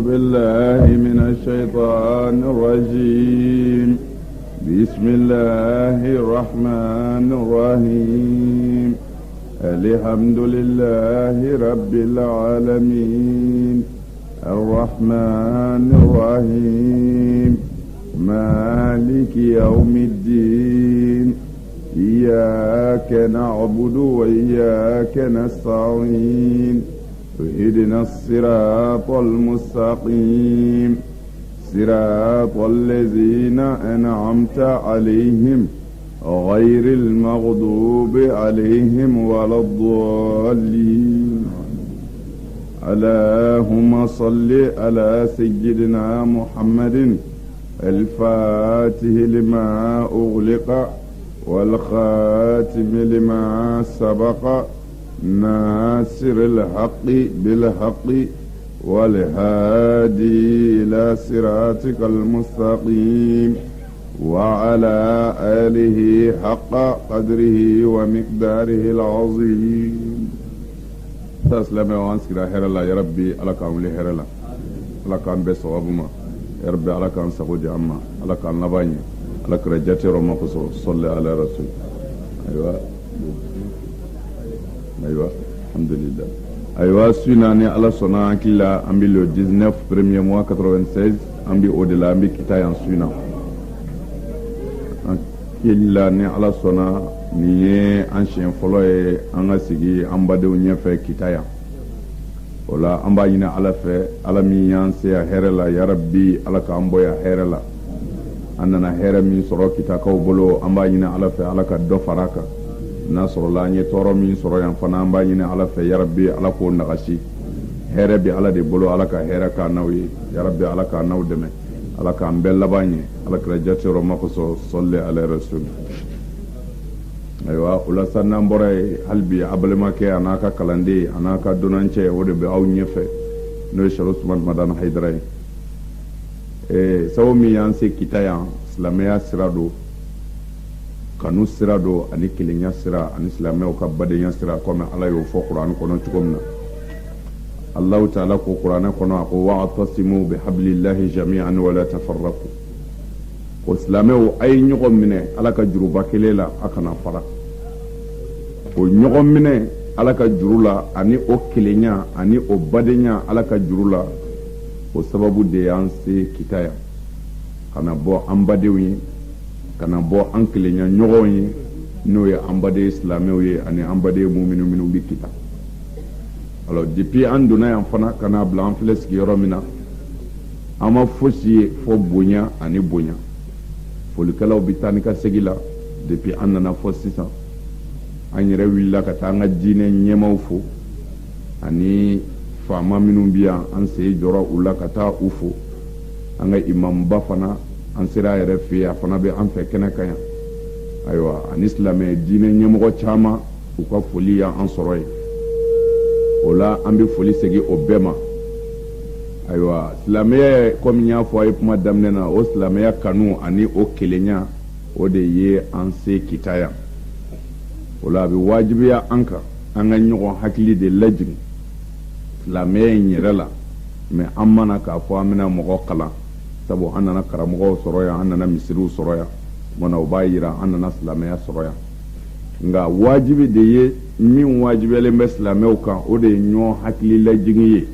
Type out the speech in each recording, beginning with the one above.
بالله من الشيطان الرجيم بسم الله الرحمن الرحيم الحمد لله رب العالمين الرحمن الرحيم مالك يوم الدين إياك نعبد وإياك نستعين اهدنا الصراط المستقيم صراط الذين أنعمت عليهم غير المغضوب عليهم ولا الضالين اللهم صل على سيدنا محمد الفاتح لما أغلق والخاتم لما سبق ناصر الحق بالحق والهادي إلى صراطك المستقيم وعلى آله حق قدره ومقداره العظيم. تسلم وانسكرا هرلا يا ربي على كان لي هرلا على كان بسوابما يا ربي على كان سقودي أما على كان نباني على كرجتي رمقصو صلى على رسول. أيوة الحمد لله. أيوة سناني على صنع كلا أمبي le 19 premier mois 96 أمبي au-delà أمبي كتايا سنا كلا ني على صنع ني أنشين فلوي أنا سيجي أمبادو نيفة كتايا ولا أمباينا على في على ميان سيا هرلا يا ربي على كامبويا هرلا أننا هرمي سرو كتاكو بلو أمباينا على في على كدو فراكا nasoro la nye toro min soro yan fana amba yine ala fe ya rabbi ala ko nagashi here bi ala de bolo ala ka here ka nawi ya rabbi ala ka naw deme ala ka ambella banye ala ka jatiro makoso salli ala rasul. Aywa ula sanna mbore halbi ablema ke anaka kalande anaka donance wode be aw nyefe no shalo Usman madan haydara sawo mi yanse kitaya islamia sirado kanu sira do ani kilenya sira ani silamɛw ka badenya sira comme ala y'o fɔ Qur'an kɔnɔ cogo min na Allahu ta'ala ko Qur'an kɔnɔ a ko wa'tasimu bihablillahi jami'an wa la tafarraqu ko silamɛw a ye ɲɔgɔn minɛ ala ka juruba kelen la a kana fara o ɲɔgɔn minɛ ala ka juru la ani o kilenya ani o badenya ala ka juru la o sababu de y'an se kitaya kana bɔ an badenw ye kana bɔ an kelenya ɲɔgɔn ye n'o ye an baden silamɛw ye ani an baden muminu minnu bi kita. Alors depuis an donna yan fana kana bila an filɛ sigiyɔrɔ min na an ma fosi ye fɔ bonya ani bonya folikɛlaw bi taa ni ka segi la depuis an nana fɔ sisan an yɛrɛ wulila ka taa an ka diinɛ ɲɛmaw fo ani faama minnu bi yan an sen jɔra u la ka taa u fo an ka imamba fana an sera yɛrɛ fɛ yen a fana bɛ an fɛ kɛnɛ kan yan ayiwa ani silamɛ diinɛ ɲɛmɔgɔ caman u ka foli y'an sɔrɔ yen o la an bɛ foli segin o bɛɛ ma ayiwa silamɛya komi n y'a fɔ a ye kuma daminɛ na o silamɛya kanu ani o kelenya o de ye an se kita yan o la a bɛ wajibiya an kan an ka ɲɔgɔn hakili de lajigin silamɛya in yɛrɛ la mɛ an mana k'a fɔ an bɛna mɔgɔ kalan sabu an nana karamɔgɔw sɔrɔ yan an nana misiriw sɔrɔ yan mana o b'a yira an nana silamɛya sɔrɔ yan nka wajibi de ye min wajibiyalen bɛ silamɛw kan o de ye ɲɔgɔn hakili lajigin ye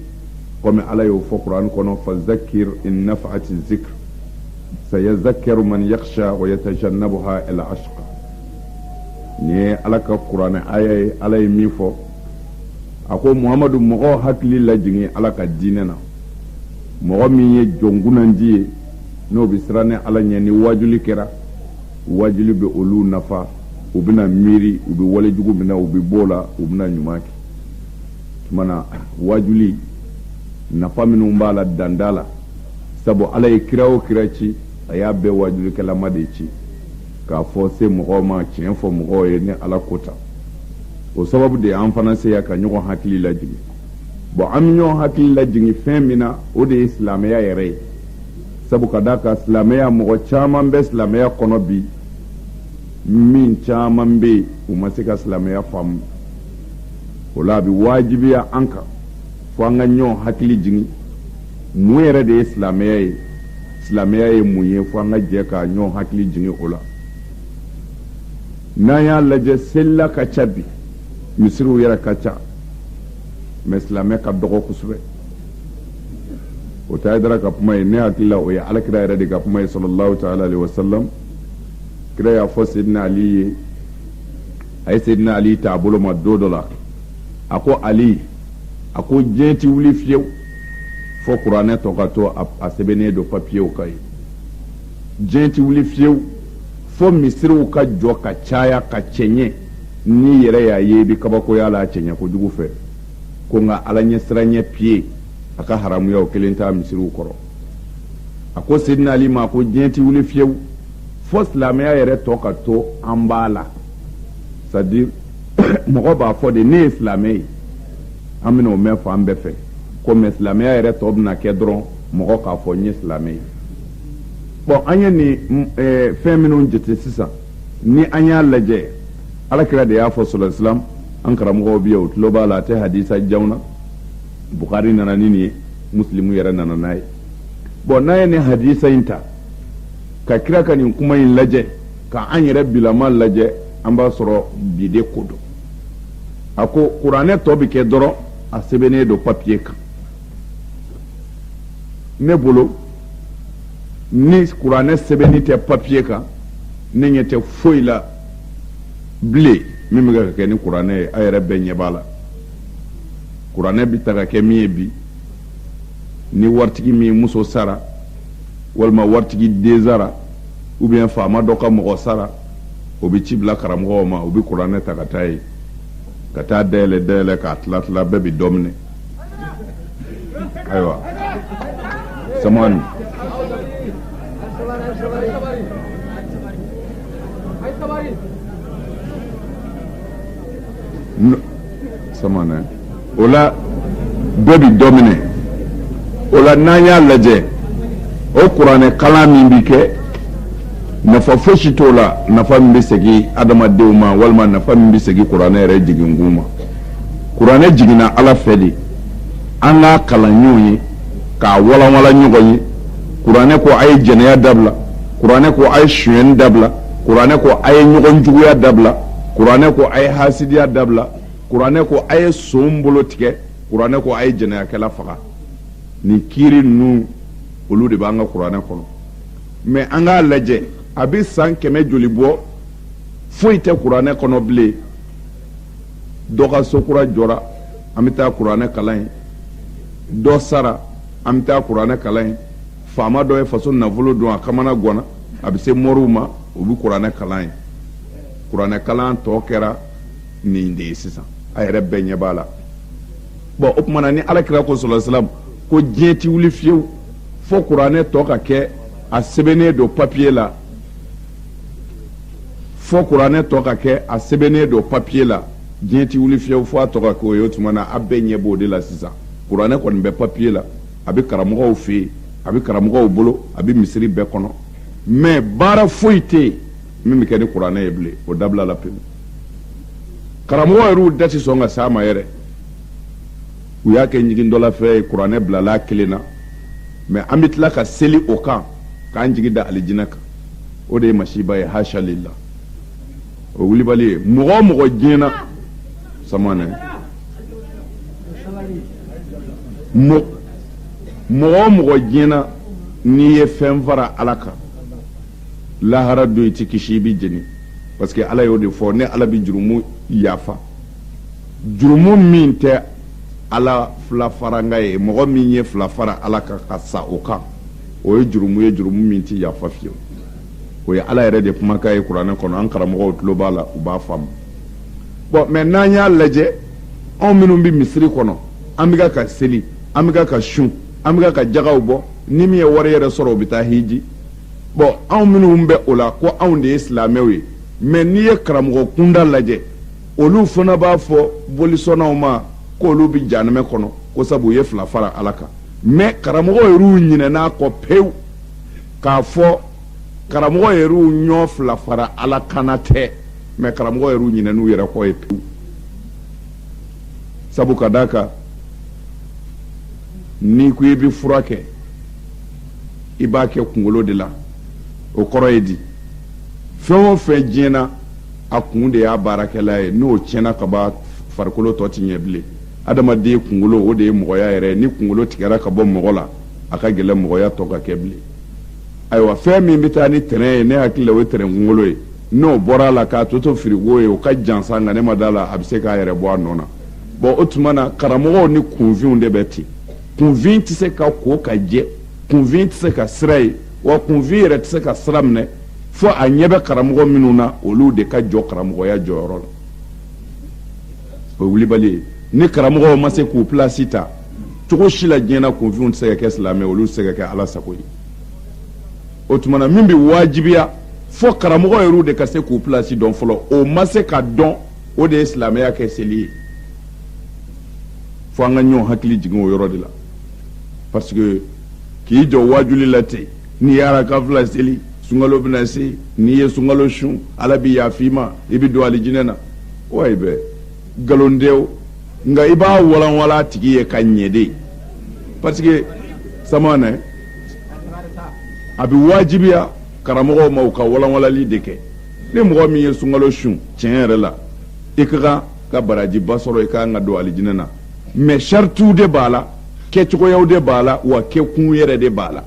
komi ala y'o fɔ Qur'an kɔnɔ fa zakir in nafa'ati zikr sayazakkaru man yakhsha wa yatajannabuha al ashqa ni ye ala ka Qur'an aya ye ala ye min fɔ a ko Muhamadu mɔgɔw hakili lajigin ala ka diinɛ na mɔgɔ min ye jɔnkunandi ye n'o bɛ siran ni ala ɲɛ ni wajuli kɛra wajuli bɛ olu nafa u bɛna miiri u bɛ walejugu minɛ u bɛ bɔ o la u bɛna ɲuman kɛ tumana wajuli nafa minnu b'a la danda la sabu ala ye kira o kira ci a y'a bɛɛ wajulikɛlama de ci k'a fɔ se mɔgɔw ma tiɲɛ fɔ mɔgɔw ye ni ala ko ta o sababu de an fana se ya ka ɲɔgɔn hakili lajigin bon an bɛ ɲɔgɔn hakili lajigin fɛn min na o de ye silamɛya yɛrɛ ye sabu ka d'a kan silamɛya mɔgɔ caman bɛ silamɛya kɔnɔ bi min caman bɛ yen u ma se ka silamɛya faamu o la a bɛ wajibiya an kan fo an ka ɲɔgɔn hakili jigin mun yɛrɛ de ye silamɛya ye silamɛya ye mun ye fo an ka jɛ ka ɲɔgɔn hakili jigin o la n'an y'a lajɛ selila ka ca bi misiriw yɛrɛ ka ca mais silamɛ ka dɔgɔ kosɛbɛ o tɛ Hayidara ka kuma ye ne hakili la o ye alakira yɛrɛ de ka kuma ye sallallahu ta'ala alaihi wa sallam kira y'a fɔ Seydina Ali ye a ye Seydina Ali ta a bolo ma don dɔ la a ko Ali a ko diɲɛ ti wuli fiyewu fo kuranɛ tɔ ka to a sɛbɛnnen don papiyew kan ye diɲɛ ti wuli fiyewu fo misiriw ka jɔ ka caya ka cɛɲɛ ni yɛrɛ y'a ye i bɛ kabakoya la a cɛɲɛ kojugu fɛ ko nka ala ɲɛsiranɲɛ piye a ka haramuyaw kelen t'a misiriw kɔrɔ a ko Seydina Ali ma ko diɲɛ ti wuli fiyewu fo silamɛya yɛrɛ tɔ ka to an b'a la c'est à dire mɔgɔ b'a fɔ de ne ye silamɛ ye an bɛna o mɛn fan bɛɛ fɛ ko mɛ silamɛya yɛrɛ tɔ bɛna kɛ dɔrɔn mɔgɔ k'a fɔ n ye silamɛ ye bon an ye nin fɛn minnu jate sisan ni an y'a lajɛ alakira de y'a fɔ sallallahu alaihi wasallam an karamɔgɔw bɛ yen o tulo b'a la a tɛ hadisa janw na Bukhari nana ni nin ye Muslimu yɛrɛ nana n'a ye bon n'a ye nin hadisa in ta ka kira ka nin kuma in lajɛ ka an yɛrɛ bilama lajɛ an b'a sɔrɔ bi de ko don a ko kuranɛ tɔ bɛ kɛ dɔrɔn a sɛbɛnnen don papiye kan ne bolo ni kuranɛ sɛbɛnni tɛ papiye kan ne ɲɛ tɛ foyi la bilen min bɛ ka kɛ ni kuranɛ ye a yɛrɛ bɛɛ ɲɛ b'a la kuranɛ bɛ ta ka kɛ min ye bi ni waritigi min muso sara walima waritigi den sara ou bien faama dɔ ka mɔgɔ sara o bɛ ci bila karamɔgɔw ma o bɛ kuranɛ ta ka taa ye ka taa dayɛlɛ k'a tila bɛɛ bɛ dɔ minɛ ayiwa samani samani o la bɛɛ bɛ dɔ minɛ o la n'an y'a lajɛ o kuranɛ kalan min bɛ kɛ nafa fosi t'o la nafa min bɛ segin adamadenw ma walima nafa min bɛ segin kuranɛ yɛrɛ jiginkun ma kuranɛ jiginna ala fɛ de an k'a kalan ɲɔgɔn ye k'a walawala ɲɔgɔn ye kuranɛ ko a ye jɛnɛya dabila kuranɛ ko a ye sonyɛni dabila kuranɛ ko a ye ɲɔgɔn juguya dabila kuranɛ ko a ye hasidiya dabila kuranɛ ko a ye son bolo tigɛ kuranɛ ko a ye jɛnɛyakɛla faga nin kiiri ninnu olu de b'an ka kuranɛ kɔnɔ mais an k'a lajɛ a bɛ san 100 joli bɔ foyi tɛ kuranɛ kɔnɔ bilen dɔ ka sokura jɔra an bɛ taa kuranɛ kalan ye dɔ sara an bɛ taa kuranɛ kalan ye faama dɔ ye faso nafolo don a kamana ganna a bɛ se mɔriw ma o bɛ kuranɛ kalan ye kuranɛ kalan tɔ kɛra nin de ye sisan a yɛrɛ bɛɛ ɲɛ b'a la bon o tuma na ni alakira ko sallallahu alaihi wasallam ko diɲɛ ti wuli fiyewu fo kuranɛ tɔ ka kɛ a sɛbɛnnen don papiye la fo kuranɛ tɔ ka kɛ a sɛbɛnnen don papiye la diɲɛ ti wuli fiyewu fo a tɔ ka kɛ o ye o tuma na a bɛɛ ɲɛ b'o de la sisan kuranɛ kɔni bɛ papiye la a bɛ karamɔgɔw fɛ yen a bɛ karamɔgɔw bolo a bɛ misiri bɛɛ kɔnɔ mais baara foyi tɛ yen min bɛ kɛ ni kuranɛ ye bilen o dabila la pewu karamɔgɔ yɛrɛ y'u da tɛ sɔn ka s'a ma yɛrɛ u y'a kɛ ɲigin dɔ la fɛ ye kuranɛ bilala kelen na mais an bɛ tila ka seli o kan k'an jigi da alijinɛ kan o de ye masiba ye hasha lillah o wulibali ye mɔgɔ o mɔgɔ diɲɛna samanɛ mɔgɔ o mɔgɔ diɲɛna n'i ye fɛn fara ala kan lahara don i tɛ kisi i bɛ jeni parce que ala y'o de fɔ ne ala bɛ jurumu yafa jurumu min tɛ ala fila faranga ye mɔgɔ min ye fila fara ala kan ka sa o kan o ye jurumu min tɛ yafa fiyewu o ye ala yɛrɛ de kumakan ye kuranɛ kɔnɔ an karamɔgɔw tulo b'a la u b'a faamu bon mais n'an y'a lajɛ anw minnu bɛ misiri kɔnɔ an bɛ ka seli an bɛ ka sun an bɛ ka jagaw bɔ ni min ye wari yɛrɛ sɔrɔ o bɛ taa hiji bon anw minnu bɛ o la ko anw de ye silamɛw ye mais n'i ye karamɔgɔ kunda lajɛ olu fana b'a fɔ bolisɔnnaw ma k'olu bɛ janɛmɛ kɔnɔ ko sabu u ye fila fara ala kan mais karamɔgɔ yɛrɛw ɲinɛn'a kɔ pewu k'a fɔ karamɔgɔ yɛrɛw ɲɔ fila fara ala kana tɛ mais karamɔgɔ yɛrɛw ɲinɛn'u yɛrɛ kɔ ye pewu sabu ka d'a kan n'i ko i bɛ fura kɛ i b'a kɛ kunkolo de la o kɔrɔ ye di fɛn o fɛn diɲɛna a kun de y'a baarakɛla ye n'o tiɲɛna ka ban farikolo tɔ ti ɲɛ bilen adamaden kunkolo o de ye mɔgɔya yɛrɛ ye ni kunkolo tigɛra ka bɔ mɔgɔ la a ka gɛlɛn mɔgɔya tɔ ka kɛ bilen ayiwa fɛn min bɛ taa ni tɛrɛn ye ne hakili la o ye tɛrɛn kunkolo ye n'o bɔra a la k'a to firigo ye o ka jansa nka ne ma da la a bɛ se k'a yɛrɛ bɔ a nɔ na bon o tuma na karamɔgɔw ni kunfinw de bɛ ten kunfin tɛ se ka ko ka jɛ kunfin tɛ se ka sira ye wa kunfin yɛrɛ tɛ se ka sira minɛ fo a ɲɛ bɛ karamɔgɔ minnu na olu de ka jɔ karamɔgɔya jɔyɔrɔ la o ye wulibali ye ni karamɔgɔw ma se k'u pilasi ta cogo si la diɲɛna kunfinw tɛ se ka kɛ silamɛ olu tɛ se ka kɛ ala sago ye o tuma na min bɛ wajibiya fo karamɔgɔ yɛrɛw de ka se k'u pilasi dɔn fɔlɔ o ma se ka dɔn o de ye silamɛya kɛ seli ye fo an ka ɲɔgɔn hakili jigin o yɔrɔ de la parce que k'i jɔ wajuli la ten n'i ye arakafila seli sunkalo bɛna se n'i ye sunkalo sun ala bɛ yafa i ma i bɛ don alijinɛ na wayi bɛ nkalondenw nka i b'a walanwalan a tigi ye ka ɲɛ de parce que samanɛ a bɛ wajibiya karamɔgɔw ma u ka walanwalali de kɛ ni mɔgɔ min ye sunkalo sun tiɲɛ yɛrɛ la i ka kan ka barajiba sɔrɔ i ka kan ka don alijinɛ na mais saritiw de b'a la kɛcogoyaw de b'a la wa kɛkun yɛrɛ de b'a la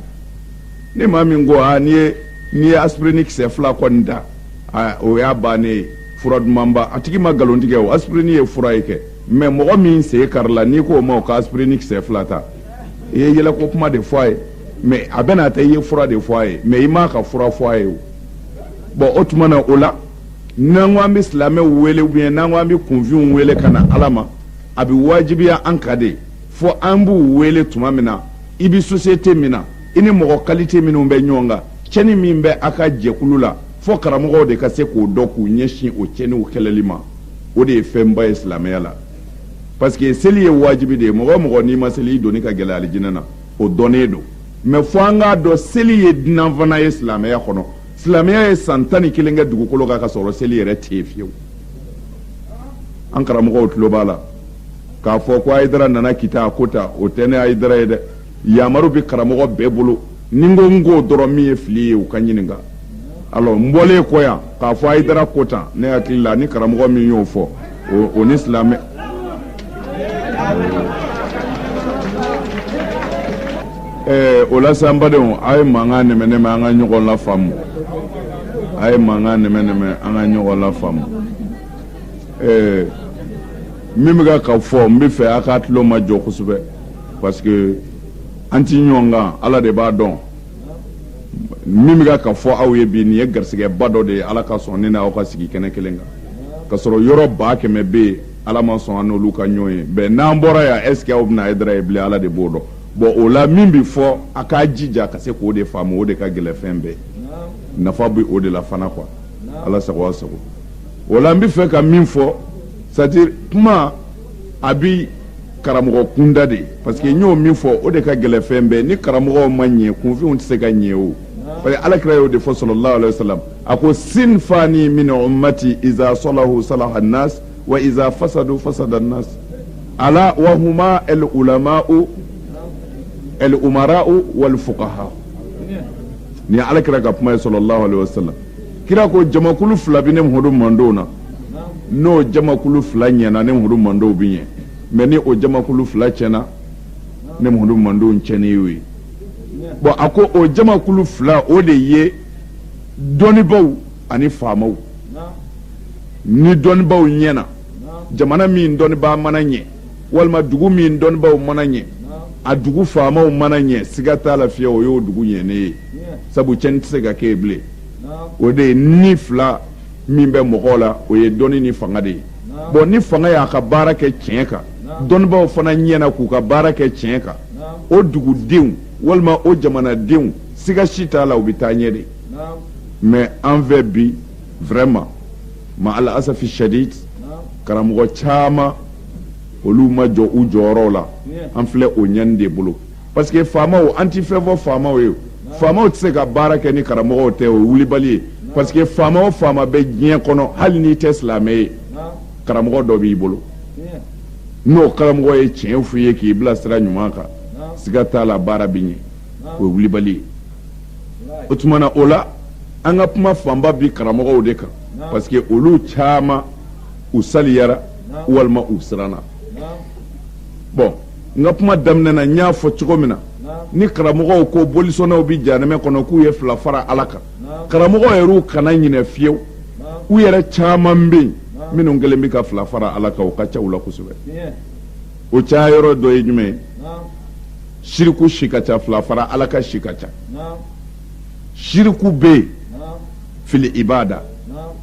ni maa min ko n'i ye aspirini kisɛ 2 kɔni ta o y'a bannen ye fura dumanba a tigi ma nkalon tigɛ o aspirini ye fura ye kɛ mais mɔgɔ min sen karila n'i k'o ma o ka aspirini kisɛ 2 ta i ye yɛlɛko kuma de fɔ a ye mais a bɛna ta i ye fura de fɔ a ye mais i m'a ka fura fɔ a ye o bon o tuma na o la n'an ko an bɛ silamɛw wele ou bien n'an ko an bɛ kunfinw wele ka na ala ma a bɛ wajibiya an ka de fo an b'u wele tuma min na i bɛ société min na i ni mɔgɔ qualité minnu bɛ ɲɔgɔn kan cɛni min bɛ a ka jɛkulu la fo karamɔgɔw de ka se k'o dɔn k'u ɲɛsin o cɛniw kɛlɛli ma o de ye fɛnba ye silamɛya la parce que seli ye wajibi de ye mɔgɔ o mɔgɔ n'i ma seli i donni ka gɛlɛ alijinɛ na o dɔnnen don mais fo an k'a dɔn seli ye dunan fana ye silamɛya kɔnɔ silamɛya ye san 11 kɛ dugukolo kan ka sɔrɔ seli yɛrɛ tɛ yen fiyewu an karamɔgɔw tulo b'a la k'a fɔ ko ayidara nana kita a ko ta o tɛ ne ayidara ye dɛ yamaru bɛ karamɔgɔ bɛɛ bolo ni ko n k'o dɔrɔn min ye fili ye u ka ɲininka alors n bɔlen kɔ yan k'a fɔ ayidara ko tan ne hakili la ni karamɔgɔ min y'o fɔ o ni silamɛ o la sa n badenw a ye mankan nɛmɛ-nɛmɛ an ka ɲɔgɔn lafaamu a ye mankan nɛmɛ-nɛmɛ an ka ɲɔgɔn lafaamu min bɛ ka fɔ n bɛ fɛ a ka tulo ma jɔ kosɛbɛ parce que an ti ɲɔgɔn kan ala de b'a dɔn min bɛ ka fɔ aw ye bi nin ye garisɛgɛba dɔ de ye ala ka sɔn ne n'aw ka sigi kɛnɛ kelen kan ka sɔrɔ yɔrɔ 100,000 bɛ yen ala ma sɔn an n'olu ka ɲɔgɔn ye mais n'an bɔra yan est ce que aw bɛna ayidara ye bilen ala de b'o dɔn bon o la min bɛ fɔ a k'a jija ka se k'o de faamu o de ka gɛlɛn fɛn bɛɛ nafa bɛ o de la fana quoi ala sago a sago o la n bɛ fɛ ka min fɔ c'est à dire kuma a bi karamɔgɔ kunda de parce que n y'o min fɔ o de ka gɛlɛn fɛn bɛɛ ni karamɔgɔw ma ɲɛ kunfinw tɛ se ka ɲɛ o parce que alakira y'o de fɔ sallallahu alaihi wasallam a ko sinfani min ummati iza salahu salaha nas wa iza fasadu fasada nas ala wa huma al ulama'u al umara'u wal fuqaha ni alakira ka kuma ye sallallahu alaihi wasallam kira ko jamakulu 2 bi ne muhadu mandow na n'o jamakulu 2 ɲɛna ne muhadu mandow bi ɲɛ mais ni o jamakulu 2 tiɲɛna ne muhadu mandow tiɲɛni y'o ye bon a ko o jamakulu 2 o de ye dɔnnibaw ani faamaw ni dɔnnibaw ɲɛna jamana min dɔnnibaa mana ɲɛ walima dugu min dɔnnibaw mana ɲɛ a dugu faamaw mana ɲɛ siga t'a la fiyewu o y'o dugu ɲɛnen ye sabu cɛnni tɛ se ka kɛ yen bilen o de ye ni 2 min bɛ mɔgɔw la o ye dɔnni ni fanga de ye bon ni fanga y'a ka baara kɛ tiɲɛ kan dɔnnibaw fana ɲɛna k'u ka baara kɛ tiɲɛ kan o dugudenw walima o jamanadenw siga si t'a la u bɛ taa ɲɛ de mais an fɛ bi vraiment ma ala asafi shadid karamɔgɔ caman olu ma jɔ u jɔyɔrɔw la an filɛ o ɲɛni de bolo parce que faamaw an ti fɛn fɔ faamaw ye faamaw tɛ se ka baara kɛ ni karamɔgɔw tɛ o ye wulibali ye parce que faama o faama bɛ diɲɛ kɔnɔ hali n'i tɛ silamɛ ye karamɔgɔ dɔ b'i bolo n'o karamɔgɔ ye tiɲɛ f'i ye k'i bilasira ɲuman kan siga t'a la baara bɛ ɲɛ o ye wulibali ye o tuma na o la an ka kuma fanba bi karamɔgɔw de kan parce que olu caman u saliyara walima u siranna bon n ka kuma daminɛ na n y'a fɔ cogo min na ni karamɔgɔw ko bolisɔnnaw bi jahanɛmɛ kɔnɔ k'u ye fila fara ala kan karamɔgɔw yɛrɛw kana ɲinɛ fiyewu u yɛrɛ caman bɛ yen minnu kɛlen bɛ ka fila fara ala kan o ka ca u la kosɛbɛ o caya yɔrɔ dɔ ye jumɛn ye shiriku si ka ca fila fara ala ka si ka ca shiriku bɛ yen fili ibada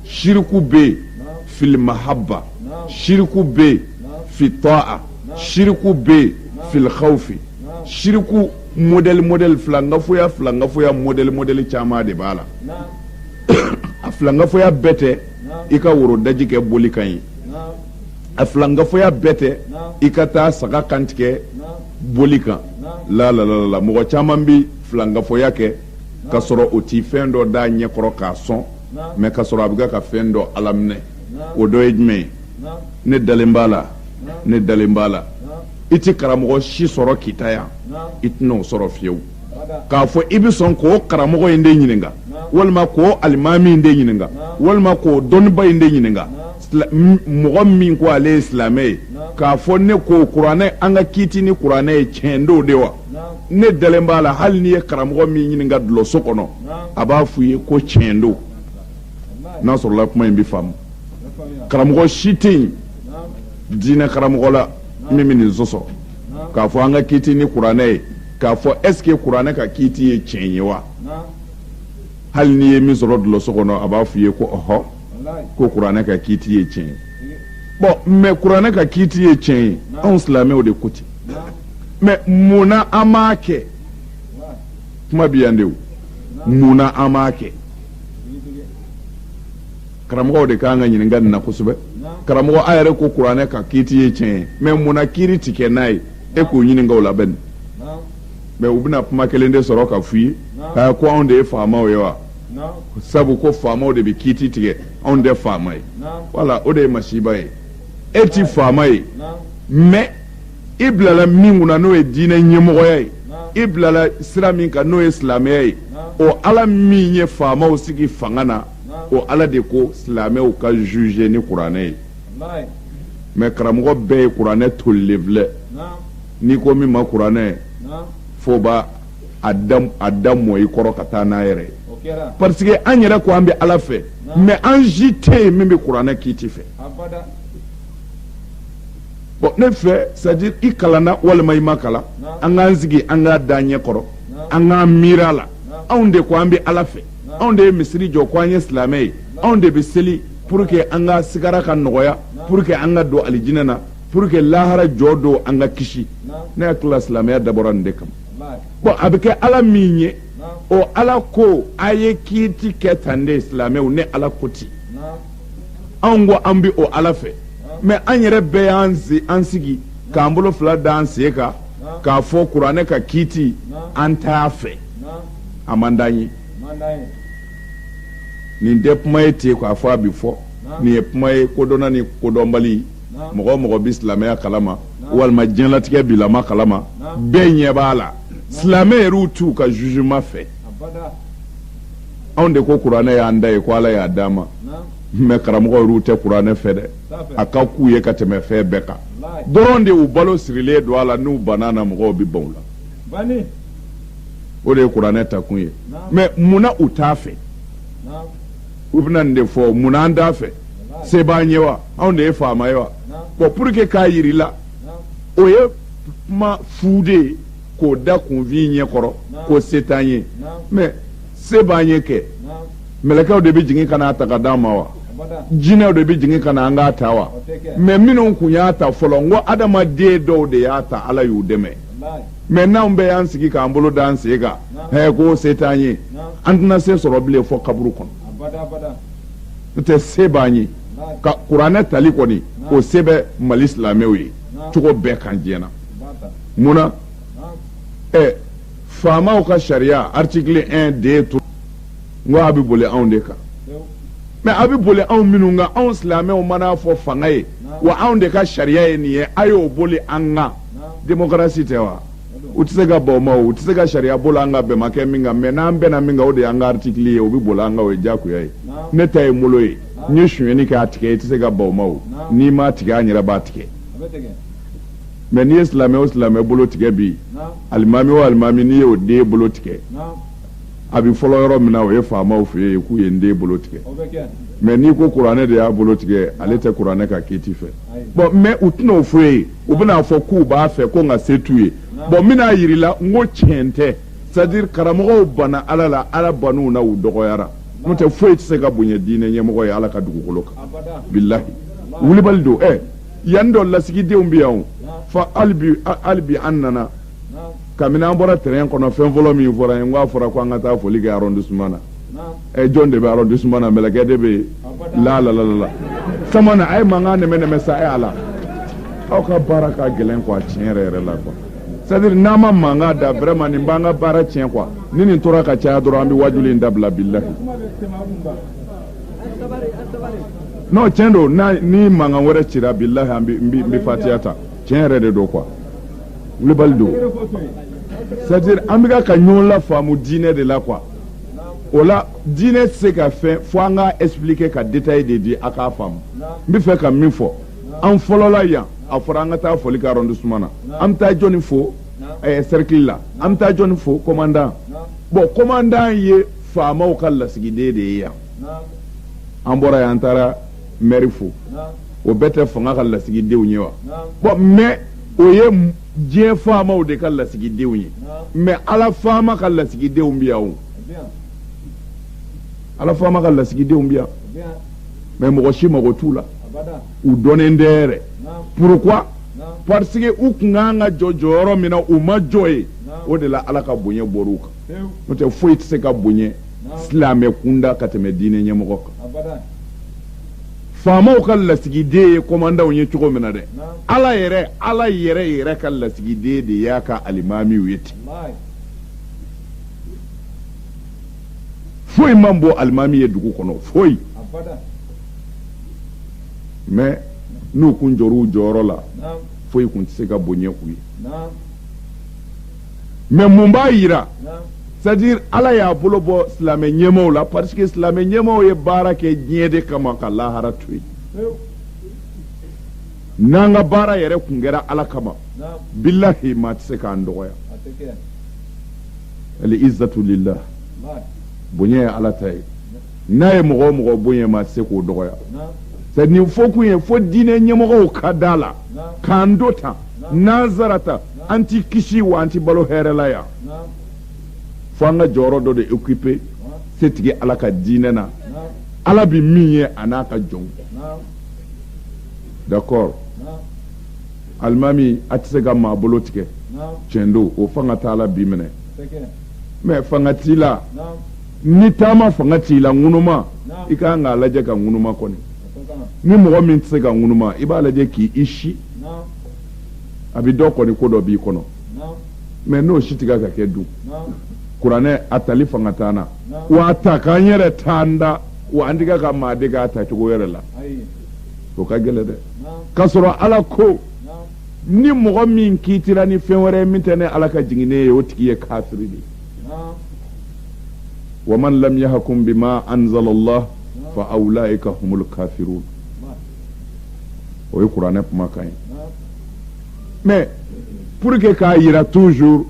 shiriku bɛ yen fili mahabba shiriku bɛ yen fi ta'a shiriku bɛ yen fil khawfi shiriku modèle filangafoya modèle caman de b'a la a filangafoya bɛɛ tɛ i ka woro daji kɛ boli kan ye a filangafoya bɛɛ tɛ i ka taa saga kantigɛ boli kan la mɔgɔ caman bi filangafoya kɛ ka sɔrɔ o ti fɛn dɔ d'a ɲɛkɔrɔ k'a sɔn mais ka sɔrɔ a bɛ ka fɛn dɔ ala minɛ o dɔ ye jumɛn ye ne dalen b'a la i ti karamɔgɔ si sɔrɔ kita yan i tɛna o sɔrɔ fiyewu k'a fɔ i bɛ sɔn k'o karamɔgɔ in de ɲininka walima k'o alimami in de ɲininka walima k'o dɔnniba in de ɲininka mɔgɔ min ko ale ye silamɛ ye k'a fɔ ne ko kuranɛ an ka kiiti ni kuranɛ ye tiɲɛ don de wa ne dalen b'a la hali n'i ye karamɔgɔ min ɲininka dulɔso kɔnɔ a b'a fɔ i ye ko tiɲɛ don n'a sɔrɔla kuma in bɛ faamu karamɔgɔ si tɛ yen diinɛ karamɔgɔ la min bɛ nin sɔsɔ k'a fɔ an ka kiiti ni kuranɛ ye k'a fɔ est ce que kuranɛ ka kiiti ye tiɲɛ ye wa hali n'i ye min sɔrɔ dulɔso kɔnɔ a b'a fɔ i ye ko ɔhɔ ko kuranɛ ka kiiti ye tiɲɛ ye bon mais kuranɛ ka kiiti ye tiɲɛ ye anw silamɛw de ko ten mais munna an m'a kɛ kuma bɛ yan de o munna an m'a kɛ karamɔgɔw de k'an ka ɲininka nin na kosɛbɛ karamɔgɔ a yɛrɛ ko kuranɛ ka kiiti ye tiɲɛ ye mais munna kiiri ti kɛ n'a ye e k'o ɲininka o la bɛ nin mais u bɛna kuma kelen de sɔrɔ ka f'i ye ko anw de ye faamaw ye wa sabu ko faamaw de bɛ kiiti tigɛ anw tɛ faama ye wala o de ye masiba ye e ti faama ye mais i bilala min kunna n'o ye diinɛ ɲɛmɔgɔya ye i bilala sira min kan n'o ye silamɛya ye o ala min ye faamaw sigi fanga na o ala de ko silamɛw ka juger ni kuranɛ ye mais karamɔgɔ bɛɛ ye kuranɛ tolilen filɛ n'i ko min ma kuranɛ fo b'a a da mɔ i kɔrɔ ka taa n'a yɛrɛ ye parce que an yɛrɛ ko an bɛ ala fɛ mais an si tɛ yen min bɛ kuranɛ kiiti fɛ bon ne fɛ c'est à dire i kalanna walima i ma kalan an k'an sigi an k'a da ɲɛ kɔrɔ an k'an miiri a la anw de ko an bɛ ala fɛ anw de ye misiri jɔ ko an ye silamɛ ye anw de bɛ seli pour que an ka sigara ka nɔgɔya pour que an ka don alijinɛ na pour que lahara jɔ don an ka kisi ne hakili la silamɛya dabɔra nin de kama bon a bɛ kɛ ala min ye o ala ko a ye kiiti kɛ tan de silamɛw ne ala ko ten anw ko an bɛ o ala fɛ mais an yɛrɛ bɛɛ y'an sigi k'an bolo fila da an sen kan k'a fɔ kuranɛ ka kiiti an t'a fɛ a man d'an ye nin tɛ kuma ye ten k'a fɔ a bɛ fɔ nin ye kuma ye kodɔnna ni kodɔnbali mɔgɔ o mɔgɔ bɛ silamɛya kalama walima diɲɛlatigɛ bilama kalama bɛɛ ɲɛ b'a la silamɛ yɛrɛw t'u ka jugement fɛ anw de ko kuranɛ y'an da ye ko ala y'a d'an ma mais karamɔgɔ yɛrɛw tɛ kuranɛ fɛ dɛ a ka k'u ye ka tɛmɛ fɛn bɛɛ kan dɔrɔn de u balo sirilen don a la n'u banna na mɔgɔw bɛ ban u la o de ye kuranɛ ta kun ye mais munna u t'a fɛ u bɛna nin de fɔ munna an t'a fɛ se b'an ye wa anw de ye faama ye wa bon pour que k'a yiri la o ye kuma fu de ye k'o da kunfin ɲɛ kɔrɔ k'o se t'an ye mais se b'an ye kɛ mɛlɛkɛw de bɛ jigin ka n'a ta ka d'an ma wa jinɛw de bɛ jigin ka na an k'a ta wa mais minnu kun y'a ta fɔlɔ n ko adamaden dɔw de y'a ta ala y'u dɛmɛ mais n'anw bɛɛ y'an sigi k'an bolo d'an sen kan k'o se t'an ye an tɛna se sɔrɔ bilen fɔ kaburu kɔnɔ n'o tɛ se b'an ye ka kuranɛ tali kɔni o se bɛ mali silamɛw ye cogo bɛɛ kan diɲɛ na munna faamaw ka sariya article 1 2 3 n ko a bɛ boli anw de kan mais a bɛ boli anw minnu kan anw silamɛw mana fɔ fanga ye wa anw de ka sariya ye nin ye a y'o boli an kan démocratie tɛ wa u tɛ se ka baw ma u tɛ se ka sariya bolo an ka bɛnbakɛ min kan mais n'an bɛnna min kan o de y'an ka article ye o bɛ boli an kan o ye diyagoya ye ne ta ye molo ye n ye sonyɛni k'a tigɛ i tɛ se ka baw ma o n'i m'a tigɛ an yɛrɛ b'a tigɛ mais n'i ye silamɛ o silamɛ bolo tigɛ bi alimami o alimami n'i ye o den bolo tigɛ a bɛ fɔlɔ yɔrɔ min na o ye faamaw fɛ yen k'u ye n den bolo tigɛ mais n'i ko kuranɛ de y'a bolo tigɛ ale tɛ kuranɛ ka kiiti fɛ bon mais u tɛna o fɔ ye u bɛna fɔ k'u b'a fɛ ko nka se t'u ye bon n bɛna yir'i la n ko tiɲɛ tɛ c'est à dire karamɔgɔw banna ala la ala bann'u na u dɔgɔyara n'o tɛ foyi tɛ se ka bonya diinɛ ɲɛmɔgɔ ye ala ka dugukolo kan bilahi wulibali don yan dɔ lasigidenw bɛ yan o fa hali bi an nana kabini an bɔra terrain kɔnɔ fɛn fɔlɔ min fɔra n k'a fɔra ko an ka taa foli kɛ arrondissement na jɔn de bɛ arrondissement na mɛlɛkɛ de bɛ yen la sama na a ye mankan nɛmɛ sa ala aw ka baara ka gɛlɛn quoi tiɲɛ yɛrɛ yɛrɛ la quoi c'est à dire n'an ma mankan da vraiment nin b'an ka baara tiɲɛ quoi ni nin tora ka caya dɔrɔn an bɛ wajuli in dabila bilahi non tiɲɛ don ni mankan wɛrɛ cira bilahi an bɛ fatiya ta tiɲɛ yɛrɛ de don quoi wulibali don c'est à dire an bɛ ka ɲɔgɔn la faamu diinɛ de la quoi o la diinɛ tɛ se ka fɛn fo an ka expliquer ka détail de di a k'a faamu n bɛ fɛ ka min fɔ an fɔlɔla yan a fɔra an ka taa foli kɛ arrondissement na an bɛ taa jɔnni fo cercle la an bɛ taa jɔnni fo commandant bon commandant ye faamaw ka lasigiden de ye yan an bɔra yan an taara maire fo o bɛɛ tɛ fanga ka lasigidenw ye wa bon mais o ye diɲɛ faamaw de ka lasigidenw ye mais ala faama ka lasigidenw bɛ yan o ala faama ka lasigidenw bɛ yan mais mɔgɔ si mago t'u la u dɔnnen tɛ yɛrɛ pourquoi parce que u kun kan ka jɔ jɔyɔrɔ min na u ma jɔ ye o de la ala ka bonya bɔr'u kan n'o tɛ foyi tɛ se ka bonya silamɛ kunda ka tɛmɛ diinɛ ɲɛmɔgɔ kan faamaw ka lasigiden ye commandant ye cogo min na dɛ ala yɛrɛ ka lasigiden de y'a ka alimamiw ye ten foyi man bɔ alimami ye dugu kɔnɔ foyi mais n'u kun jɔr'u jɔyɔrɔ la foyi kun tɛ se ka bonya u ye mais mun b'a yira c'est à dire ala y'a bolo bɔ silamɛ ɲɛmaaw la parce que silamɛ ɲɛmaaw ye baara kɛ diɲɛ de kama ka lahara to yen n'an ka baara yɛrɛ kun kɛra ala kama bilahi maa tɛ se k'an dɔgɔya ali izzatu lillah bonya ye ala ta ye n'a ye mɔgɔ o mɔgɔ bonya maa tɛ se k'o dɔgɔya c'est nin fɔ kun ye fo diinɛ ɲɛmɔgɔw ka da la k'an do tan n'an zarata an ti kisi wa an ti balo hɛrɛ la yan fo an ka jɔyɔrɔ dɔ de occuper setigi ala ka diinɛ na ala bi min ye a n'a ka jɔnw d'accord alimami a tɛ se ka maa bolo tigɛ tiɲɛ don o fanga t'a la bi minɛ mais fanga t'i la ni taama fanga t'i la ŋunuma i kan k'a lajɛ ka ŋunuma kɔni ni mɔgɔ min tɛ se ka ŋunuma i b'a lajɛ k'i si a bɛ dɔ kɔni ko dɔ b'i kɔnɔ mais n'o si tigɛ ka kɛ dun kuranɛ a tali fanga t'an na wa a ta k'an yɛrɛ t'an da wa an tigɛ ka maa de k'a ta cogo yɛrɛ la o ka gɛlɛn dɛ k'a sɔrɔ ala ko ni mɔgɔ min kiitira ni fɛn wɛrɛ min tɛ ne ala ka jiginnen ye o tigi ye kafiri de wa man lam yahkum bima anzala Allah fa ulaika humul kafirun o ye kuranɛ kumakan ye mais pour que k'a yira toujours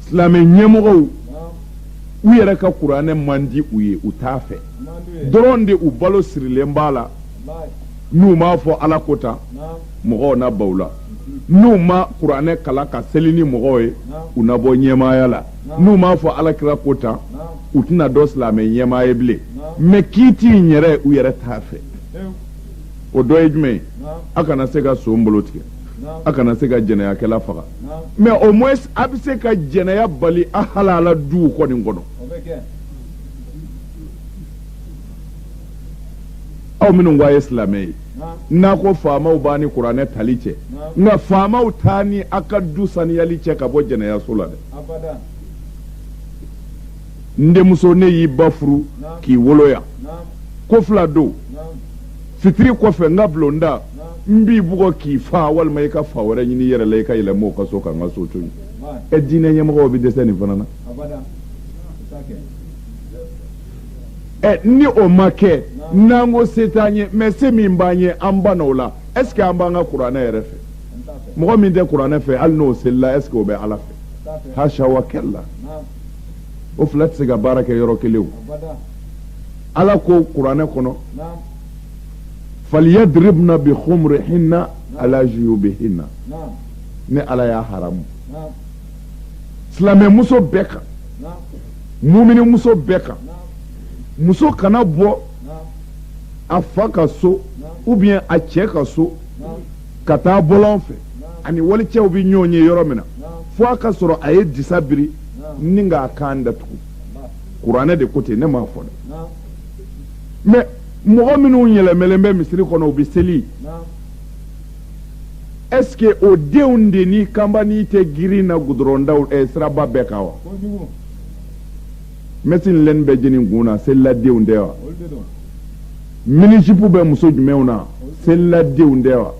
silamɛ ɲɛmɔgɔw u yɛrɛ ka kuranɛ man di u ye u t'a fɛ dɔrɔn de u balo sirilen b'a la n'u m'a fɔ ala ko tan mɔgɔw na baw la n'u ma kuranɛ kala ka seli ni mɔgɔw ye u na bɔ ɲɛmaaya la n'u m'a fɔ alakira ko tan u tɛna dɔ silamɛ ɲɛmaaya bilen mais kiiti in yɛrɛ u yɛrɛ t'a fɛ o dɔ ye jumɛn ye a kana se ka so bolo tigɛ a kana se ka jɛnɛyakɛla faga mais au moins a bɛ se ka jɛnɛya bali a halala duw kɔni kɔnɔ aw minnu ko a ye silamɛ ye n'a ko faamaw b'a ni kuranɛ tali cɛ nka faamaw t'a ni a ka du saniyali cɛ ka bɔ jɛnɛyaso la dɛ n denmuso ne y'i ba furu k'i wolo yan ko fila don fitiri kɔfɛ n ka bulonda n b'i bugɔ k'i fa walima i ka fa wɛrɛ ɲini i yɛrɛ la i ka yɛlɛma o ka so ka n ka so to yen e diinɛ ɲɛmɔgɔw bɛ dɛsɛ nin fana na ni o ma kɛ n'an ko se t'an ye mais se min b'an ye an ba n'o la est ce que an b'an ka kuranɛ yɛrɛ fɛ mɔgɔ min tɛ kuranɛ fɛ hali n'o selila est ce que o bɛ ala fɛ hasha wa kɛla o fila tɛ se ka baara kɛ yɔrɔ kelen o ala ko kuranɛ kɔnɔ falyadribna bi khumrihinna ala juyubihinna ni ala y'a haramu silamɛ muso bɛɛ kan mumini muso bɛɛ kan muso kana bɔ a fa ka so ou bien a cɛ ka so ka taa bɔlɔn fɛ ani walicɛw bɛ ɲɔgɔn ye yɔrɔ min na fo a ka sɔrɔ a ye disa biri ni k'a kan datugu kuranɛ de ko ten ne m'a fɔ dɛ mais mɔgɔ minnu yɛlɛmɛlen bɛ misiri kɔnɔ u bɛ seli est ce que o denw de ni kanba n'i tɛ girin na gudɔrɔndaw siraba bɛɛ kan wa mɛsini lɛni bɛ jeni kun na seliladenw tɛ wa minisipu bɛ muso jumɛnw na seliladenw tɛ wa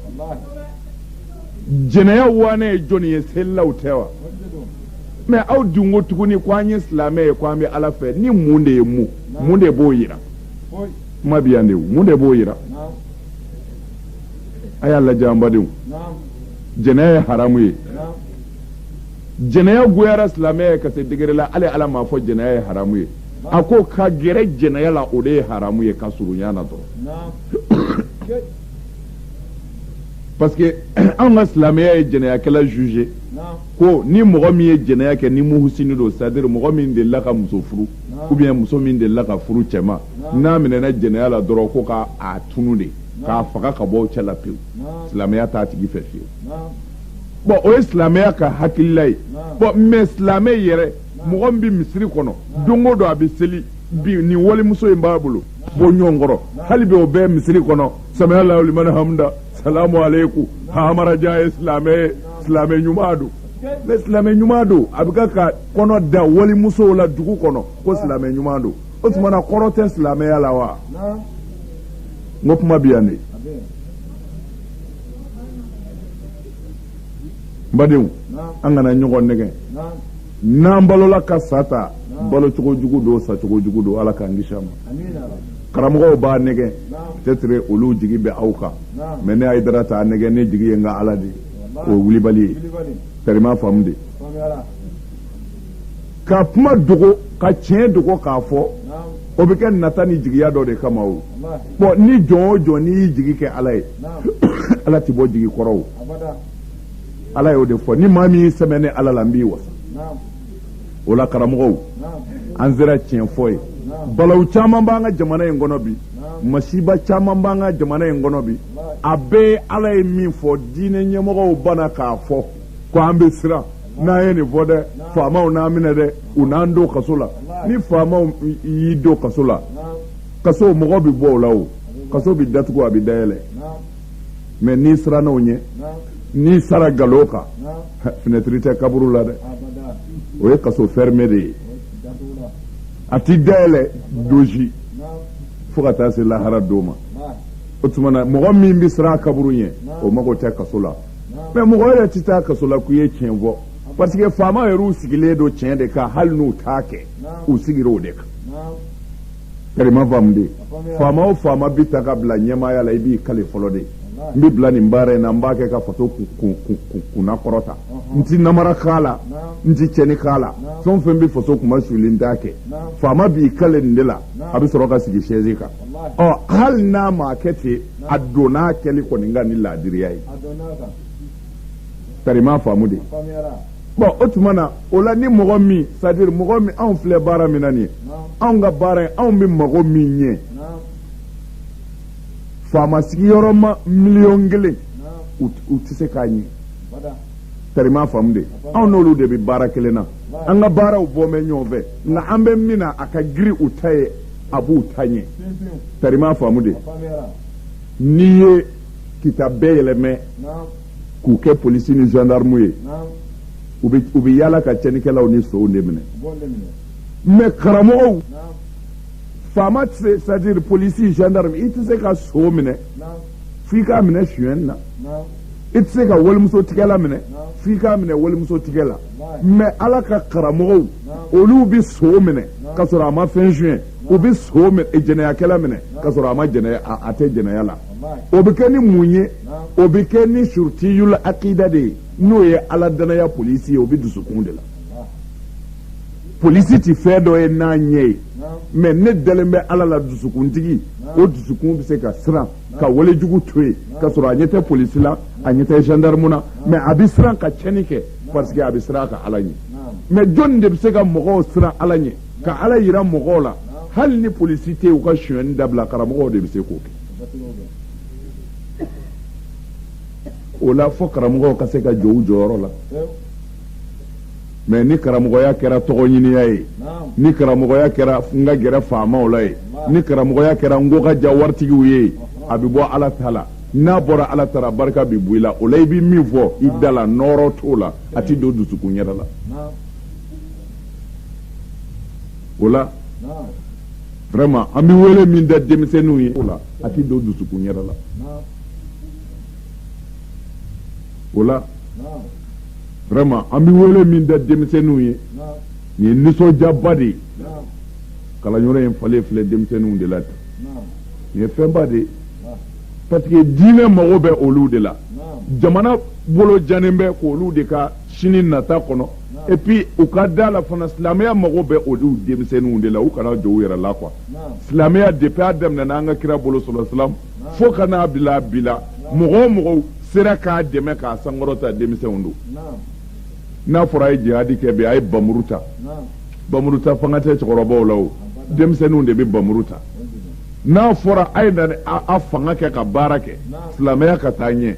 jɛnɛya wanɛ ye jɔnni ye selilaw tɛ wa mais aw dun ko tuguni ko an ye silamɛ ye ko an bɛ ala fɛ ni mun de ye mun de b'o yira kuma bɛ yan de mun de b'o yira a y'a lajɛ an badenw jɛnɛya ye haramu ye jɛnɛya goyara silamɛ ye ka se degré la hali ala m'a fɔ jɛnɛya ye haramu ye a ko ka gɛrɛ jɛnɛya la o de ye haramu ye ka surunya na dɔrɔn parce que an ka silamɛya ye jɛnɛyakɛla juge ko ni mɔgɔ min ye jɛnɛya kɛ ni muhusini don c'est à dire mɔgɔ min delila ka muso furu ou bien muso min delila ka furu cɛma n'a minɛna jɛnɛya la dɔrɔn ko ka a tunu de k'a faga ka bɔ cɛ la pewu silamɛya t'a tigi fɛ fiyewu bon o ye silamɛya ka hakilila ye bon mais silamɛ yɛrɛ mɔgɔ min bɛ misiri kɔnɔ don o don a bɛ seli bi nin walimuso in b'a bolo bɔ ɲɔgɔn kɔrɔ hali bi o bɛɛ misiri kɔnɔ samiya lahu liman hamda salamu aleykum hamaraja ye silamɛ ɲuman don mais silamɛ ɲuman don a bɛ ka kɔnɔ da walimusow la dugu kɔnɔ ko silamɛ ɲuman don o tuma na kɔrɔ tɛ silamɛya la wa n ko kuma bɛ yan de n badenw an kana ɲɔgɔn nɛgɛn n'an balola ka sa ta balo cogo jugu don sa cogo jugu don ala k'an kisi a ma karamɔgɔw b'a nɛgɛn peut-être olu jigi bɛ aw kan mais ne Hayidara t'a nɛgɛn ne jigi ye n ka ala de o ye wulibali ye tɛrima faamu de ka kuma dogo ka tiɲɛ dogo k'a fɔ o bɛ kɛ nata ni jigiya dɔ de kama o bon ni jɔn o jɔn n'i y'i jigi kɛ ala ye ala tɛ bɔ jigi kɔrɔ o ala y'o de fɔ ni maa min y'i sɛbɛn ne ala la n b'i wasa o la karamɔgɔw an sera tiɲɛ fɔ ye balawu caman b'an ka jamana in kɔnɔ bi masiba caman b'an ka jamana in kɔnɔ bi a bɛɛ ala ye min fɔ diinɛ ɲɛmɔgɔw banna k'a fɔ ko an bɛ siran n'an ye nin fɔ dɛ faamaw n'an minɛ dɛ u n'an don kaso la ni faamaw y'i don kaso la kaso mɔgɔ bɛ bɔ o la o kaso bɛ datugu a bɛ dayɛlɛ mais n'i sirann'o ɲɛ n'i sara nkalon kan fenêtre tɛ kaburu la dɛ o ye kaso fermé de ye a ti dayɛlɛ doji fo ka taa se lahara don ma o tuma na mɔgɔ min bɛ siran a kaburu ɲɛ o mago tɛ kaso la mais mɔgɔ yɛrɛ ti taa kaso la k'u ye tiɲɛ fɔ parce que faama yɛrɛ sigilen don tiɲɛ de kan hali n'u t'a kɛ u sigira o de kan karima faamu de faama o faama bɛ ta ka bila ɲɛmaaya la i b'i kale fɔlɔ de n bɛ bila nin baara in na n b'a kɛ ka faso kunna kɔrɔta n ti namara k'a la n ti cɛnni k'a la fɛn o fɛn bɛ faso kuma suli n t'a kɛ faama b'i kale nin de la a bɛ sɔrɔ ka sigi chaise kan ɔ hali n'a ma kɛ ten a donna kɛli kɔni ka ni laadiriya ye karima faamu de bon o tuma na o la ni mɔgɔ min c'est à dire mɔgɔ min anw filɛ baara min na nin ye anw ka baara in anw bɛ mago min ɲɛ faama sigiyɔrɔ ma miliyɔn 1 u tɛ se k'a ɲɛ karima faamu de anw n'olu de bɛ baara kelen na an ka baaraw bɔ mɛ ɲɔgɔn fɛ nka an bɛ min na a ka giri u ta ye a b'u ta ɲɛ karima faamu de n'i ye kita bɛɛ yɛlɛmɛ k'u kɛ polisi ni gendarme ye u bɛ yaala ka cɛnnikɛlaw ni sow de minɛ mais karamɔgɔw faama tɛ se c'est à dire polisi gendarme i tɛ se ka so minɛ f'i k'a minɛ suɲɛni na i tɛ se ka walimuso tigɛla minɛ f'i k'a minɛ walimuso tigɛla mais ala ka karamɔgɔw olu bɛ so minɛ ka sɔrɔ a ma fɛn suɲɛ u bɛ so jɛnɛyakɛla minɛ ka sɔrɔ a ma jɛnɛya a tɛ jɛnɛya la o bɛ kɛ ni mun ye o bɛ kɛ ni surutiyul akida de ye n'o ye ala danaya polisi ye o bɛ dusukun de la polisi ti fɛn dɔ ye n'a ɲɛ ye mais ne dalen bɛ ala la dusukuntigi o dusukun bɛ se ka siran ka walejugu to yen ka sɔrɔ a ɲɛ tɛ polisi la a ɲɛ tɛ gendarme na mais a bɛ siran ka tiɲɛni kɛ parce que a bɛ siran a ka ala ɲɛ mais jɔnni de bɛ se ka mɔgɔw siran ala ɲɛ ka ala yira mɔgɔw la hali ni polisi tɛ u ka sonyɛni dabila karamɔgɔw de bɛ se k'o kɛ o la fo karamɔgɔw ka se ka jɔ u jɔyɔrɔ la mais ni karamɔgɔya kɛra tɔgɔɲiniya ye ni karamɔgɔya kɛra n ka gɛrɛ faamaw la ye ni karamɔgɔya kɛra n ko ka ja waritigiw ye a bɛ bɔ ala ta la n'a bɔra ala ta la barika bɛ bɔ i la o la i bɛ min fɔ i da la nɔɔrɔ t'o la a tɛ don dusukun yɛrɛ la o la vraiment an bɛ wele min da denmisɛnninw ye o la a tɛ don dusukun yɛrɛ la o la vraiment an bɛ wele min da denmisɛnninw ye nin ye nisɔndiyaba de ye kalanyɔrɔ in falen filɛ denmisɛnninw de la tan nin ye fɛnba de ye parce que diinɛ mago bɛ olu de la jamana bolo janen bɛ k'olu de ka sini nata kɔnɔ et puis u ka da la fana silamɛya mago bɛ olu denmisɛnninw de la u kana jɔ u yɛrɛ la quoi silamɛya depuis a daminɛna an ka kira bolo sallallahu alaihi wasallam fo ka n'a bila bi la mɔgɔ o mɔgɔ sera k'a dɛmɛ k'a sankɔrɔta denmisɛnw don n'a fɔra a ye jihadi kɛ bi a ye bamuru ta bamuru ta fanga tɛ cɛkɔrɔbaw la o denmisɛnninw de bɛ bamuru ta n'a fɔra a ye na a fanga kɛ ka baara kɛ silamɛya ka taa ɲɛ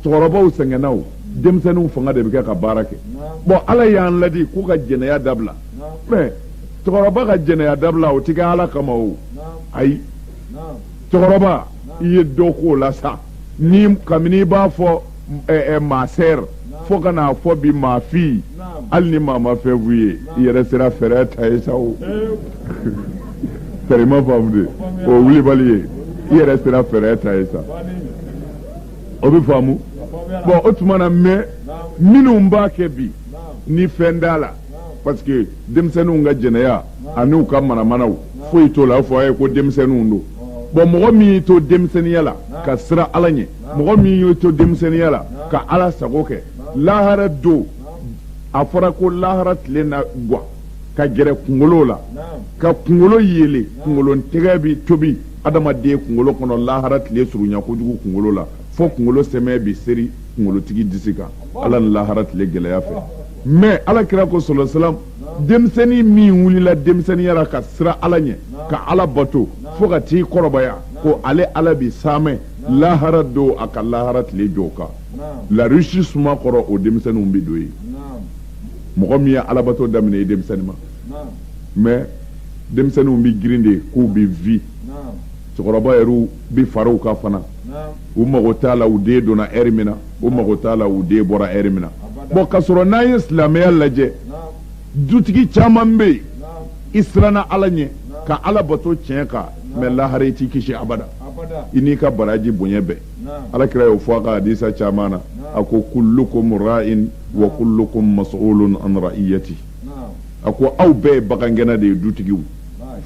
cɛkɔrɔbaw sɛgɛnna o denmisɛnninw fanga de bɛ kɛ ka baara kɛ bon ala y'an ladi k'u ka jɛnɛya dabila mais cɛkɔrɔba ka jɛnɛya dabila o tɛ kɛ ala kama o ayi cɛkɔrɔba i ye dɔ k'o la sa ni kabini i b'a fɔ maasɛr fo ka n'a fɔ bi maafi hali ni maa ma fɛn f'u ye i yɛrɛ sera fɛɛrɛ ta ye sa o fɛrɛ ma faamu de o wulibali ye i yɛrɛ sera fɛɛrɛ ta ye sa o bɛ faamu bon o tuma na mais minnu b'a kɛ bi ni fɛn t'a la parce que denmisɛnninw ka jɛnɛya ani u ka manamanaw foyi t'o la a fɔ a ye ko denmisɛnninw don bon mɔgɔ min y'i to denmisɛnniya la ka siran ala ɲɛ mɔgɔ min y'i to denmisɛnniya la ka ala sago kɛ lahara don a fɔra ko lahara tile na guwa ka gɛrɛ kunkolo la ka kunkolo yele kunkolo tɛgɛ bi tobi adamaden kunkolo kɔnɔ lahara tile surunya kojugu kunkolo la fo kunkolo sɛmɛ bi seri kunkolotigi disi kan ala ni lahara tile gɛlɛya fɛ mais ala kira ko sallallahu alaihi wasallam denmisɛnnin min wulila denmisɛnniya la ka siran ala ɲɛ ka ala bato fo ka t'i kɔrɔbaya ko ale ala bi saamɛ lahara don a ka lahara tile jɔ kan la riche suma kɔrɔ o denmisɛnninw bi don ye mɔgɔ min ye alabato daminɛ ye denmisɛnnin ma mais denmisɛnninw bi girin de k'u bi vi cɛkɔrɔba yɛrɛ bi faraw ka fana u mago t'a la u den donna ɛri min na u mago t'a la u den bɔra ɛri min na bon ka sɔrɔ n'an ye silamɛya lajɛ dutigi caman bɛ yen i siranna ala ɲɛ ka ala bato tiɲɛ kan mais lahara i t'i kisi abada i n'i ka baraji bonya bɛɛ ala kira y'o fɔ a ka hadisa caman na a ko kullukum ra'in wa kullukum mas'ulun an ra'iyati a ko aw bɛɛ ye bagangɛnna de ye dutigiw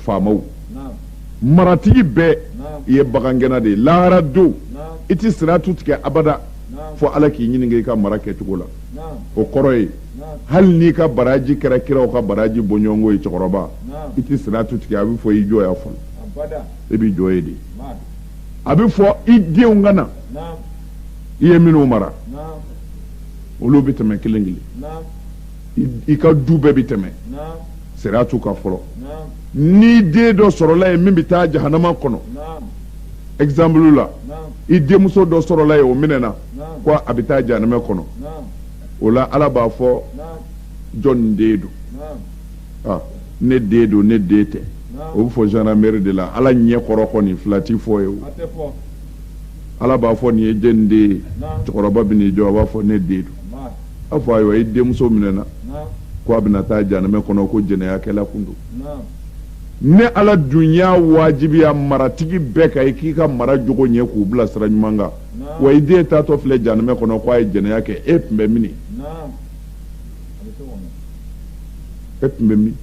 faamaw maratigi bɛɛ i ye bagangɛnna de ye lahara don i tɛ siratu tigɛ abada fo ala k'i ɲininka i ka mara kɛcogo la o kɔrɔ ye hali n'i ka baraji kɛra kiraw ka baraji bɔɲɔgɔnko ye cɛkɔrɔba i tɛ siratu tigɛ a bɛ fɔ i jɔ ya fɔlɔ i b'i jɔ ye de a bɛ fɔ i denw ka na i ye minnu mara olu bɛ tɛmɛ kelen kelen i ka du bɛɛ bɛ tɛmɛ siratu ka fɔlɔ ni den dɔ sɔrɔla ye min bɛ taa jahanama kɔnɔ exemple la i denmuso dɔ sɔrɔla ye o minɛna ko a bɛ taa jahanama kɔnɔ o la ala b'a fɔ jɔn den don ne den don ne den tɛ o bɛ fɔ gendarmerie de la ala ɲɛ kɔrɔ kɔni fila tɛ fɔ ye o ala b'a fɔ nin ye den den ye cɛkɔrɔba bɛ n'i jɔ a b'a fɔ ne den don a fɔ ayiwa i denmuso minɛna ko a bɛna taa jahanama kɔnɔ ko jɛnɛyakɛla kun don ne ala dunya wajibiya maratigi bɛɛ ka i k'i ka mara jogo ɲɛ k'u bila sira ɲuman kan wa i den taatɔ filɛ jahanama kɔnɔ k'a ye jɛnɛya kɛ e tun bɛ mini e tun bɛ min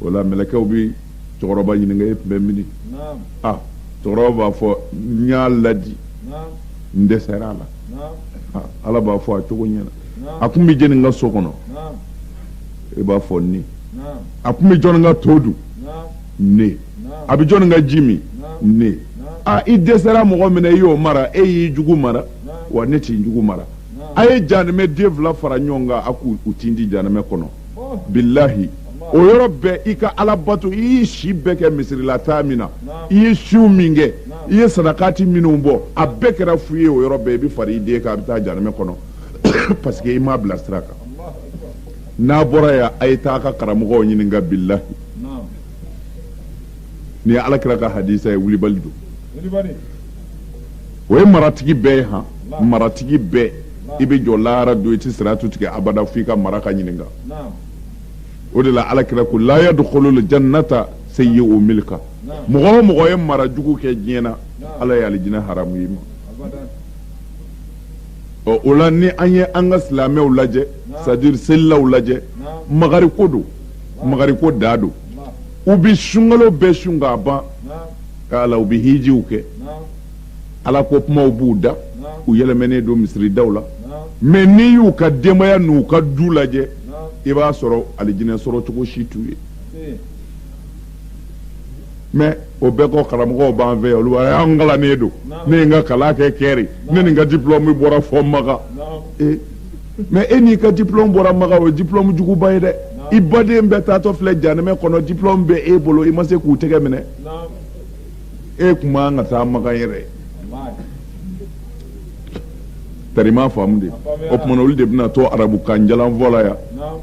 o la mɛlɛkɛw bi cɛkɔrɔba ɲininka e tun bɛ mini cɛkɔrɔba b'a fɔ n y'a ladi n dɛsɛra a la ala b'a fɔ a cogo ɲɛna a kun bɛ jɛni n ka so kɔnɔ e b'a fɔ ne a kun bɛ jɔn ka to dun ne a bɛ jɔn ka ji min ne i dɛsɛra mɔgɔ min na i y'o mara e y'i jugu mara wa ne t'i jugu mara a ye jahanama den fila fara ɲɔgɔn kan a k'u tin di jahanama kɔnɔ bilahi o yɔrɔ bɛɛ i ka ala bato i y'i si bɛɛ kɛ misirilataa min na i ye siw min kɛ i ye sadakati minnu bɔ a bɛɛ kɛra fu ye o yɔrɔ bɛɛ i bɛ fara i den kan a bɛ taa jahanama kɔnɔ parce que i m'a bila sira kan n'a bɔra yan a ye taa a ka karamɔgɔw ɲininka bilahi ni ala kira ka hadisa ye wulibali don o ye maratigi bɛɛ ye han maratigi bɛɛ i bɛ jɔ lahara don i tɛ siratu tigɛ abada f'i ka mara ka ɲininka o de la ala kira ko la yadkhulul jannata sayyi'u milka mɔgɔ o mɔgɔ ye mara jugu kɛ diɲɛ na ala ye alijinɛ haramu i ma o la ni an ye an ka silamɛw lajɛ c'est-à-dire selilaw lajɛ magariko don magariko da don u bi sunkalo bɛɛ sun k'a ban ala u bi hijiw kɛ ala ko kumaw b'u da u yɛlɛmɛnen don misiridaw la mais n'i y'u ka denbaya n'u ka du lajɛ i b'a sɔrɔ alijinɛ sɔrɔ cogo si t'u ye mais o bɛɛ kɔ karamɔgɔw b'an fɛ olu b'a an kalannen don ne ye n ka kalan kɛ kɛri ne ni n ka diplôme bɔra fɔ Maga mais e n'i ka diplôme bɔra Maga o ye diplôme juguba ye dɛ i baden bɛɛ taatɔ filɛ jahanama kɔnɔ diplôme bɛ e bolo i ma se k'u tɛgɛ minɛ e tun man ka taa Maga yɛrɛ tari m'a faamu de o tumana olu de bɛna to arabukan jalan fɔ la yan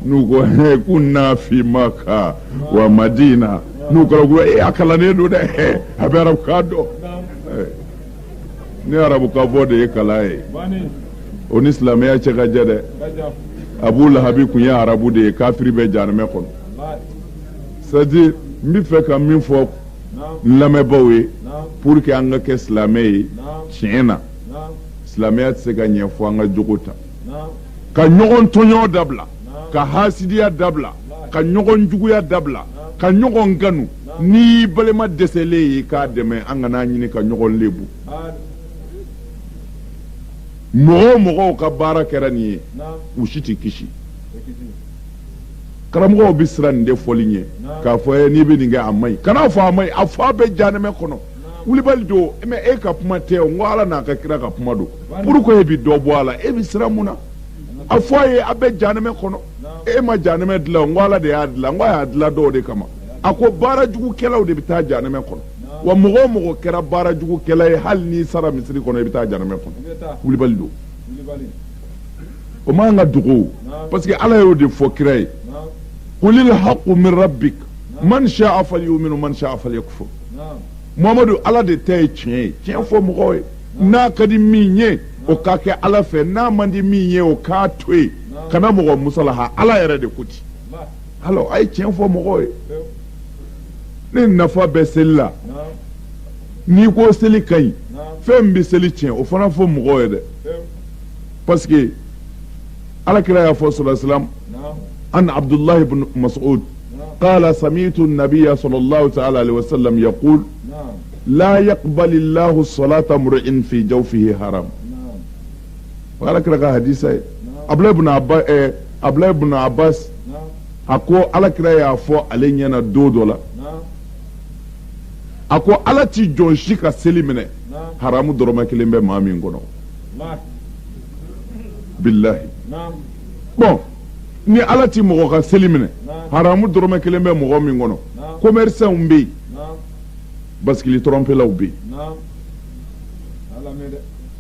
n'u ko k'u na fi Maka wa Madina n'u kɛra ko a kalannen don dɛ a bɛ arabukan dɔn ni arabukan fɔ de ye kalan ye o ni silamɛya cɛ ka jɛ dɛ Abu Lahabi kun ye arabu de ye kafiri bɛ jahanama kɔnɔ c'est-à-dire n bɛ fɛ ka min fɔ n lamɛnbaaw ye pour que an ka kɛ silamɛ ye tiɲɛ na silamɛya tɛ se ka ɲɛ fɔ an ka jogo ta ka ɲɔgɔn tɔɲɔ dabila ka hasidiya dabila ka ɲɔgɔn juguya dabila ka ɲɔgɔn ganu n'i balima dɛsɛlen ye k'a dɛmɛ an kana ɲini ka ɲɔgɔn lebu mɔgɔ o mɔgɔw ka baara kɛra nin ye u si tɛ kisi karamɔgɔw bɛ siran nin de fɔli ɲɛ k'a fɔ n'i bɛ nin kɛ a ma ɲi kana fɔ a ma ɲi a fɔ a bɛ jahanama kɔnɔ wulibali don mais e ka kuma tɛ o n ko ala n'a ka kira ka kuma don pourquoi e bɛ dɔ bɔ a la e bɛ siran mun na a fɔ a ye a bɛ jahanama kɔnɔ e ma jahanama dilan o n ko ala de y'a dilan n ko a y'a dilan dɔw de kama a ko baara jugukɛlaw de bɛ taa jahanama kɔnɔ wa mɔgɔ o mɔgɔ kɛra baara jugukɛla ye hali n'i sara misiri kɔnɔ i bɛ taa jahanama kɔnɔ wulibali don o man ka dogo parce que ala y'o de fɔ kira ye qulil haqqu min rabbik man sha'a falyu'min man sha'a falyakfur Muhammadu ala de ta ye tiɲɛ ye tiɲɛ fɔ mɔgɔw ye n'a ka di min ye o k'a kɛ ala fɛ n'a man di min ye o k'a to yen kana mɔgɔ musalaha ala yɛrɛ de ko ten alors a ye tiɲɛ fɔ mɔgɔw ye ne nafa bɛ seli la n'i ko seli ka ɲi fɛn min bɛ seli tiɲɛ o fana fɔ mɔgɔw ye dɛ parce que alakira y'a fɔ sallallahu alaihi wasallam an Abdullah ibn Mas'ud قال سمعت النبي صلى الله تعالى عليه وسلم يقول لا يقبل الله الصلاة امرئ في جوفه حرام قال كذا حديثه Abdullah ibn Abbas ako ala kira y'a fɔ ale ɲɛna don dɔ la a ko ala ti jɔn si ka seli minɛ haramu dɔrɔmɛ kelen bɛ maa min kɔnɔ billahi bon ni ala ti mɔgɔ ka seli minɛ haramu dɔrɔmɛ kelen bɛ mɔgɔ min kɔnɔ commerçants bɛ yen basikili trɔmpelaw bɛ yen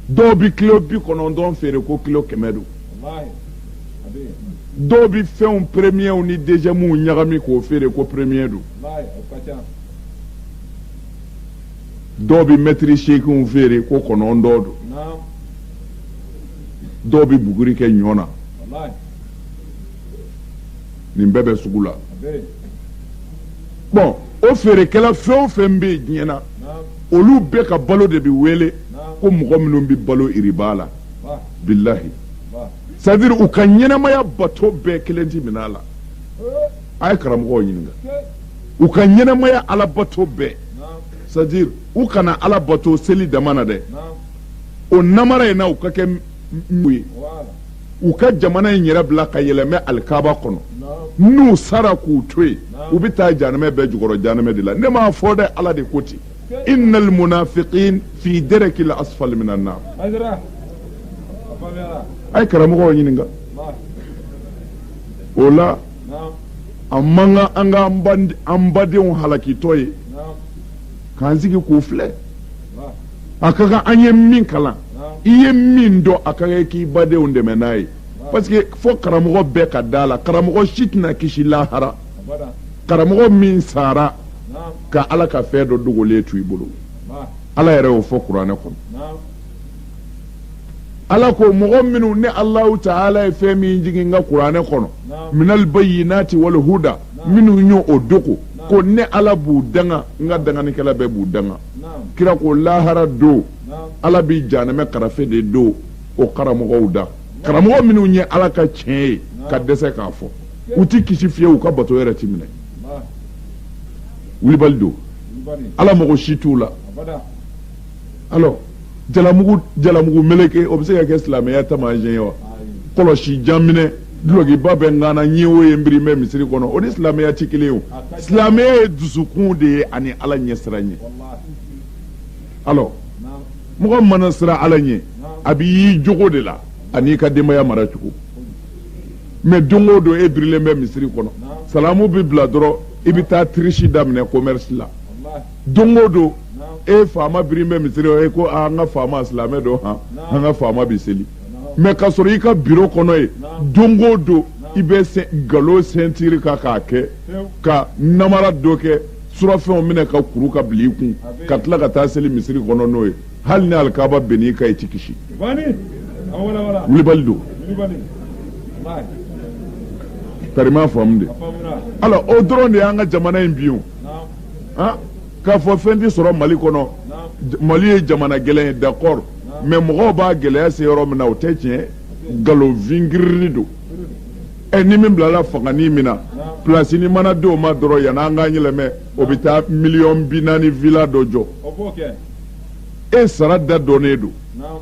dɔw bi kilo 90 feere ko kilo 100 don dɔw bi fɛnw premiers ni deuxièmes ɲagami k'o feere ko premier don dɔw bi mètre 8 feere ko 9 don dɔw bi buguri kɛ ɲɔ na nin bɛɛ bɛ sugu la bon o feerekɛla fɛn o fɛn bɛ yen diɲɛ na olu bɛɛ ka balo de bɛ wele ko mɔgɔ minnu bɛ balo riba la bilahi c'est à dire u ka ɲɛnamaya bato bɛɛ kelen ti minɛ a la a ye karamɔgɔw ɲininka u ka ɲɛnamaya ala bato bɛɛ c'est à dire u kana ala bato seli dama na dɛ o namara in na u ka kɛ mun ye u ka jamana in yɛrɛ bila ka yɛlɛmɛ alikaba kɔnɔ n'u sara k'u to yen u bɛ taa janɛmɛ bɛɛ jukɔrɔ janɛmɛ de la ne m'a fɔ dɛ ala de ko ten innal munafiqin fi darakil asfal minan nar a ye karamɔgɔw ɲininka o la a man kan an ka an badenw halakitɔ ye k'an sigi k'u filɛ a ka kan an ye min kalan i ye min dɔn a ka kan k'i badenw dɛmɛ n'a ye parce que fo karamɔgɔ bɛɛ ka da la karamɔgɔ si tɛna kisi lahara karamɔgɔ min sara ka ala ka fɛn dɔ dogolen to i bolo ala yɛrɛ y'o fɔ kuranɛ kɔnɔ ala ko mɔgɔ minnu ne alahu ta'ala ye fɛn min jigin n ka kuranɛ kɔnɔ minal bayyinati wal huda minnu y'o o dogo ko ne ala b'u danga n ka danganikɛla bɛɛ b'u danga kira ko lahara don ala b'i janɛmɛ karafe de don o karamɔgɔw da karamɔgɔ minnu ye ala ka tiɲɛ ye ka dɛsɛ k'a fɔ u ti kisi fiyewu u ka bato yɛrɛ ti minɛ wulibali don ala mago si t'u la alors jalamugu meleke o bɛ se ka kɛ silamɛya taamasiyɛn ye wa kɔlɔsi janminɛ dulokiba bɛ n kana ɲɛ o ye n biri n bɛ misiri kɔnɔ o ni silamɛya ti kelen ye o silamɛya ye dusukun de ye ani ala ɲɛsira ɲɛ alors mɔgɔ mana siran ala ɲɛ a b'i y'i jogo de la an'i ka denbaya mara cogo mais don o don e birilen bɛ misiri kɔnɔ salamu bɛ bila dɔrɔn i bɛ taa tirisi daminɛ commerce la don o don e faama birin bɛ misiri e ko an ka faama silamɛ dɔ han an ka faama bɛ seli mais ka sɔrɔ i ka bureau kɔnɔ ye don o don i bɛ nkalon sentiri kan k'a kɛ ka namara dɔ kɛ surafɛnw minɛ ka kuru ka bila i kun ka tila ka taa seli misiri kɔnɔ n'o ye hali ni alikaba bɛnn'i kan i ti kisi wulibali don karima faamu de alors o dɔrɔn de y'an ka jamana in bi o k'a fɔ fɛn tɛ sɔrɔ mali kɔnɔ mali ye jamana gɛlɛn ye d'accord mais mɔgɔw b'a gɛlɛya se yɔrɔ min na o tɛ tiɲɛ nkalon vingiriri don ni min bilala fangani min na place ni mana di o ma dɔrɔn yan'an k'an yɛlɛmɛ o bɛ taa miliyɔn 40 villa dɔ jɔ e sara da dɔnnen don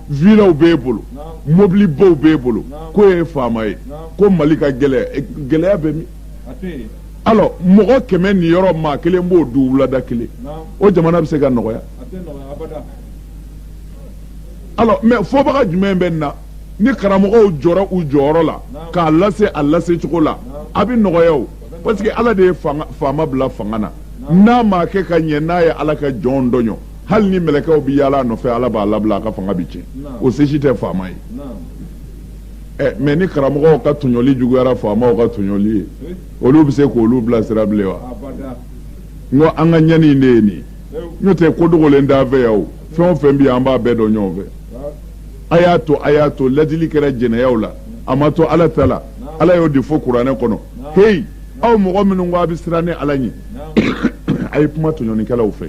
villaw b'e bolo mobilibaw b'e bolo ko ye faama ye ko mali ka gɛlɛya bɛ min alors mɔgɔ 100 ni yɔrɔ maa kelen b'o du wulada kelen o jamana bɛ se ka nɔgɔya alors mais fɔbaga jumɛn bɛ na ni karamɔgɔw jɔra u jɔyɔrɔ la k'a lase a lase cogo la a bɛ nɔgɔya o parce que ala de ye faama bila fanga na n'a ma kɛ ka ɲɛ n'a ye ala ka jɔn dɔɲɔ hali ni mɛlɛkɛw bɛ yaala a nɔfɛ ala b'a labila a ka fanga bɛ tiɲɛ o se si tɛ faama ye mais ni karamɔgɔw ka tɔɲɔli juguyara faamaw ka tɔɲɔli ye olu bɛ se k'olu bilasira bilen wa n ko an ka ɲani de ye nin n'o tɛ ko dogolen t'an fɛ yan o fɛn o fɛn bɛ yan an b'a bɛɛ dɔn ɲɔgɔn fɛ a y'a to ladili kɛra jɛnɛyaw la a ma to ala ta la ala y'o de fɔ kuranɛ kɔnɔ hey aw mɔgɔ minnu ko a bɛ siran ni ala ɲɛ a ye kuma tɔɲɔlikɛlaw fɛ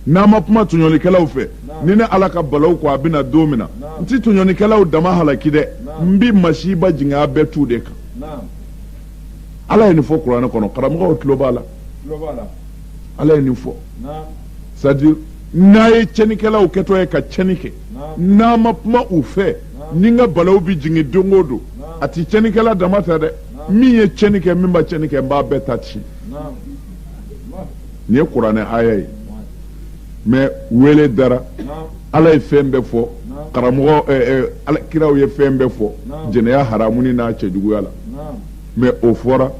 n'a ma kuma tɔɲɔlikɛlaw fɛ ni ne ala ka balaw ko a bɛna don min na n ti tɔɲɔlikɛlaw dama halaki dɛ n bɛ masiba jigin a bɛɛ tu de kan ala ye nin fɔ kuranɛ kɔnɔ karamɔgɔw tulo b'a la ala ye nin fɔ c'est à dire n'a ye tiɲɛnikɛlaw kɛtɔ ye ka tiɲɛni kɛ n'a ma kuma u fɛ ni n ka balaw bɛ jigin don o don a ti tiɲɛnikɛla dama ta dɛ min ye tiɲɛni kɛ min ma tiɲɛni kɛ n b'a bɛɛ ta ci nin ye kuranɛ aya ye mais wele dara ala ye fɛn bɛɛ fɔ karamɔgɔ kiraw ye fɛn bɛɛ fɔ jɛnɛya haramu ni n'a cɛjuguya la mais o fɔra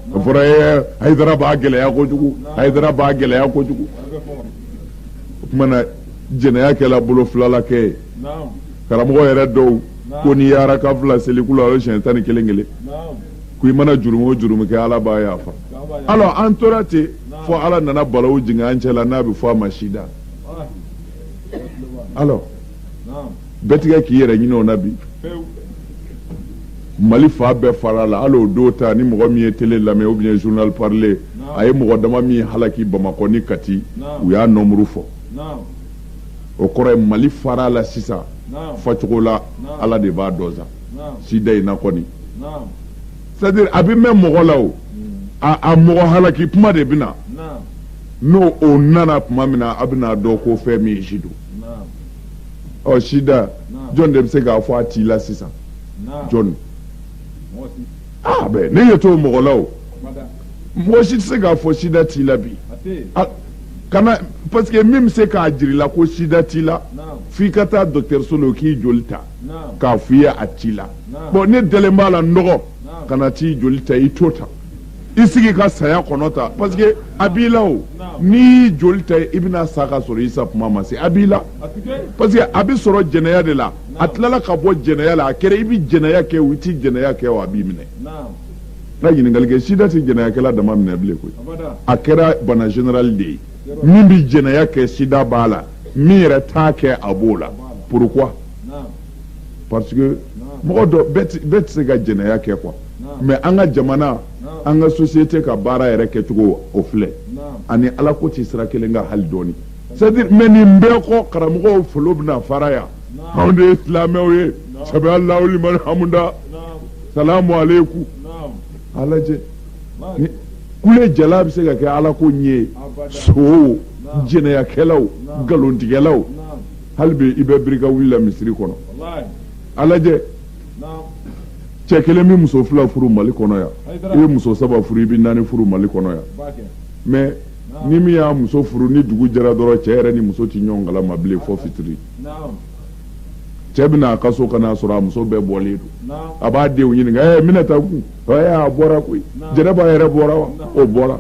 Hayidara b'a gɛlɛya kojugu Hayidara b'a gɛlɛya kojugu o kumana jɛnɛya kɛla bolo filala kɛ ye karamɔgɔ yɛrɛ dɔw ko n'i y'a raka fila seliku la o ye siɲɛ 11 ko i mana jurumu o jurumu kɛ ala b'a yafa alors an tora ten fɔ ala nana balawu jigin an cɛ la n'a bɛ fɔ a ma sida alors bɛɛ tigɛ k'i yɛrɛ ɲini o na bi Mali fa bɛɛ fara la hali o don ta ni mɔgɔ min ye télé lamɛn ou bien journal parler a ye mɔgɔ dama min halaki Bamakɔ ni Kati u y'a nombre fɔ o kɔrɔ ye Mali fara la sisan facogo la Ala de b'a dɔn sa sida in na kɔni c'est-à-dire a bɛ mɛn mɔgɔ la o a mɔgɔ halaki kuma de bɛna n'o o nana tuma min na a bɛna dɔn ko fɛn min ye si don ɔ sida jɔn de bɛ se k'a fɔ a t'i la sisan jɔn bɛɛ ne ye t'o mɔgɔ la o mɔgɔ si tɛ se k'a fɔ sida t'i la bi kana parce que min bɛ se k'a jira i la ko sida t'i la f'i ka taa dɔgɔtɔrɔso la o k'i joli ta k'a f'i ye a t'i la bon ne dalen b'a la nɔgɔ ka na t'i joli ta i t'o ta i sigi ka saya kɔnɔ ta parce que a b'i la o n'i joli ta i bɛna sa ka sɔrɔ i sa kuma ma se a b'i la parce que a bɛ sɔrɔ jɛnɛya de la a tilala ka bɔ jɛnɛya la a kɛra i bɛ jɛnɛya kɛ o i tɛ jɛnɛya kɛ o a b'i minɛ n'a ɲininkali kɛ sida tɛ jɛnɛyakɛla dama minɛ bilen koyi a kɛra bana général de ye min bɛ jɛnɛya kɛ sida b'a la min yɛrɛ t'a kɛ a b'o la pourquoi parce que mɔgɔ dɔ bɛɛ tɛ se ka jɛnɛya kɛ quoi mais an ka jamana an ka société ka baara yɛrɛ kɛcogo o filɛ ani ala ko tɛ sira kelen kan hali dɔɔni c'est-à-dire mais nin bɛɛ kɔ karamɔgɔw folo bɛna fara yan anw de ye silamɛw ye sabi alahu liman hamida salamu aleykum a lajɛ kule jala bɛ se ka kɛ ala ko ɲɛ sow jɛnɛyakɛlaw nkalontigɛlaw hali bi i bɛ birika wuli la misiri kɔnɔ a lajɛ cɛ kelen bɛ muso fila furu Mali kɔnɔ yan i bɛ muso saba furu i bɛ naani furu Mali kɔnɔ yan mais ni min y'a muso furu ni dugu jɛra dɔrɔn cɛ yɛrɛ ni muso tɛ ɲɔgɔn kalama bilen fɔ fitiri cɛ bɛna a ka so ka n'a sɔrɔ a muso bɛɛ bɔlen don a b'a denw ɲininka minɛ ta kun a bɔra koyi jɛnɛba yɛrɛ bɔra wa o bɔra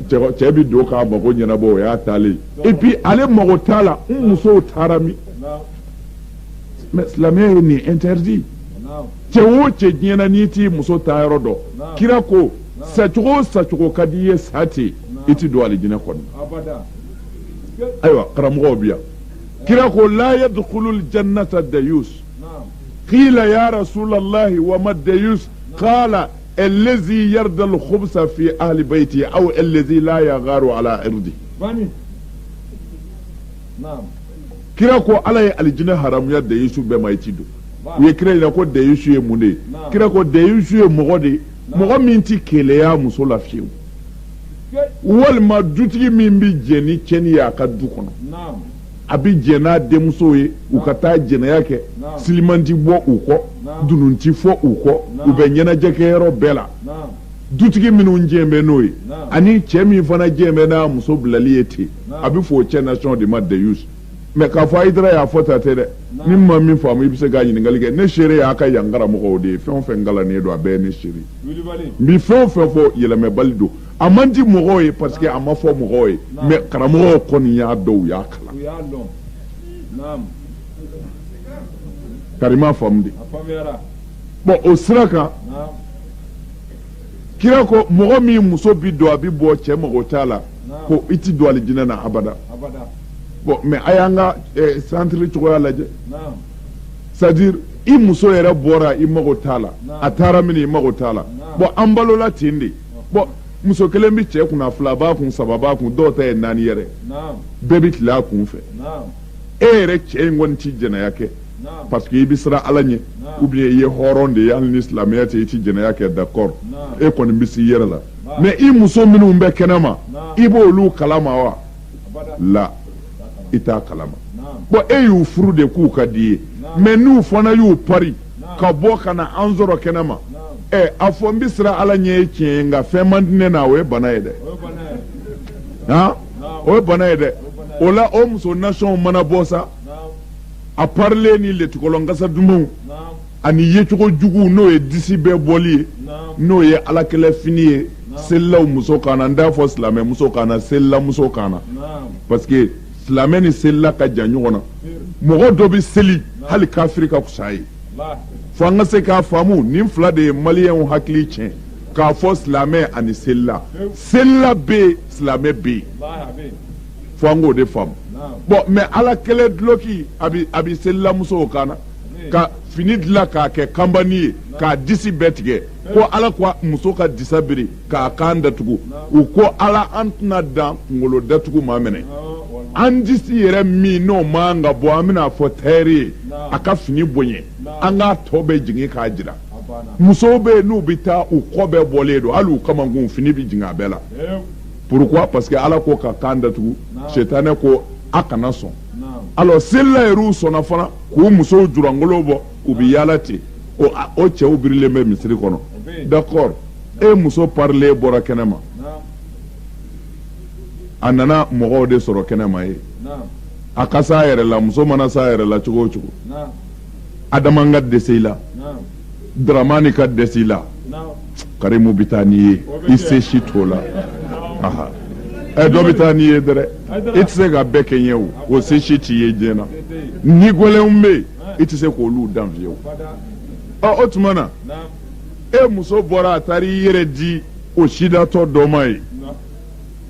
cɛ bɛ don k'a mago ɲɛnabɔ o y'a taalen et puis ale mago t'a la n musow taara min mais silamɛya ye nin interdit cɛ o cɛ diɲɛ na n'i t'i muso ta yɔrɔ dɔn kira ko sacogo o sacogo ka di i ye sa ten i tɛ don alijinɛ kɔnɔ ayiwa karamɔgɔw bi yan kira ko la yadkhulul jannata dayus qila ya rasulallahi wa ma dayus qala allazi yarda al-khubsa fi ahli bayti aw allazi la yagharu ala irdi kira ko ala ye alijinɛ haramuya dayusu bɛɛ ma i ti don u ye kira yira ko dayusu ye mun de ye kira ko dayusu ye mɔgɔ de mɔgɔ min ti keleya muso la fiyewu walima dutigi min bi jɛ ni cɛni ye a ka du kɔnɔ a bi jɛ n'a denmuso ye u ka taa jɛnɛya kɛ siliman ti bɔ u kɔ dunun ti fɔ u kɔ u bɛ ɲɛnajɛ kɛ yɔrɔ bɛɛ la dutigi minnu jɛn bɛ n'o ye ani cɛ min fana jɛn bɛ n'a muso bilali ye ten a bɛ fɔ o cɛ nation de ma dayus mais k'a fɔ Hayidara y'a fɔ ta tɛ dɛ ni ma min faamu i bɛ se k'a ɲininkali kɛ ne seere y'a ka yan karamɔgɔw de ye fɛn o fɛn ngalannen don a bɛɛ ye ne seere n bi fɛn o fɛn fɔ yɛlɛmɛbali don a man di mɔgɔw ye parce que a ma fɔ mɔgɔw ye mais karamɔgɔw kɔni y'a dɔn u y'a kalan karima faamu de bon o sira kan kira ko mɔgɔ min muso bi don a bi bɔ cɛ mago t'a la ko i ti don alijinɛ na abada bon mais a y'an ka centre cogoya lajɛ c'est-à-dire i muso yɛrɛ bɔra i mago t'a la a taara min i mago t'a la bon an balola ten de bon muso kelen bi cɛ kunna fila b'a kun saba b'a kun dɔw ta ye naani yɛrɛ bɛɛ bi tila a kun fɛ e yɛrɛ cɛ in kɔni ti jɛnɛya kɛ parce que i bi siran ala ɲɛ ou bien i ye hɔrɔn de ye hali ni silamɛya tɛ i ti jɛnɛya kɛ d'accord e kɔni bi s'i yɛrɛ la mais i muso minnu bɛ kɛnɛma i b'olu kalama wa la i t'a kalama bon e y'u furu de k'u ka di ye mais n'u fana y'u pari ka bɔ ka na an sɔrɔ kɛnɛma a fɔ n bɛ siran ala ɲɛ ye tiɲɛ ye nka fɛn man di ne na o ye bana ye dɛ o ye bana ye dɛ o la o muso nation mana bɔ sa a parilen ni letukɔlɔnkasa dumanw ani yecogo juguw n'o ye disi bɛɛ bɔli ye n'o ye alakɛlɛ fini ye selilaw muso kan na n t'a fɔ silamɛ muso kan na selila muso kan na parce que silamɛ ni selila ka jan ɲɔgɔn na mɔgɔ dɔ bɛ seli hali kafiri ka fisa ye fo an ka se k'a faamu nin fila de ye maliyɛnw hakili tiɲɛ k'a fɔ silamɛ ani selila selila bɛ yen silamɛ bɛ yen fo an k'o de faamu bon mais ala kɛlɛ duloki a bɛ selila musow kan na ka fini dilan k'a kɛ kanbani ye k'a disi bɛɛ tigɛ ko ala ko muso ka disa biri k'a kan datugu u ko ala an tɛna dan kunkolo datugu maa minɛ an disi yɛrɛ min n'o man ka bɔ an bɛna fɔ tayɛri ye a ka fini bonya an k'a tɔ bɛɛ jigin k'a jira musow bɛ yen n'u bɛ taa u kɔ bɛɛ bɔlen don hali u kamankun fini bɛ jigin a bɛɛ la pourquoi parce que ala ko ka kan datugu setanɛ ko a kana sɔn alors selila yɛrɛ sɔnna fana k'u musow jurangolo bɔ u bɛ yaala ten o cɛw birilen bɛ misiri kɔnɔ d'accord e muso parilen bɔra kɛnɛma a nana mɔgɔw de sɔrɔ kɛnɛma ye a ka s'a yɛrɛ la muso mana s'a yɛrɛ la cogo o cogo Adama ka dɛsɛ i la Dramani ka dɛsɛ i la Karimu bɛ taa n'i ye i se si t'o la dɔ bɛ taa n'i ye dɛrɛ i tɛ se ka bɛɛ kɛ ɲɛ o se si t'i ye diɲɛ na ni gɛlɛnw bɛ yen i tɛ se k'olu dan fiyewu o tuma na e muso bɔra a taara i yɛrɛ di o sidatɔ dɔ ma ye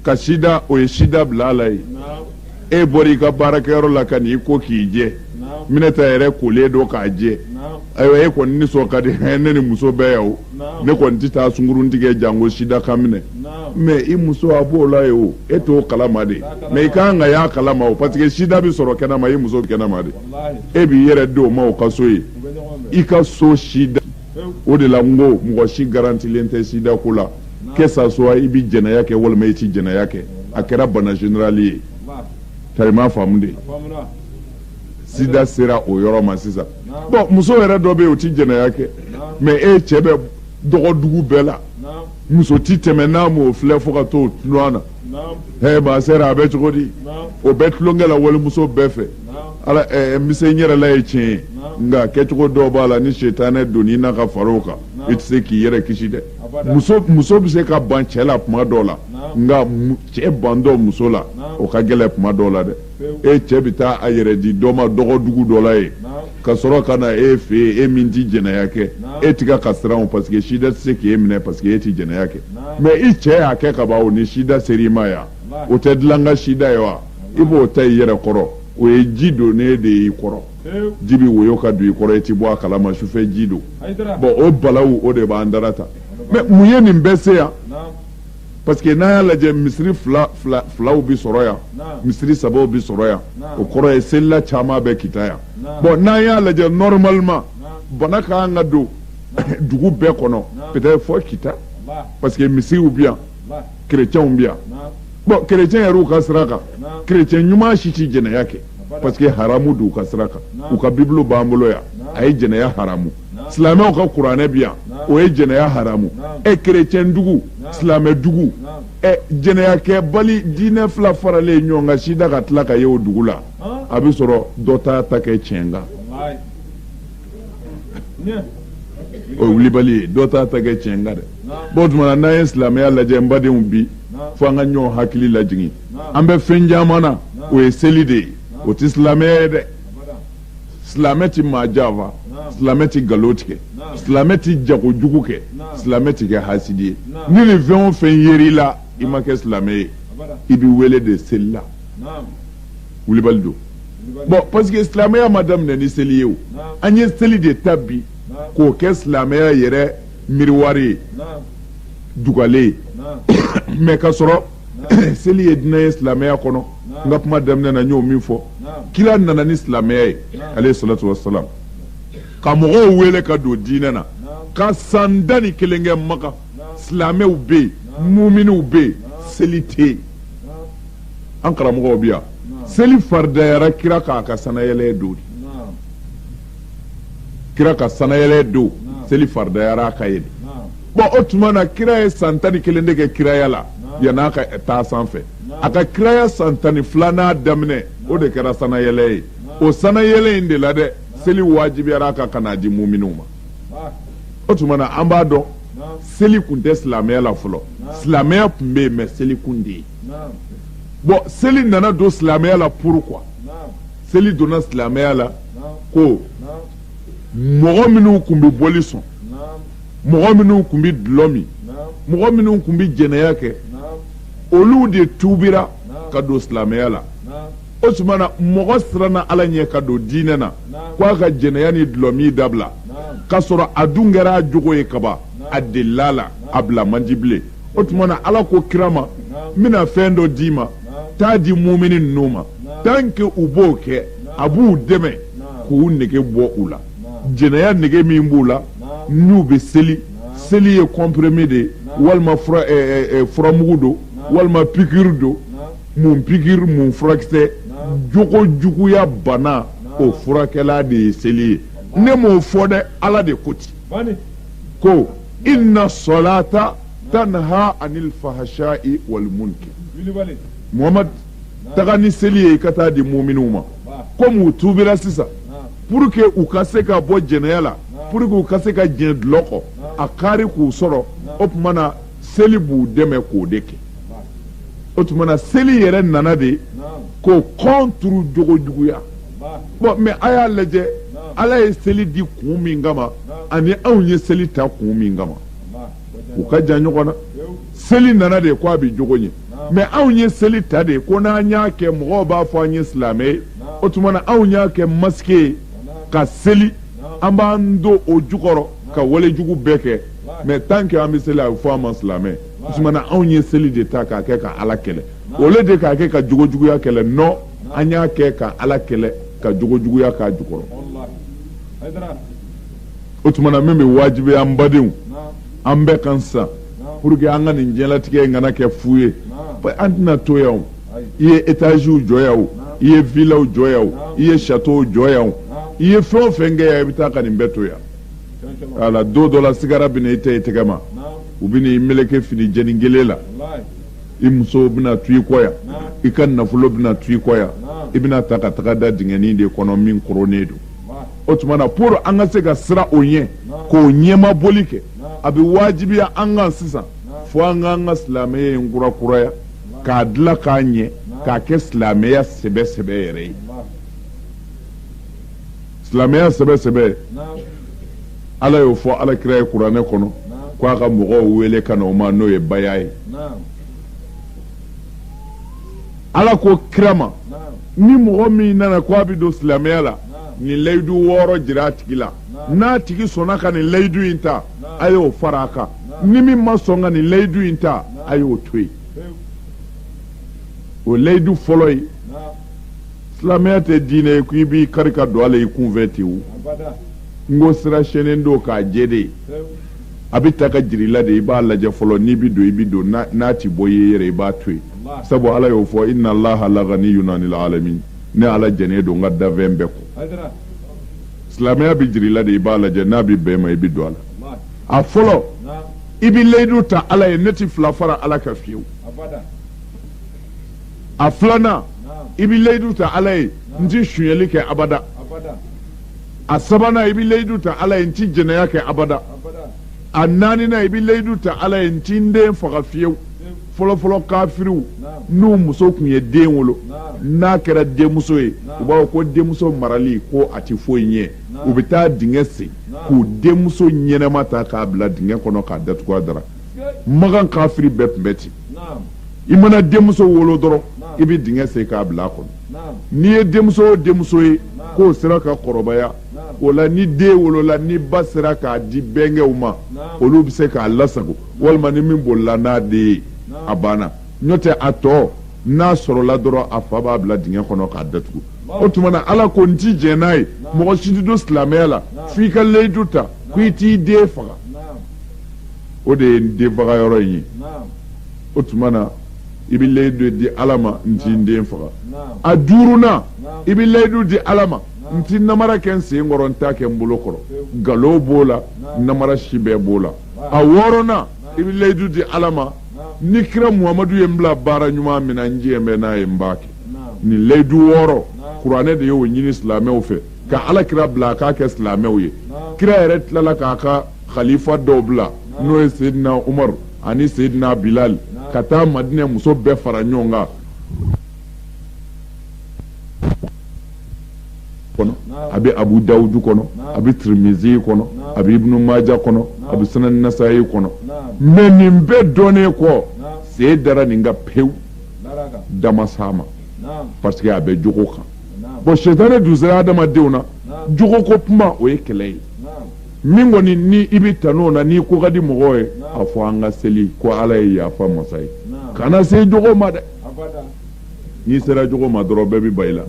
ka sida o ye sida bila a la ye e bɔra i ka baarakɛyɔrɔ la ka n'i ko k'i jɛ minɛta yɛrɛ kolen don k'a jɛ ayiwa e kɔni nisɔn ka di ne ni muso bɛɛ ya o ne kɔni tɛ taa sunkurun tigɛ janko sida kan minɛ mais i muso a b'o la ye o e t'o kalama de mais i kan ka y'a kalama o parce que sida bɛ sɔrɔ kɛnɛma i muso kɛnɛma de e b'i yɛrɛ di o ma o ka so ye i ka so sida o de la n ko mɔgɔ si garantilen tɛ sida ko la que ça soit i bɛ jɛnɛya kɛ walima i tɛ jɛnɛya kɛ a kɛra bana générale ye tari ma faamu de sida sera o yɔrɔ ma sisan bon muso yɛrɛ dɔ bɛ yen o tɛ jɛnɛya kɛ mais e cɛ bɛ dɔgɔdugu bɛɛ la muso ti tɛmɛ n'a m'o filɛ fo ka t'o tulon na maa sera a bɛ cogo di o bɛ tulonkɛ la walimuso bɛɛ fɛ ala n bɛ se n yɛrɛ la ye tiɲɛ ye nka kɛcogo dɔw b'a la ni setanɛ donn'i na ka fara o kan i tɛ se k'i yɛrɛ kisi dɛ muso bɛ se ka ban cɛ la tuma dɔw la nka cɛ bantɔ muso la o ka gɛlɛn tuma dɔw la dɛ e cɛ bɛ taa a yɛrɛ di dɔ ma dɔgɔdugu dɔ la ye ka sɔrɔ ka na e fɛ yen e min tɛ jɛnɛya kɛ e tɛ ka siran o parce que sida tɛ se k'e minɛ parce que e tɛ jɛnɛya kɛ mais i cɛ y'a kɛ ka ban o ni sida ser'i ma yan o tɛ dilan ka sida ye wa i b'o ta i yɛrɛ kɔrɔ o ye ji donnen de y'i kɔrɔ ji bɛ woyo ka don i kɔrɔ i tɛ bɔ a kalama sufɛ ji don bon o balawu o de b'an dara ta mais mun ye nin bɛɛ se yan parce que n'an y'a lajɛ misiri filaw bɛ sɔrɔ yan misiri sabaw bɛ sɔrɔ yan o kɔrɔ ye selila caman bɛ kita yan bon n'an y'a lajɛ normalement bana kan ka don dugu bɛɛ kɔnɔ peut-être fɔ kita parce que misiriw bɛ yan kerecɛnw bɛ yan bon kerecɛn yɛrɛ u ka sira kan kerecɛn ɲuman si tɛ jɛnɛya kɛ parce que haramu don u ka sira kan u ka bibiliw b'an bolo yan a ye jɛnɛya haramu silamɛw ka kuranɛ bi yan o ye jɛnɛya haramu kerecɛn dugu silamɛ dugu jɛnɛya kɛ bali diinɛ fila faralen ɲɔgɔn kan sida ka tila ka ye o dugu la a bɛ sɔrɔ dɔ ta kɛ tiɲɛ kan o ye wulibali ye dɔ ta kɛ tiɲɛ kan dɛ bon tuma n'an ye silamɛya lajɛ n badenw bi fo an ka ɲɔgɔn hakili lajigin an bɛ fɛn caman na o ye seli de ye o tɛ silamɛya ye dɛ silamɛ tɛ maa janfa silamɛ tɛ nkalon tigɛ silamɛ tɛ jagojugu kɛ silamɛ tɛ kɛ hasidi ye ni nin fɛn o fɛn yer'i la i ma kɛ silamɛ ye i bɛ wele de seli la wulibali don bon parce que silamɛya ma daminɛ ni seli ye o an ye seli de ta bi k'o kɛ silamɛya yɛrɛ miriwari ye dugalen ye mais ka sɔrɔ seli ye diinɛ ye silamɛya kɔnɔ n ka kuma daminɛ na n y'o min fɔ kira nana ni silamɛya ye ale salatu wasalam ka mɔgɔw wele ka don diinɛ na ka san 11 kɛ Maka silamɛw bɛ yen muminiw bɛ yen seli tɛ yen an karamɔgɔw bɛ yan seli faridayara kira k'a ka sanayɛlɛ don kira ka sanayɛlɛ don seli faridayara a ka ye bon o tuma na kira ye san 11 de kɛ kiraya la yan'a ka taa sanfɛ a ka kiraya san 12 daminɛ o de kɛra sanayɛlɛ ye o sanayɛlɛ in de la dɛ seli wajibiyara ka kana di muminiw ma o tuma na an b'a dɔn seli kun tɛ silamɛya la fɔlɔ silamɛya kun bɛ yen mais seli kun de ye bon seli nana don silamɛya la pourquoi seli donna silamɛya la ko mɔgɔ minnu kun bɛ bɔli sɔn mɔgɔ minnu kun bɛ dulɔ min mɔgɔ minnu kun bɛ jɛnɛya kɛ olu de tuubira ka don silamɛya la o tumana mɔgɔ siranna ala ɲɛ ka don diinɛ na k'a ka jɛnɛya ni dulɔmi dabila k'a sɔrɔ a dun kɛra a jogo ye kaba a delila la a bila man di bilen o tumana ala ko kira ma n bɛna fɛn dɔ d'i ma taa di mumini ninnu ma tant que u b'o kɛ a b'u dɛmɛ k'u nege bɔ u la jɛnɛya nege min b'u la n'u bɛ seli ye comprimé de ye walima furamugu don walima pikiri don mun pikiri mun furakisɛ jogo juguya bana o furakɛla de ye seli ye ne m'o fɔ dɛ ala de ko ten ko inna salata tanha anil fahasha'i wal munkar muhammad taga ni seli ye i ka taa di muminiw ma komi u tubira sisan pour que u ka se ka bɔ jɛnɛya la pour que u ka se ka diɲɛ dulɔ kɔ a kari k'u sɔrɔ o tuma na seli b'u dɛmɛ k'o de kɛ o tuma na seli yɛrɛ nana de k'o kɔnturu jogo juguya bon mais a y'a lajɛ ala ye seli di kun min kama ani anw ye seli ta kun min kama u ka jan ɲɔgɔn na seli nana de ko a bɛ jogo ɲɛ mais anw ye seli ta de ko n'an y'a kɛ mɔgɔw b'a fɔ an ye silamɛ ye o tuma na anw y'a kɛ masque ye ka seli an b'an don o jukɔrɔ ka wale jugu bɛɛ kɛ mais tant que an bɛ seli a bɛ fɔ an ma silamɛ o tuma na anw ye seli de ta k'a kɛ ka ala kɛlɛ au lieu de k'a kɛ ka jogo juguya kɛlɛ non an y'a kɛ ka ala kɛlɛ ka jogo juguya k'a jukɔrɔ o tuma na min bɛ wajibiya an badenw an bɛɛ kan sisan pour que an ka nin diɲɛlatigɛ in kana kɛ fu ye an tɛna to yan o i ye étages jɔ yan o i ye villaw jɔ yan o i ye châteaux jɔ yan o i ye fɛn o fɛn kɛ yan i bɛ taa ka nin bɛɛ to yan ala don dɔ la sigara bɛna i tɛ i tɛgɛ ma u bɛna i meleke fini jɛni kelen la i muso bɛna to i kɔ yan i ka nafolo bɛna to i kɔ yan i bɛna ta ka taga da dingɛnin de kɔnɔ min koronnen don o tuma na pour an ka se ka siran o ɲɛ k'o ɲɛmabɔli kɛ a bɛ wajibiya an kan sisan fo an k'an ka silamɛya in kurakuraya k'a dilan k'a ɲɛ k'a kɛ silamɛya sɛbɛ yɛrɛ ye silamɛya sɛbɛ ala y'o fɔ alakira ye kuranɛ kɔnɔ k'a ka mɔgɔw wele ka na o ma n'o ye baya ye ala ko kira ma ni mɔgɔ min nana k'a bɛ don silamɛya la nin layidu 6 jira a tigi la n'a tigi sɔnna ka nin layidu in ta a y'o fara a kan ni min ma sɔn ka nin layidu in ta a y'o to yen o layidu fɔlɔ ye silamɛya tɛ diinɛ ye ko i b'i kari ka don a la i kunfɛ ten o n ko sira sɛnɛnen don k'a jɛ de ye a bɛ ta ka jiri la de i b'a lajɛ fɔlɔ n'i bɛ don n'a ti bɔ i ye yɛrɛ i b'a to yen sabu ala y'o fɔ inna allaha laganiyyun anil alamin ne ala jɛnen don n ka dafɛn bɛɛ kɔ silamɛya bɛ jiri la de i b'a lajɛ n'a bɛ bɛn ma i bɛ don a la a fɔlɔ i bɛ layidu ta ala ye ne ti fila fara ala ka fiyewu a filanan i bɛ layidu ta ala ye n ti sunyɛli kɛ abada a sabanan i bɛ layidu ta ala ye n ti jɛnɛya kɛ abada a naaninan i bɛ layidu ta ala ye n ti n den faga fiyewu fɔlɔfɔlɔ kafiriw n'u muso tun ye den wolo n'a kɛra denmuso ye u b'a fɔ ko denmuso marali ko a ti foyi ɲɛ u bɛ taa dingɛ sen k'u denmuso ɲɛnɛma ta k'a bila dingɛ kɔnɔ k'a datugu a dara magan kafiri bɛɛ tun bɛ ten i mana denmuso wolo dɔrɔn i bɛ dingɛ sen k'a bila a kɔnɔ n'i ye denmuso o denmuso ye k'o sera ka kɔrɔbaya o la ni den wolola ni ba sera k'a di bɛnkɛw ma olu bɛ se k'a lasago walima ni min bolila n'a den ye a banna n'o tɛ a tɔ n'a sɔrɔla dɔrɔn a fa b'a bila dingɛ kɔnɔ k'a datugu o tuma na ala ko n ti jɛn n'a ye mɔgɔ si tɛ don silamɛya la f'i ka layidu ta ko i t'i den faga o de ye den faga yɔrɔ in ye o tuma na i bɛ layidu di ala ma n ti n den faga a duurunan i bɛ layidu di ala ma n ti namara kɛ n sen kɔrɔ n t'a kɛ n bolo kɔrɔ nkalon b'o la namara si bɛɛ b'o la a wɔɔrɔnan i bɛ layidu di ala ma ni kira muhamadu ye n bila baara ɲuman min na n diɲɛ bɛ n'a ye n b'a kɛ nin layidu 6 kuranɛ de y'o ɲini silamɛw fɛ ka ala kira bila a k'a kɛ silamɛw ye kira yɛrɛ tilala k'a ka khalifa dɔw bila n'o ye seyidina umar ani seyidina bilal ka taa madinɛ muso bɛɛ fara ɲɔgɔn kan kɔnɔ a bɛ abu dawudu kɔnɔ a bɛ tirimizi kɔnɔ a bɛ ibnu maja kɔnɔ a bɛ sunan nasayi kɔnɔ mais nin bɛɛ dɔnnen kɔ sen dara nin ka pewu dama sa ma parce que a bɛ jogo kan bon shetani dun sera adamadenw na jogo ko kuma o ye kɛlɛ ye min kɔni ni i bɛ tanu o na n'i ko ka di mɔgɔw ye a fɔ an ka seli ko ala ye yafa masa ye kana se jogo ma dɛ n'i sera jogo ma dɔrɔn bɛɛ bɛ ba i la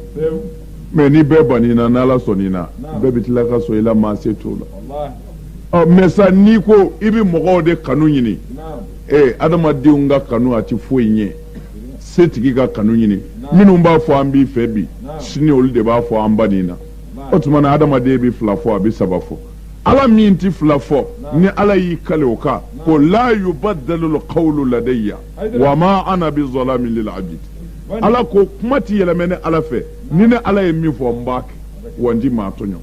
mais ni bɛɛ banni na n'ala sɔnni na bɛɛ bɛ tila ka so i la maa se t'o la mais sa n'i ko i bɛ mɔgɔw de kanu ɲini adamadenw ka kanu a tɛ foyi ɲɛ setigi ka kanu ɲini minnu b'a fɔ an b'i fɛ bi sini olu de b'a fɔ an ba nin na o tuma na adamaden bɛ fila fɔ a bɛ saba fɔ ala min tɛ fila fɔ ni ala y'i kale o kan ko la yubaddalu l-qawlu ladayya wa ma ana bi zalamin lil abid ala ko kuma tɛ yɛlɛmɛ ni ala fɛ ni ne ala ye min fɔ n b'a kɛ wa n ti maa tɔɲɔ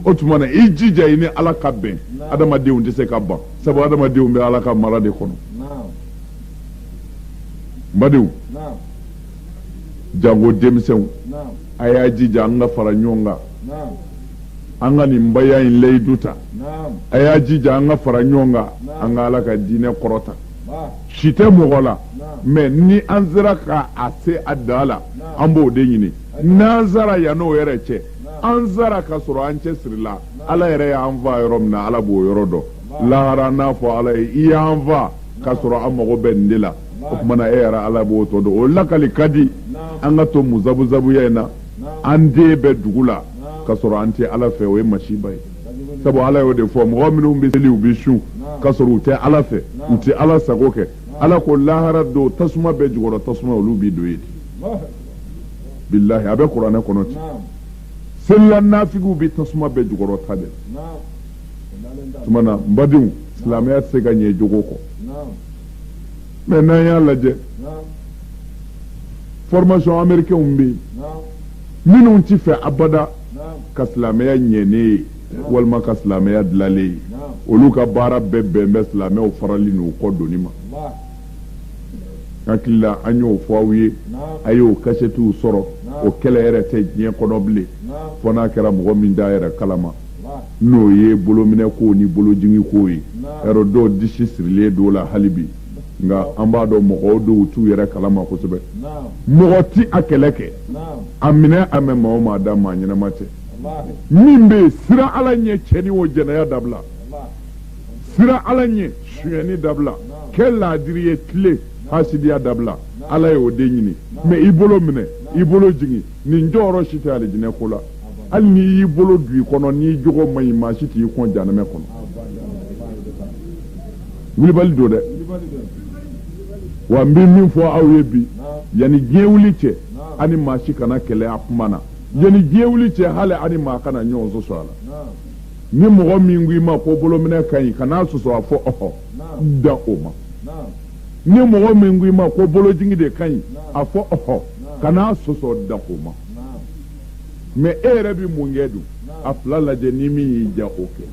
o tuma na i jija i ni ala ka bɛn adamadenw tɛ se ka ban sabu adamadenw bɛ ala ka mara de kɔnɔ n badenw jango denmisɛnw a y'a jija an ka fara ɲɔgɔn kan an ka nin baya in layidu ta a y'a jija an ka fara ɲɔgɔn kan an ka ala ka diinɛ kɔrɔta si tɛ mɔgɔ la mais ni an sera ka a se a da la an b'o de ɲini n'an sara yan n'o yɛrɛ cɛ an sara ka sɔrɔ an cɛ siri la ala yɛrɛ y'an fa yɔrɔ min na ala b'o yɔrɔ dɔn lahara n'a fɔ ala ye i y'an fa ka sɔrɔ an mago bɛ nin de la o kumana e yɛrɛ ala b'o tɔ dɔn o lakali ka di an ka to muzabuzabuya in na an den bɛ dugu la ka sɔrɔ an tɛ ala fɛ o ye masiba ye sabu ala y'o de fɔ mɔgɔ minnu bɛ seli u bɛ su ka sɔrɔ u tɛ ala fɛ u tɛ ala sago kɛ ala ko lahara don tasuma bɛ jukɔrɔ tasuma olu b'i don ye bilahi a bɛ kuranɛ kɔnɔ ten selila nafigiw bɛ tasuma bɛ jukɔrɔ ta de tuma na n badenw silamɛya tɛ se ka ɲɛ jogo kɔ mais n'an y'a lajɛ formation américain bɛ yen minnu tɛ fɛ abada ka silamɛya ɲɛnen ye walima ka silamɛya dilanlen ye olu ka baara bɛɛ bɛn bɛ silamɛw farali n'u kɔ donni ma hakili la an y'o fɔ aw ye a y'o kasɛtiw sɔrɔ o kɛlɛ yɛrɛ tɛ diɲɛ kɔnɔ bilen fɔ n'a kɛra mɔgɔ min d'a yɛrɛ kalama n'o ye bolominɛ kow ni bolojigin kow ye yɔrɔ dɔw disi sirilen don la hali bi nka an b'a dɔn mɔgɔw dɔw t'u yɛrɛ kalama kosɛbɛ mɔgɔ ti a kɛlɛ kɛ a minɛ a mɛn maa o maa da maa ɲɛnama tɛ min bɛ yen sira ala ɲɛ cɛni o jɛnɛya dabila sira ala ɲɛ sonyɛni dabila kɛ laadiri ye tile hasidiya dabila ala ye o den ɲini mɛ i bolo minɛ i bolo jigin nin jɔyɔrɔ si tɛ alijinɛ ko la hali n'i y'i bolo du i kɔnɔ n'i jogo man ɲi maa si t'i kɔn janamɛ kɔnɔ wulibali don dɛ wa n bɛ min fɔ aw ye bi yanni diɲɛ wuli cɛ ani maa si kana kɛlɛ a kuma na yanni diɲɛ wuli cɛ hali ani maa kana ɲɔgɔn sɔsɔ a la ni mɔgɔ min ko i ma ko bolominɛ ka ɲi kana sɔsɔ a fɔ ɔhɔ dan o ma ni mɔgɔ min ko i ma ko bolojigin de ka ɲi a fɔ ɔhɔ kana sɔsɔ dan o ma mais e yɛrɛ bɛ mun kɛ dun a fila lajɛ ni min y'i ja o kɛ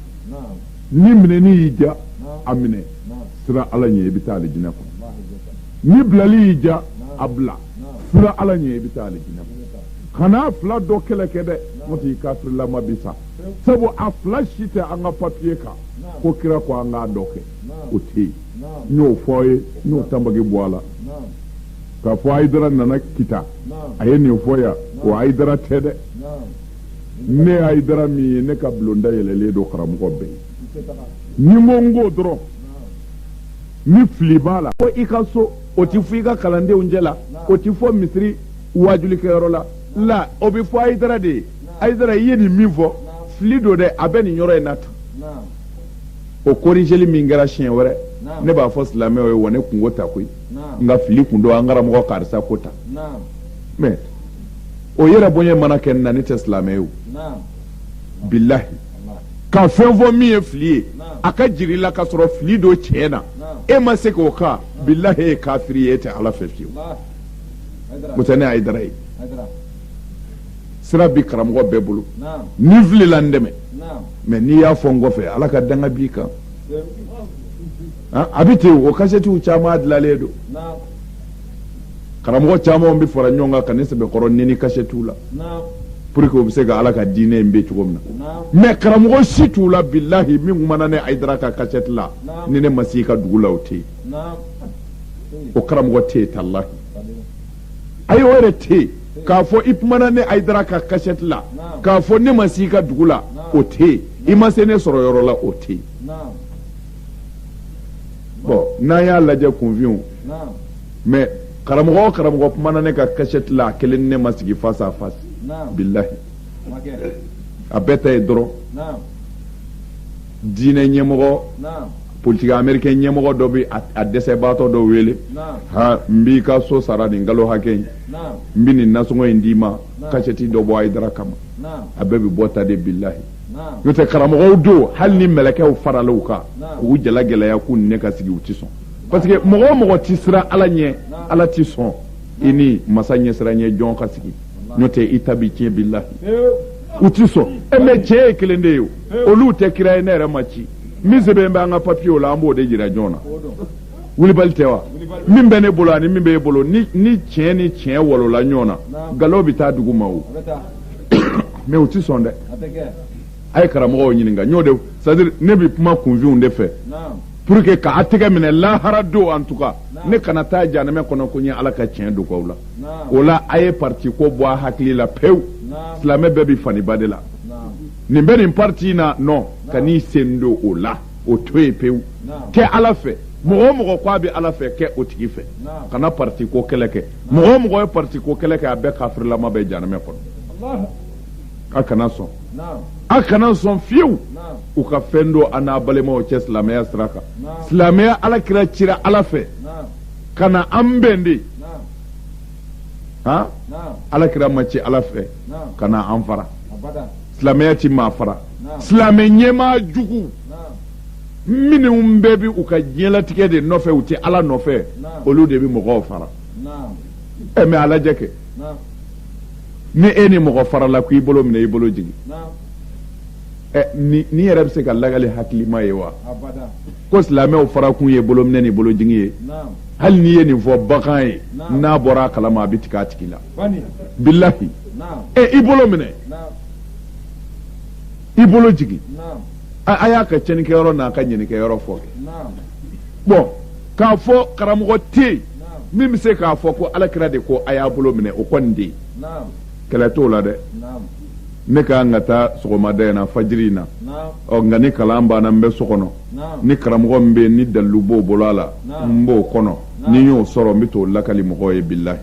ni minɛni y'i ja a minɛ sira ala ɲɛ i bɛ taa alijinɛ kɔnɔ ni bilali y'i ja a bila sira ala ɲɛ i bɛ taa alijinɛ kɔnɔ kana fila dɔ kɛlɛ kɛ dɛ n'o tɛ i kafirilama bi sa sabu a fila si tɛ an ka papiye kan ko kira ko an k'a dɔ kɛ o tɛ yen n y'o fɔ aw ye n y'o tanbagi bɔ a la k'a fɔ ayidara nana kita a ye nin fɔ yan o ayidara tɛ dɛ ne ayidara min ye ne ka bulonda yɛlɛlen don karamɔgɔ bɛɛ ye ni n ko n k'o dɔrɔn ni fili b'a la ko i ka so o tɛ fɔ i ka kalandenw cɛ la o tɛ fɔ misiri wajulikɛyɔrɔ la o bɛ fɔ ayidara de ye ayidara i ye nin min fɔ fili don dɛ a bɛ nin yɔrɔ in na tan o corrigeli min kɛra siɲɛ wɛrɛ ne b'a fɔ silamɛw ye wa ne kungo ta koyi nka fili kun don an karamɔgɔ karisa ko ta mais o yɛrɛ bonya mana kɛ na ne tɛ silamɛ ye o bilahi ka fɛn fɔ min ye fili ye a ka jiri la ka sɔrɔ fili do tiɲɛ na e ma se k'o kan bilahi e ye kafiri ye e tɛ ala fɛ fiyewu musa ne ayidara ye sira bi karamɔgɔ bɛɛ bolo ni filila n dɛmɛ mais n'i y'a fɔ n kɔfɛ ala ka danga b'i kan a bɛ ten o kasɛtiw caman dilanlen don karamɔgɔ caman bɛ fara ɲɔgɔn kan ka ne sɛbɛkɔrɔ neni kasɛtiw la pour que o bɛ se ka ala ka diinɛ in bɛ cogo min na mais karamɔgɔ si t'u la bilahi min kumana ne ayidara ka kasɛti la ni ne ma se i ka dugu la o tɛ yen o karamɔgɔ tɛ yen talahi ayi o yɛrɛ tɛ yen k'a fɔ i kumana ne Haidara ka cassette la k'a fɔ ne ma s'i ka dugu la o tɛ yen i ma se ne sɔrɔ yɔrɔ la o tɛ yen bon n'an y'a lajɛ kunfinw mais karamɔgɔ o karamɔgɔ kumana ne ka cassette la a kelen ne ma sigi face à face billahi a bɛɛ ta ye dɔrɔn diinɛ ɲɛmɔgɔ politique américain ɲɛmɔgɔ dɔ bɛ a dɛsɛbaatɔ dɔ wele ha n b'i ka so sara nin kalo hakɛ in n bɛ nin nasɔngɔ in d'i ma cassette dɔ bɔ Haidara kama a bɛɛ bɛ bɔ ta de billahi n'o tɛ karamɔgɔw don hali ni mɛlɛkɛw farala u kan k'u jala gɛlɛya k'u ni ne ka sigi u tɛ sɔn parce que mɔgɔ o mɔgɔ tɛ siran Ala ɲɛ Ala tɛ sɔn i ni masa ɲɛsiranya jɔn ka sigi n'o tɛ i ta bɛ tiɲɛ billahi u tɛ sɔn mais tiɲɛ ye kelen de ye olu tɛ kira ye ne yɛrɛ ma ci min sɛbɛn bɛ an ka papier la an b'o de jira ɲɔgɔn na wulibali tɛ wa min bɛ ne bolo ani min bɛ e bolo ni tiɲɛ ni tiɲɛ walola ɲɔgɔn na nkalon bɛ taa dugu ma o mais u tɛ sɔn dɛ a ye karamɔgɔw ɲininka n y'o de c'est-à-dire ne bɛ kuma kunfinw de fɛ pour que k'a tɛgɛ minɛ lahara don en tout cas ne kana taa janɛmɛ kɔnɔ ko n ye Ala ka tiɲɛ dogo aw la o la a ye parti ko bɔ a hakili la pewu silamɛ bɛɛ bɛ faniba de la nin bɛ nin parti in na non ka n'i sen don o la o to ye pewu kɛ Ala fɛ mɔgɔ o mɔgɔ k'a bɛ Ala fɛ kɛ o tigi fɛ kana parti ko kɛlɛ kɛ mɔgɔ o mɔgɔ ye parti ko kɛlɛ kɛ a bɛɛ kafirilama bɛ janɛmɛ kɔnɔ a kana sɔn a kana sɔn fiyewu u ka fɛn dɔ a n'a balimaw cɛ silamɛya sira kan silamɛya Alakira cira Ala fɛ ka na an bɛn de han Alakira ma ci Ala fɛ ka na an fara silamɛya ti maa fara silamɛ ɲɛmaa jugu minnu bɛɛ bi u ka diɲɛlatigɛ de nɔfɛ u tɛ Ala nɔfɛ olu de bi mɔgɔw fara mais a lajɛ kɛ ni e ni mɔgɔ farala k'i bolo minɛ i bolo jigin ni yɛrɛ bɛ se ka lagali hakilima ye wa ko silamɛw fara kun ye bolo minɛ ni bolo jigin ye hali n'i ye nin fɔ bagan ye n'a bɔra a kalama a bɛ tigɛ a tigi la billahi i bolo minɛ i bolo jigin a y'a ka cɛnnikɛyɔrɔ n'a ka ɲinikɛyɔrɔ fɔ bon k'a fɔ karamɔgɔ tɛ yen min bɛ se k'a fɔ ko Alakira de ko a y'a bolo minɛ o kɔni de ye kɛlɛ t'o la dɛ ne ka kan ka taa sɔgɔmada in na fajiri in na nka ni kalan banna n bɛ so kɔnɔ ni karamɔgɔ min bɛ yen ni dalilu b'o bolo a la n b'o kɔnɔ ni n y'o sɔrɔ n bɛ t'o lakali mɔgɔw ye billahi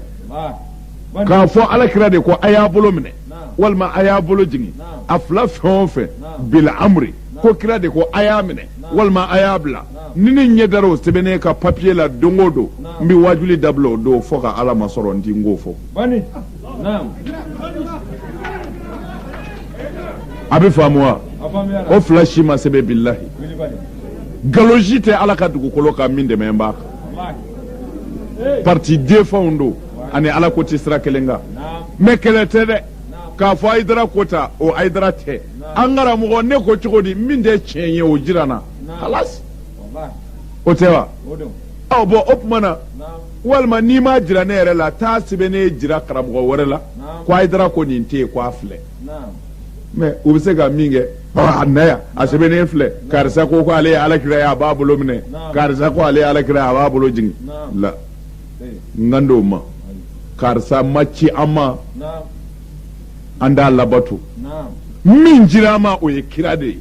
k'a fɔ Alakira de ko a y'a bolo minɛ walima a y'a bolo jigin a fila fɛn o fɛn bil amri ko kira de ko a y'a minɛ walima a y'a bila ni ne ɲɛ dara o sɛbɛnnen ka papier la don o don n bɛ wajuli dabila o don fo ka Ala masɔrɔ n ti n k'o fɔ a bɛ faamu wa o fila si ma sɛbɛn billahi galozi tɛ Ala ka dugukolo kan min dɛmɛ n b'a kan parti denfɛnw don ani Ala ko tɛ sira kelen kan mais kɛlɛ tɛ dɛ k'a fɔ Haidara ko ta o Haidara tɛ an karamɔgɔ ne ko cogo di min tɛ tiɲɛ ye o jira n na halas o tɛ wa bon o tuma na walima n'i ma jira ne yɛrɛ la taa sɛbɛn ne jira karamɔgɔ wɛrɛ la ko Haidara ko nin tɛ yen ko a filɛ mais u bɛ se ka min kɛ a na yan a sɛbɛnnen filɛ karisa ko ale ye Alakira ye a b'a bolo minɛ karisa ko ale ye Alakira ye a b'a bolo jigin la n kan d'o ma karisa ma ci an ma an t'a labato min jira an ma o ye kira de ye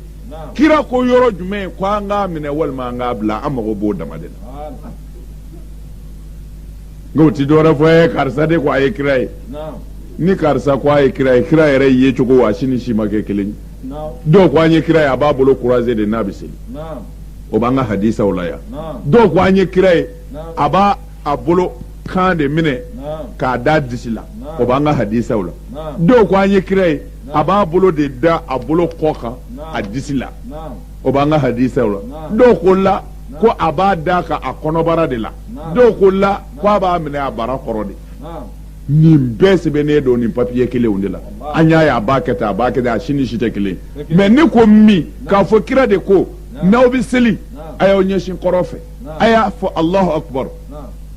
kira ko yɔrɔ jumɛn ko an k'a minɛ walima an k'a bila an mago b'o dama de la nka o ti dɔwɛrɛ fɔ ye karisa de ko a ye kira ye ni karisa ko a ye kira ye kira yɛrɛ ye cogo wa si ni si ma kɛ kelen ye dɔw ko an ye kira ye a b'a bolo croisé de n'a bɛ seli o b'an ka hadisaw la yan dɔw ko an ye kira ye a b'a a bolo kan de minɛ k'a da disi la o b'an ka hadisaw la dɔw ko an ye kira ye a b'a bolo de da a bolo kɔ kan a disi la o b'an ka hadisaw la dɔw ko la ko a b'a da ka a kɔnɔbara de la dɔw ko la ko a b'a minɛ a bara kɔrɔ de nin bɛɛ sɛbɛnnen don nin papiye kelenw de la an y'a ye a b'a kɛ ten a b'a kɛ ten a si ni si tɛ kelen mais ne ko min k'a fɔ kira de ko n'aw bɛ seli a y'aw ɲɛsin kɔrɔ fɛ a y'a fɔ Allahu Akbar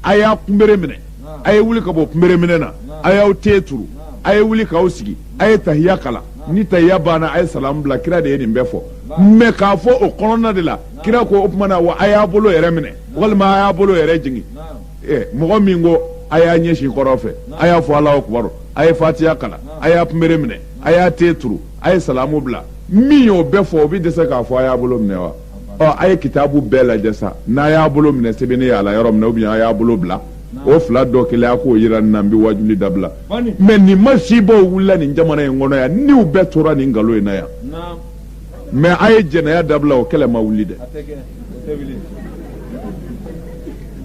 a y'a kunbere minɛ a ye wuli ka bɔ kunbere minɛ na a y'aw te turu a ye wuli k'aw sigi a ye tahiya kala ni tahiya banna a ye salamu bila kira de ye nin bɛɛ fɔ mais k'a fɔ o kɔnɔna de la kira ko o tuma na wa a y'a bolo yɛrɛ minɛ walima a y'a bolo yɛrɛ jigin mɔgɔ min ko a y'a ɲɛsin kɔrɔ fɛ a y'a fɔ Alahu akibaru a ye fatiha kalan a y'a kunbere minɛ a y'a te turu a ye salamu bila min y'o bɛɛ fɔ o bi dɛsɛ k'a fɔ a y'a bolo minɛ wa a ye kitabu bɛɛ lajɛ sa n'a y'a bolo minɛ sɛbɛnni y'a la yɔrɔ min na ou bien a y'a bolo bila o fila dɔ kelen a k'o yira nin na n bɛ wajuli dabila mais nin masibaw wulila nin jamana in kɔnɔ yan niw bɛɛ tora nin nkalon in na yan mais a ye jɛnɛya dabila o kɛlɛ ma wuli dɛ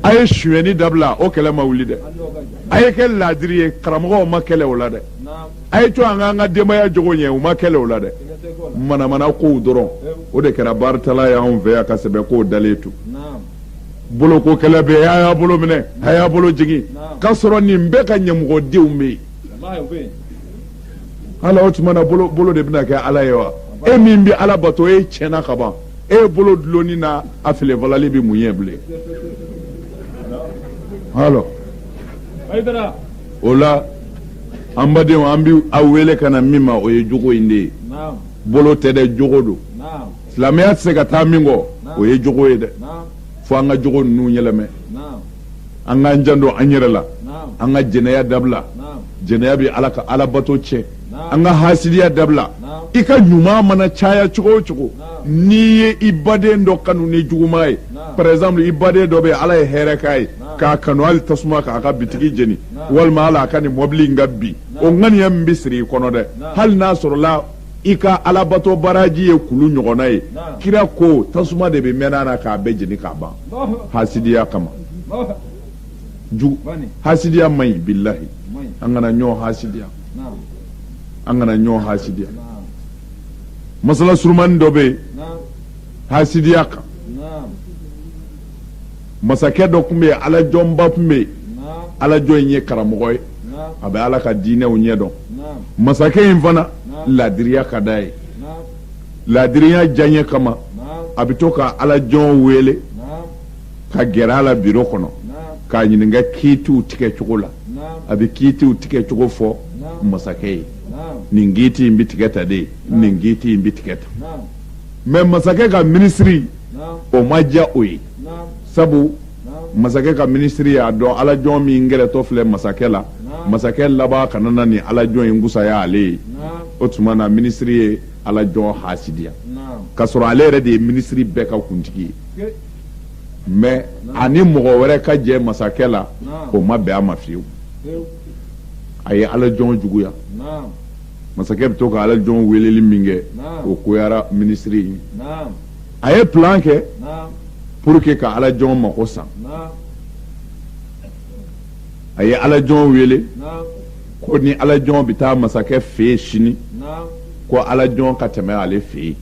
a ye suyɛni dabila o kɛlɛ ma wuli dɛ a ye kɛ laadiri ye karamɔgɔw ma kɛlɛ o la dɛ a ye to an k'an ka denbaya jogo ɲɛ u ma kɛlɛ o la dɛ manamana kow dɔrɔn o de kɛra baarita ye anw fɛ yan ka sɛbɛ kow dalen to boloko kɛlɛ bɛ a y'a bolo minɛ a y'a bolo jigin k'a sɔrɔ nin bɛɛ ka ɲɛmɔgɔdenw bɛ yen ala o tuma na bolo de bɛna kɛ ala ye wa e min bɛ ala bato e tiɲɛna ka ban e bolo dulonni na a filɛfalali bɛ mun ye bilen halo o la an badenw an bɛ aw wele ka na min ma o ye jogo in de ye bolo tɛ dɛ jogo don silamɛya tɛ se ka taa min kɔ o ye jogo ye dɛ fo an ka jogo ninnu yɛlɛmɛ an k'an janto an yɛrɛ la an ka jɛnɛya dabila jɛnɛya bɛ ala ka ala bato tiɲɛ an ka hasidiya dabila i ka ɲuman mana caya cogo o cogo n'i ye i baden dɔ kanu ni juguman ye par exemple i baden dɔ bɛ yen ala ye hɛrɛ k'a ye k'a kanu hali tasuma k'a ka bitigi jeni walima ala a ka nin mɔbili in ka bin o ŋaniya min bɛ siri i kɔnɔ dɛ hali n'a sɔrɔla i ka alabato baraji ye kulu ɲɔgɔnna ye kira ko tasuma de bɛ mɛnna na k'a bɛɛ jeni k'a ban hasidiya kama hasidiya man ɲi bilahi an kana ɲɔgɔn hasidiya an kana ɲɔgɔn hasidiya masala surumani dɔ bɛ yen hasidiya kan masakɛ dɔ tun bɛ yen alajɔnba tun bɛ yen alajɔn in ye karamɔgɔ ye a bɛ ala ka diinɛw ɲɛdɔn masakɛ in fana laadiriya ka d'a ye laadiriya diyaɲɛ kama a bɛ to ka alajɔn wele ka gɛrɛ a la biro kɔnɔ k'a ɲininka kiitiw tigɛ cogo la a bɛ kiitiw tigɛ cogo fɔ masakɛ ye nin kiiti in bɛ tigɛ ta de nin kiiti in bɛ tigɛ ta mais masakɛ ka minisiri o ma diya o ye sabu masakɛ ka minisiri y'a dɔn alajɔn min gɛrɛtɔ filɛ masakɛ la masakɛ laban kana na ni alajɔn in kusaya ale ye o tuma na minisiri ye alajɔn hasidiya k'a sɔrɔ ale yɛrɛ de ye minisiri bɛɛ ka kuntigi ye mais ani mɔgɔ wɛrɛ ka jɛ masakɛ la o ma bɛn a ma fiyewu a ye alajɔn juguya masakɛ bɛ to ka alajɔn weleli min kɛ o koyara minisiri ye a ye plan kɛ pour que ka alajɔn mako san a ye alajɔn wele ko ni alajɔn bɛ taa masakɛ fɛ yen sini ko alajɔn ka tɛmɛ ale fɛ yen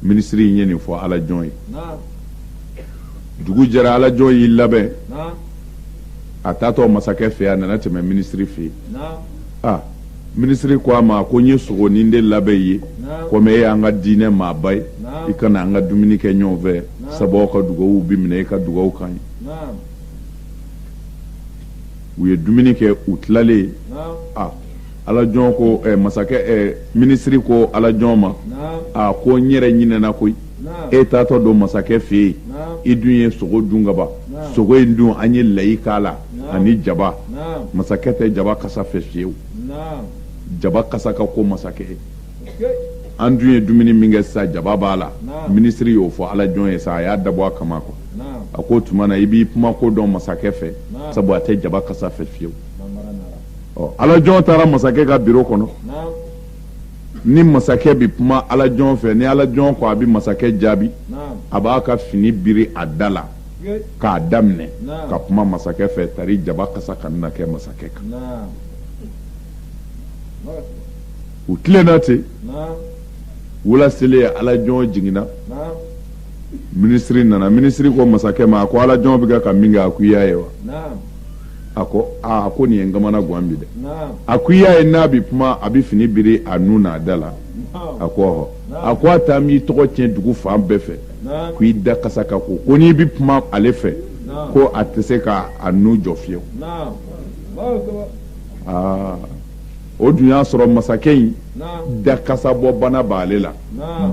minisiri in ye nin fɔ alajɔn ye dugu jɛra alajɔn y'i labɛn a taatɔ masakɛ fɛ yen a nana tɛmɛ minisiri fɛ yen minisiri ko a ma ko n ye sogonin de labɛn i ye komi e y'an ka diinɛ maaba ye i kana an ka dumuni kɛ ɲɔgɔn fɛ sabu aw ka dugawu bi minɛ i ka dugawu kan ye u ye dumuni kɛ u tilalen alajɔn ko masakɛ minisiri ko alajɔn ma ko n yɛrɛ ɲinɛna koyi e taatɔ don masakɛ fɛ yen i dun ye sogo dun ka ban sogo in dun an ye layi k'a la ani jaba masakɛ tɛ jaba kasa fɛ fiyewu jaba kasa ka ko masakɛ ye an dun ye dumuni min kɛ sisan jaba b'a la minisiri y'o fɔ alajɔn ye sa a y'a dabɔ a kama quoi a ko tuma na i b'i kuma ko dɔn masakɛ fɛ sabu a tɛ jaba kasa fɛ fiyewu alajɔn taara masakɛ ka biro kɔnɔ ni masakɛ bɛ kuma alajɔn fɛ ni alajɔn ko a bɛ masakɛ jaabi a b'a ka fini biri a da la k'a daminɛ ka kuma masakɛ fɛ tari jaba kasa ka na kɛ masakɛ kan u tilenna ten wula selen alajɔn jiginna minisiri nana minisiri ko masakɛ ma a ko alajɔn bɛ ka min kɛ a ko i y'a ye wa a ko nin ye n kamana gan bi dɛ a ko i y'a ye n'a bɛ kuma a bɛ fini biri a nun n'a da la a ko a ko a taa m'i tɔgɔ tiɲɛ dugu fan bɛɛ fɛ ko i da kasa ka ko n'i bɛ kuma ale fɛ ko a tɛ se ka a nun jɔ fiyewu o dun y'a sɔrɔ masakɛ in dakasabɔ bana b'ale la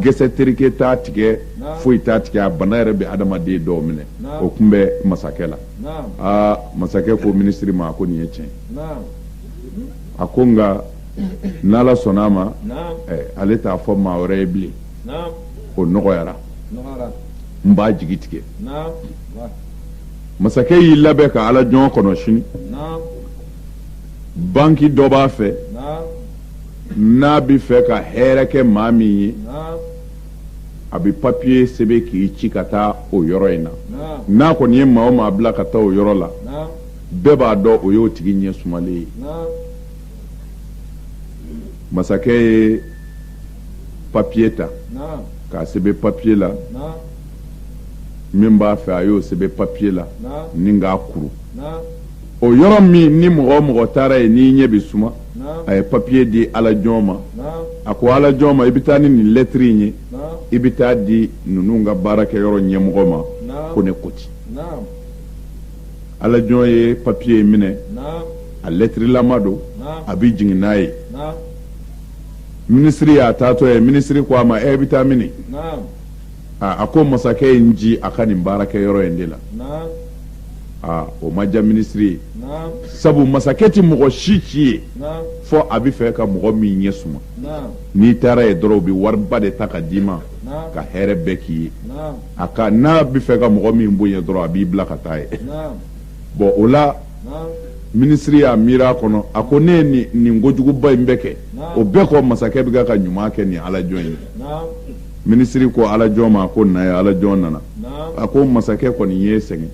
gɛsɛ terike t'a tigɛ foyi t'a tigɛ a bana yɛrɛ bɛ adamaden dɔw minɛ o tun bɛ masakɛ la masakɛ ko minisiri ma a ko nin ye tiɲɛ a ko nka n'ala sɔnn'a ma ale t'a fɔ maa wɛrɛ ye bilen o nɔgɔyara n b'a jigi tigɛ masakɛ y'i labɛn ka ala jɔn kɔnɔ sini banki dɔ b'a fɛ n'a bɛ fɛ ka hɛrɛ kɛ maa min ye a bɛ papiye sɛbɛn k'i ci ka taa o yɔrɔ in na n'a kɔni ye maa o maa bila ka taa o yɔrɔ la bɛɛ b'a dɔn o y'o tigi ɲɛ sumalen ye masakɛ ye papiye ta k'a sɛbɛn papiye la min b'a fɛ a y'o sɛbɛn papiye la ni k'a kuru o yɔrɔ min ni mɔgɔ o mɔgɔ taara yen n'i ɲɛ bɛ suma a ye papiye di alajɔn ma a ko alajɔn ma i bɛ taa ni nin lɛtiri in ye i bɛ taa di ninnu ka baarakɛyɔrɔ ɲɛmɔgɔ ma ko ne ko ten alajɔn ye papiye in minɛ a lɛtirilama don a bɛ jigin n'a ye minisiri y'a taatɔ ye minisiri ko a ma bɛ taa mini a ko masakɛ in ji a ka nin baarakɛyɔrɔ in de la o ma diya minisiri ye sabu masakɛ tɛ mɔgɔ si ci ye fɔ a bɛ fɛ ka mɔgɔ min ɲɛ suma n'i taara yen dɔrɔn u bɛ wariba de ta ka d'i ma ka hɛrɛ bɛɛ k'i ye n'a bɛ fɛ ka mɔgɔ min bonya dɔrɔn a b'i bila ka taa ye bɔn o la minisiri y'a miiri a kɔnɔ a ko ne ye nin kojuguba in bɛɛ kɛ o bɛɛ kɔ masakɛ bɛ ka ɲuman kɛ nin alajɔn ye minisiri ko alajɔn ma ko na ye alajɔn nana a ko masakɛ kɔni ye sɛgɛn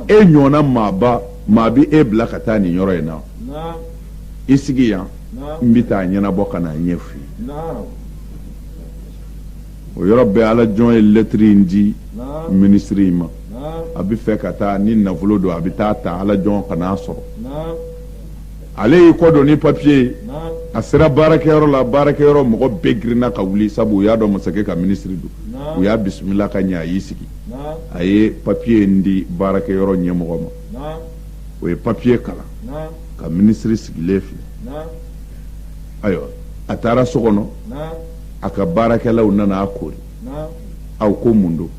e ɲɔgɔnna maa bɛ e bila ka taa nin yɔrɔ in na i sigi yan n bɛ taa ɲɛnabɔ ka na ɲɛ f'i ye o yɔrɔ bɛɛ alajɔn ye lɛtiri in di minisiri in ma a bɛ fɛ ka taa ni nafolo don a bɛ taa ta alajɔn ka n'a sɔrɔ ale y'i kɔdon ni papiye ye a sera baarakɛyɔrɔ la baarakɛyɔrɔ mɔgɔ bɛɛ girinna ka wuli sabu u y'a dɔn masakɛ ka minisiri don u y'a bisimila ka ɲɛ a y'i sigi a ye papiye in di baarakɛyɔrɔ ɲɛmɔgɔ ma o ye papiye kalan ka minisiri sigilen filɛ ayiwa a taara so kɔnɔ a ka baarakɛlaw nana a kori aw ko mun don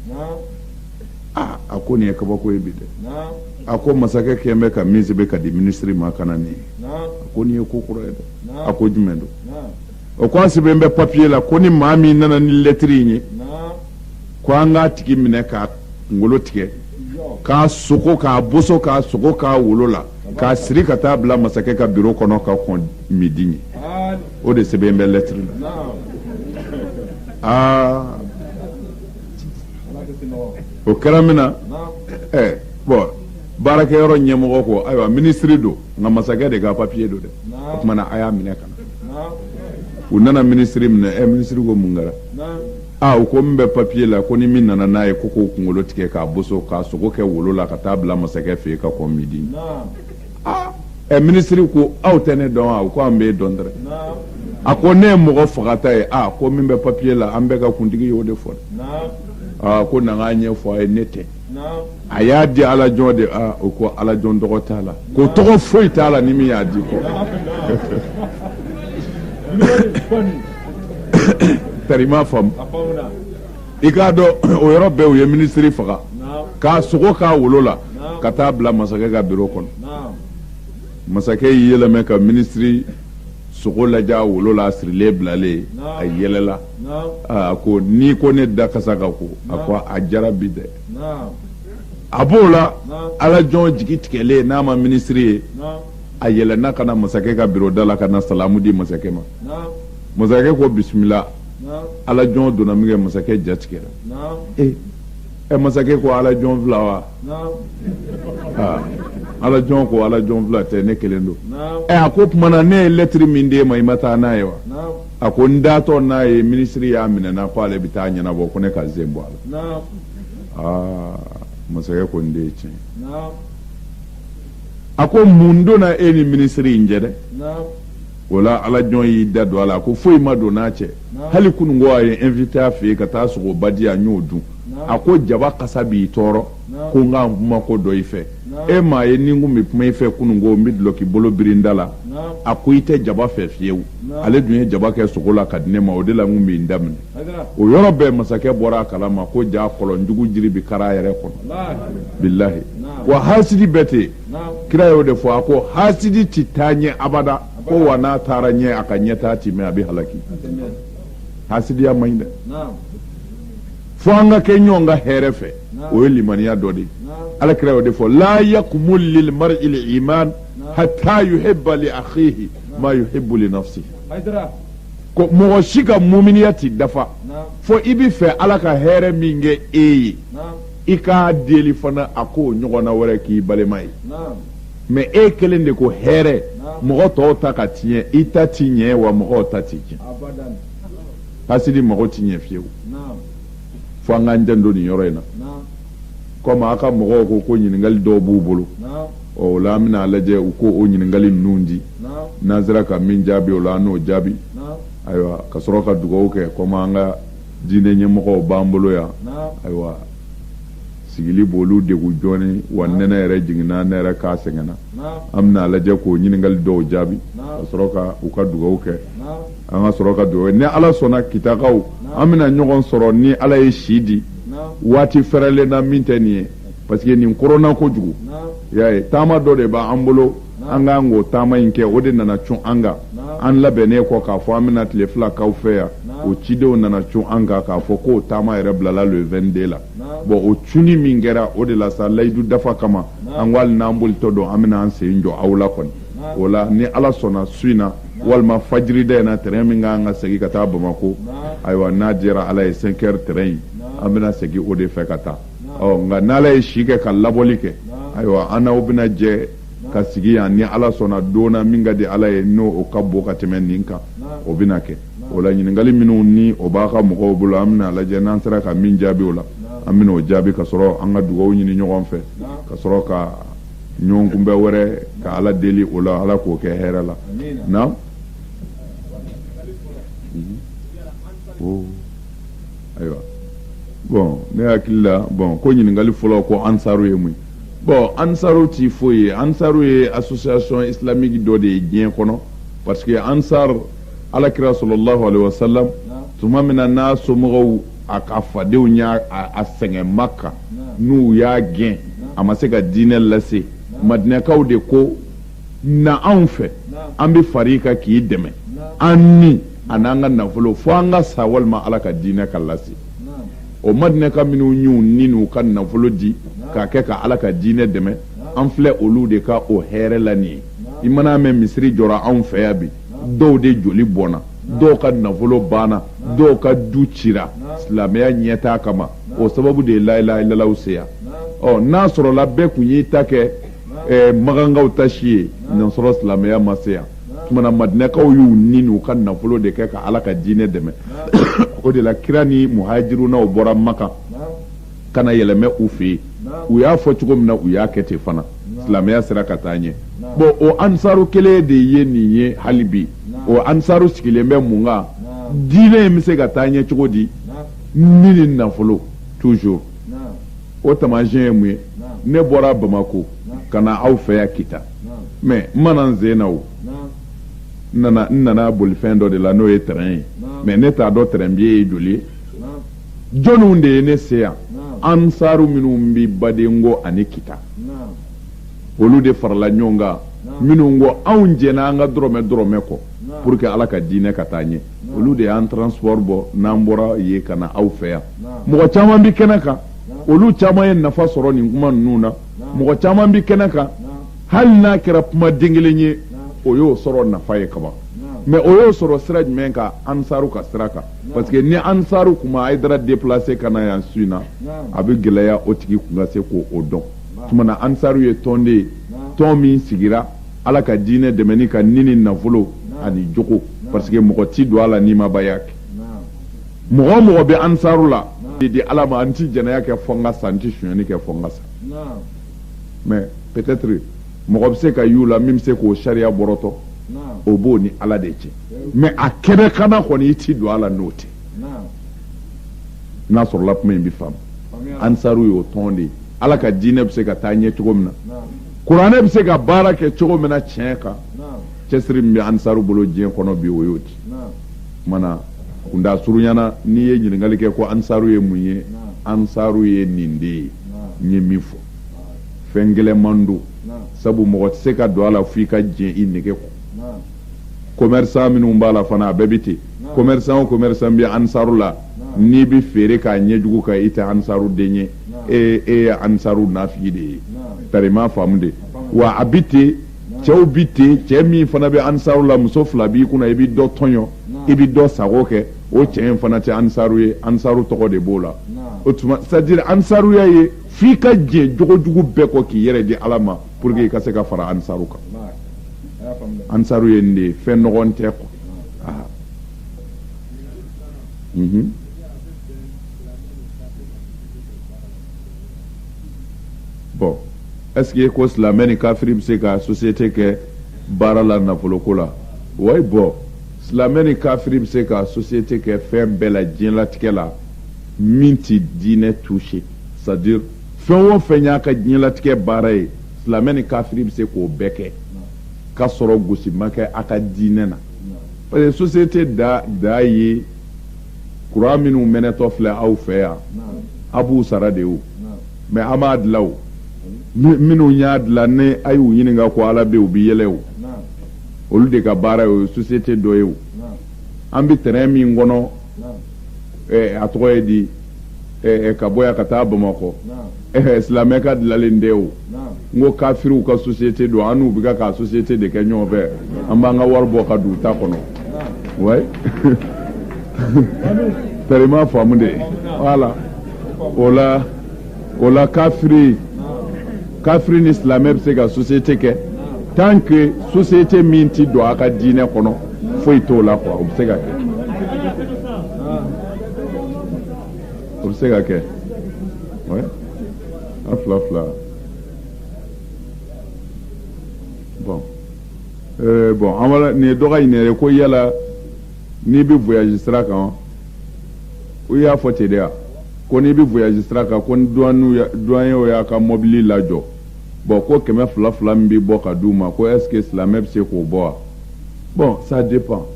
a ko nin ye kabako ye bi dɛ a ko masakɛ kɛn bɛ ka min sɛbɛn ka di minisiri ma ka na nin ye a ko nin ye ko kura ye dɛ a ko jumɛn don o ko an sɛbɛn bɛ papiye la ko ni maa min nana ni lɛtiri in ye ko an k'a tigi minɛ k'a kunkolo tigɛ k'a sogo k'a boso k'a sogo k'a wolo la k'a siri ka taa bila masakɛ ka biro kɔnɔ ka kɔn midi ye o de sɛbɛn bɛ lɛtiri la o kɛra min na bɔn baarakɛyɔrɔ ɲɛmɔgɔ ko ayiwa minisiri don nka masakɛ de ka papiye don dɛ o tuma na a y'a minɛ ka na u nana minisiri minɛ minisiri ko mun kɛra u ko min bɛ papiye la ko ni min nana n'a ye ko k'o kunkolo tigɛ k'a boso k'a sogo kɛ wolo la ka taa bila masakɛ fɛ yen ka kɔn midi minisiri ko aw tɛ ne dɔn wa u ko an b'e dɔn dɛrɛ a ko ne ye mɔgɔ fagata ye ko min bɛ papiye la an bɛɛ ka kuntigi y'o de fɔ dɛ ko na k'a ɲɛfɔ a ye ne tɛ a y'a di alajɔn de o ko alajɔn tɔgɔ t'a la ko tɔgɔ foyi t'a la ni min y'a di ko tari m'a faamu i k'a dɔn o yɔrɔ bɛɛ u ye minisiri faga k'a sogo k'a wolo la ka taa bila masakɛ ka biro kɔnɔ masakɛ y'i yɛlɛmɛ ka minisiri sogo lajɛ a wolo la a sirilen bilalen a yɛlɛla a ko n'i ko ne da kasa ka ko a ko a jara bi dɛ a b'o la alajɔn jigi tigɛlen n'a ma minisiri ye a yɛlɛnna ka na masakɛ ka biro da la ka na salamu di masakɛ ma masakɛ ko bisimila alajɔn donna min kɛ masakɛ ja tigɛra masakɛ ko alajɔn fila wa alajɔn ko alajɔn fila tɛ ne kelen don a ko tuma na ne ye lɛtiri min d'e ma i ma taa n'a ye wa a ko n datɔ n'a ye minisiri y'a minɛ na ko ale bɛ taa ɲɛnabɔ ko ne ka zen bɔ a la masakɛ ko n den ye tiɲɛ a ko mun donna e ni minisiri in cɛ dɛ o la alajɔn y'i da don a la ko foyi ma don n'a cɛ hali kununko a ye invité a fɛ yen ka taa sogoba di a y'o dun a ko jaba kasa b'i tɔɔrɔ ko n k'an kuma ko dɔ i fɛ e maa ye ni n kun bɛ kuma i fɛ kununko n bɛ dulɔki bolo birinda la a ko i tɛ jaba fɛ fiyewu ale dun ye jaba kɛ sogo la ka di ne ma o de la n kun bɛ n daminɛ o yɔrɔ bɛɛ masakɛ bɔra a kalama ko jaa kɔlɔnjugu jiri bɛ kari a yɛrɛ kɔnɔ bilahi wa hasidi bɛɛ tɛ kira y'o de fɔ a ko hasidi ti taa ɲɛ abada ko wa n'a taara ɲɛ a ka ɲɛtaa ti mɛn a bɛ halaki hasidiya man ɲi dɛ fo an ka kɛ ɲɔgɔn ka hɛrɛ fɛ o ye limaniya dɔ de ye ala kira y'o de fɔ la yakmul lil mar'i al iman hatta yuhibba li akhihi ma yuhibbu li nafsihi ko mɔgɔ si ka muminiya ti dafa fo i bɛ fɛ ala ka hɛrɛ min kɛ e ye i k'a deli fana a k'o ɲɔgɔnna wɛrɛ k'i balima ye mɛ e kelen de ko hɛrɛ mɔgɔ tɔw ta ka tiɲɛ i ta ti ɲɛ wa mɔgɔw ta ti tiɲɛ hasidi mɔgɔ ti ɲɛ fiyewu fo an k'an janto nin yɔrɔ in na komi a ka mɔgɔw ko ɲininkali dɔw b'u bolo o la an bɛna lajɛ u ko o ɲininkali ninnu di n'an sera ka min jaabi o la an n'o jaabi ayiwa ka sɔrɔ ka dugawu kɛ komi an ka diinɛ ɲɛmɔgɔw b'an bolo yan ayiwa sigili b'olu degun jɔɔni wa nɛnɛ yɛrɛ jiginna ne yɛrɛ k'a sɛgɛnna an bɛna lajɛ k'o ɲininkali dɔw jaabi ka sɔrɔ ka u ka dugawu kɛ an ka sɔrɔ ka dugawu ni ala sɔnna kitakaw an bɛna ɲɔgɔn sɔrɔ ni ala ye si di waati fɛrɛlen na min tɛ nin ye parce que nin koronna kojugu y'a ye taama dɔ de b'an bolo an k'an k'o taama in kɛ o de nana cun an kan an labɛnnen kɔ k'a fɔ an bɛna tile fila k'aw fɛ yan o cidenw nana cun an kan k'a fɔ k'o taama yɛrɛ bilala le 22 la bon o cunni min kɛra o de la sa layidu dafa kama an ko hali n'an bolitɔ don an bɛna an sen jɔ aw la kɔni o la ni ala sɔnna su in na walima fajiri da in na terrain min kan ka segin ka taa Bamako ayiwa n'a diyara ala ye 5 heures terrain in an bɛna segin o de fɛ ka taa nka n'ala ye si kɛ ka labɔli kɛ ayiwa an n'aw bɛna jɛ ka sigi yan ni ala sɔnna don na min ka di ala ye n'o o ka bon ka tɛmɛ nin kan o bɛna kɛ o la ɲininkali minnu ni o b'a ka mɔgɔw bolo an bɛna lajɛ n'an sera ka min jaabi o la an bɛna o jaabi ka sɔrɔ an ka dugawu ɲini ɲɔgɔn fɛ ka sɔrɔ ka ɲɔgɔn kunbɛ wɛrɛ ka ala deli o la ala k'o kɛ hɛrɛ la na ayiwa bon ne hakili la bon ko ɲininkali fɔlɔ ko ansaru ye mun bon ansaru ti foyi ye ansaru ye association islamique dɔ de ye diɲɛ kɔnɔ parce que ansar alakira sallallahu alaihi wasallam tuma min na n'a somɔgɔw a ka fadenw y'a sɛgɛn Maka n'u y'a gɛn a ma se ka diinɛ lase madinɛkaw de ko na anw fɛ an bɛ far'i kan k'i dɛmɛ an ni a n'an ka nafolo fo an ka sa walima ala ka diinɛ ka lase o madinɛka minnu y'u ni n'u ka nafolo di k'a kɛ ka ala ka diinɛ dɛmɛ an filɛ olu de ka o hɛrɛ la nin ye i mana mɛn misiri jɔra anw fɛ yan bi dɔw de joli bɔnna dɔw ka nafolo banna dɔw ka du cira silamɛya ɲɛtaa kama o sababu de ye la ilaha illallah se yan n'a sɔrɔla bɛɛ kun y'i ta kɛ magankaw ta si ye n'a sɔrɔ silamɛya ma se yan tumana madinɛkaw y'u ni n'u ka nafolo de kɛ ka ala ka diinɛ dɛmɛ o de la kira ni muhajirunaw bɔra Maka kana yɛlɛmɛ u fɛ yen u y'a fɔ cogo min na u y'a kɛ ten fana silamɛya sera ka taa ɲɛ bon o ansaru kelen de ye nin ye hali bi o ansaru sigilen bɛ mun kan diinɛ in bɛ se ka taa ɲɛ cogo di ni nin nafolo toujours o taamasiyɛn ye mun ye ne bɔra Bamako ka na aw fɛ yan Kita mais n mana n sen na o n nana bolifɛn dɔ de la n'o ye terrain ye mais ne t'a dɔn terrain biye ye joli ye jɔnniw de ye ne se yan ansaru minnu bɛ Badengo ani Kita olu de farala ɲɔgɔn kan minnu ko anw jɛna an ka dɔrɔmɛ kɔ pour que ala ka diinɛ ka taa ɲɛ olu de y'an transport bɔ n'an bɔra yen ka na aw fɛ yan mɔgɔ caman bɛ kɛnɛ kan olu caman ye nafa sɔrɔ nin kuma ninnu na mɔgɔ caman bɛ kɛnɛ kan hali n'a kɛra kuma den kelen ye o y'o sɔrɔ nafa ye kaban mais o y'o sɔrɔ sira jumɛn kan ansaru ka sira kan parce que ni ansaru kun ma Hayidara déplacer ka na yan su in na a bɛ gɛlɛya o tigi kun ka se k'o dɔn tuma na ansaru ye tɔn de ye tɔn min sigira ala ka diinɛ dɛmɛni ka ni nafolo ani jogo parce que mɔgɔ ti don a la n'i ma baya kɛ mɔgɔ o mɔgɔ bɛ ansaru la di ala ma an ti jɛnɛya kɛ fɔ n ka sa n ti suɲɛni kɛ fɔ n ka sa mais peut-être mɔgɔ bɛ se ka y'u la min bɛ se k'o sariya bɔrɔtɔ o b'o ni ala de cɛ mais a kɛnɛ kana kɔni i ti don a la n'o tɛ n'a sɔrɔla kuma in bɛ faamu ansaru y'o tɔn de ye ala ka diinɛ bɛ se ka taa ɲɛ cogo min na kuranɛ bɛ se ka baara kɛ cogo min na tiɲɛ kan cɛsiri min bɛ ansaru bolo diɲɛ kɔnɔ bi o y'o di mana kunda surunyana n'i ye ɲininkali kɛ ko ansaru ye mun ye ansaru ye nin de ye n ye min fɔ fɛn gɛlɛnman don sabu mɔgɔ tɛ se ka don a la f'i ka jɛn i nege kɔ commerçant minnu b'a la fana a bɛɛ bɛ ten commerçant o commerçant bɛ ansaru la n'i bɛ feere k'a ɲɛjugu kan i tɛ ansaru den ye e ye ansaru nafigi de ye tari m'a faamu de wa a bɛ ten cɛw bɛ ten cɛ min fana bɛ ansaru la muso fila b'i kunna i bɛ dɔ tɔɲɔ i bɛ dɔ sago kɛ o cɛ in fana tɛ ansaru ye ansaru tɔgɔ de b'o la o tuma c'est-à-dire ansaruya ye f'i ka jɛn jogojugu bɛɛ kɔ k'i yɛrɛ di ala ma pour que i ka se ka fara ansaru kan ansaru ye nin de ye fɛn nɔgɔn tɛ quoi bon est-ce que ko silamɛ ni kafiri bɛ se ka société kɛ baara la nafoloko la oui bon silamɛ ni kafiri bɛ se ka société kɛ fɛn bɛɛ la diɲɛlatigɛ la min tɛ diinɛ touché c'est-à-dire fɛn o fɛn y'a ka diɲɛlatigɛ baara ye silamɛ ni kafiri bɛ se k'o bɛɛ kɛ k'a sɔrɔ gosi ma kɛ a ka diinɛ na parce que société da ye kuran minnu mɛnɛtɔ filɛ aw fɛ yan a b'u sara de o mais a m'a dilan o minnu y'a dilan ne a y'u ɲininka ko ala bɛ u bɛ yɛlɛ o olu de ka baara ye o ye société dɔ ye o an bɛ terrain min kɔnɔ a tɔgɔ ye di ka bɔ yan ka taa bamakɔ silamɛ ka dilanlen tɛ o n ko kafiriw ka société don an n'u bɛ ka société de kɛ ɲɔgɔn fɛ an b'an ka wari bɔ ka don u ta kɔnɔ ouais tari m'a faamu de voilà o la kafiri ni silamɛ bɛ se ka société kɛ tant que société min ti don a ka diinɛ kɔnɔ foyi t'o la quoi o bɛ se ka kɛ o bɛ se ka kɛ ouais a fila bon an b'a nin ye dɔgɔ ɲini yɛrɛ ko yala n'i bɛ voyage sira kan o y'a fɔ ten de wa ko n'i bɛ voyage sira kan ko ni douanier y'a ka mobili lajɔ bon ko 200 min bɛ bɔ ka d'u ma ko est-ce que silamɛ bɛ se k'o bɔ wa bon ça dépend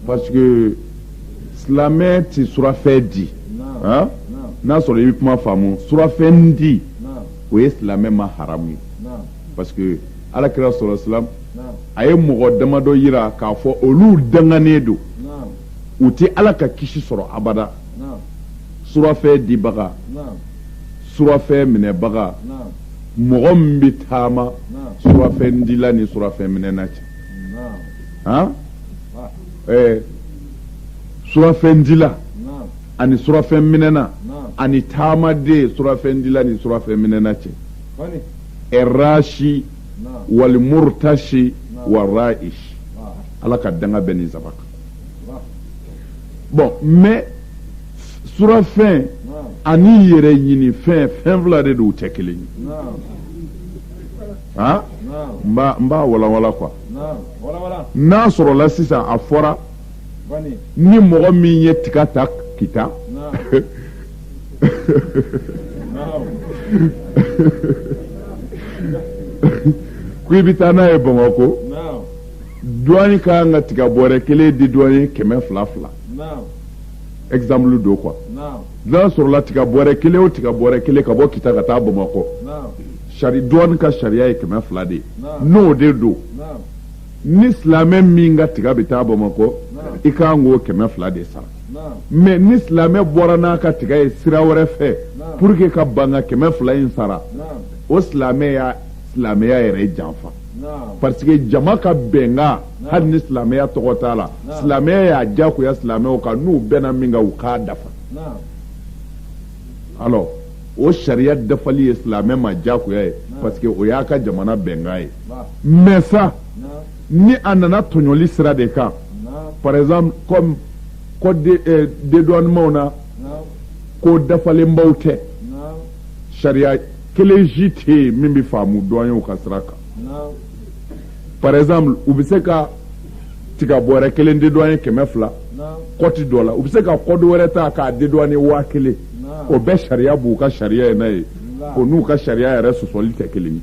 parce que silamɛ tɛ surafɛn di hein n'a sɔrɔ i bɛ kuma faamu surafɛn di o ye silamɛ ma haramu ye parce que alakira sɔrɔ silam a ye mɔgɔ damadɔ yira k'a fɔ olu danganen don u tɛ ala ka kisi sɔrɔ abada surafɛn dibaga surafɛn minɛbaga mɔgɔ min bɛ taama surafɛn dila ni surafɛn minɛna cɛ surafɛn dila ani surafɛn minɛna ani taamaden surafɛn dila ni surafɛn minɛna cɛ erashi wal murtashi wa ra'ish ala ka danga bɛ nin saba kan bon mais surafɛn ani yɛrɛ ɲini fɛn fila de don u tɛ kelen ye han n b'a walawala quoi n'a sɔrɔla sisan a fɔra ni mɔgɔ min ye tiga ta kita ko i bɛ taa n'a ye Bamakɔ douane ka kan ka tiga bɔrɛ kelen di douane 200 exemple do quoi n'a sɔrɔla tiga bɔrɛ kelen o tiga bɔrɛ kelen ka bɔ kita ka taa Bamakɔ douane ka sariya ye 200 de ye n'o de don ni silamɛ min ka tiga bɛ taa Bamakɔ i kan k'o 200 de sara mais ni silamɛ bɔra n'a ka tiga ye sira wɛrɛ fɛ pour que ka ban ka 200 in sara o silamɛya yɛrɛ janfa parce que jama ka bɛnkan hali ni silamɛya tɔgɔ t'a la silamɛya y'a diyagoya silamɛw kan n'u bɛnna min kan u k'a dafa alors o sariya dafali ye silamɛ ma diyagoya ye parce que o y'a ka jamana bɛnkan ye mais ça ni a nana tɔɲɔli sira de kan par exemple comme code dédouanement na ko dafalenbaw tɛ sariya kelen ji tɛ yen min bɛ faamu douaniers ka sira kan par exemple u bɛ se ka tiga bɔrɛ kelen dédouaner 200 kɔti dɔ la u bɛ se ka kɔdi wɛrɛ ta k'a dédouaner 1000 o bɛɛ sariya b'u ka sariya ye n'a ye o n'u ka sariya yɛrɛ sɔsɔli tɛ kelen ye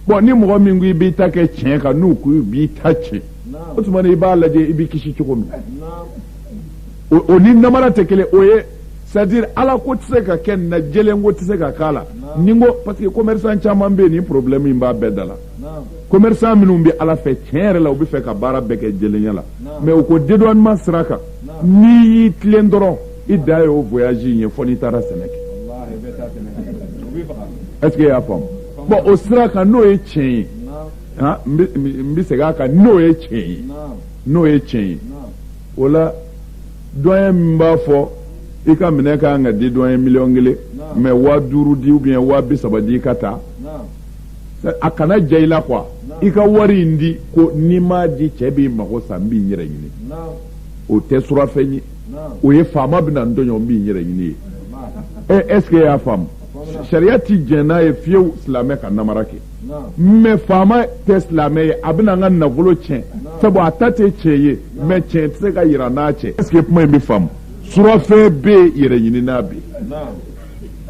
bon ni mɔgɔ min ko i b'i ta kɛ tiɲɛ kan n'u ko i b'i ta tiɲɛ o tuma i b'a lajɛ i b'i kisi cogo min o ni namara tɛ kelen o ye c'est-à-dire ala ko tɛ se ka kɛ nin na jɛlen ko tɛ se ka k'a la ni n ko parce que commerçant caman bɛ yen ni problème in b'a bɛɛ da la commerçant minnu bɛ ala fɛ tiɲɛ yɛrɛ la u bɛ fɛ ka baara bɛɛ kɛ jɛlenya la mais u ko dédouanement sira kan n'i y'i tilen dɔrɔn i da ye o voyage in ye fo n'i taara sɛnɛ kɛ est-ce que i y'a faamu bon o sira kan n'o ye tiɲɛ ye n bɛ segin a kan n'o ye tiɲɛ ye o la doyen min b'a fɔ i ka minɛ ka kan ka di doyen miliyɔn 1 mais 5000 di ou bien 30 di ka taa a kana ja i la quoi i ka wari in di ko n'i m'a di cɛ b'i mago sa n b'i n yɛrɛ ɲini o tɛ surafɛn ye o ye faama bɛna n dɔɲɔ n b'i n yɛrɛ ɲini ye est-ce que i y'a faamu sariya ti jɛn n'a ye fiyewu silamɛ ka namara kɛ mais faama tɛ silamɛ ye a bɛna an ka nafolo tiɲɛ sabu a ta tɛ tiɲɛ ye mais tiɲɛ tɛ se ka yira n'a cɛ est-ce que kuma in bɛ faamu surafɛn bɛ yen yɛrɛ ɲini n'a bɛ yen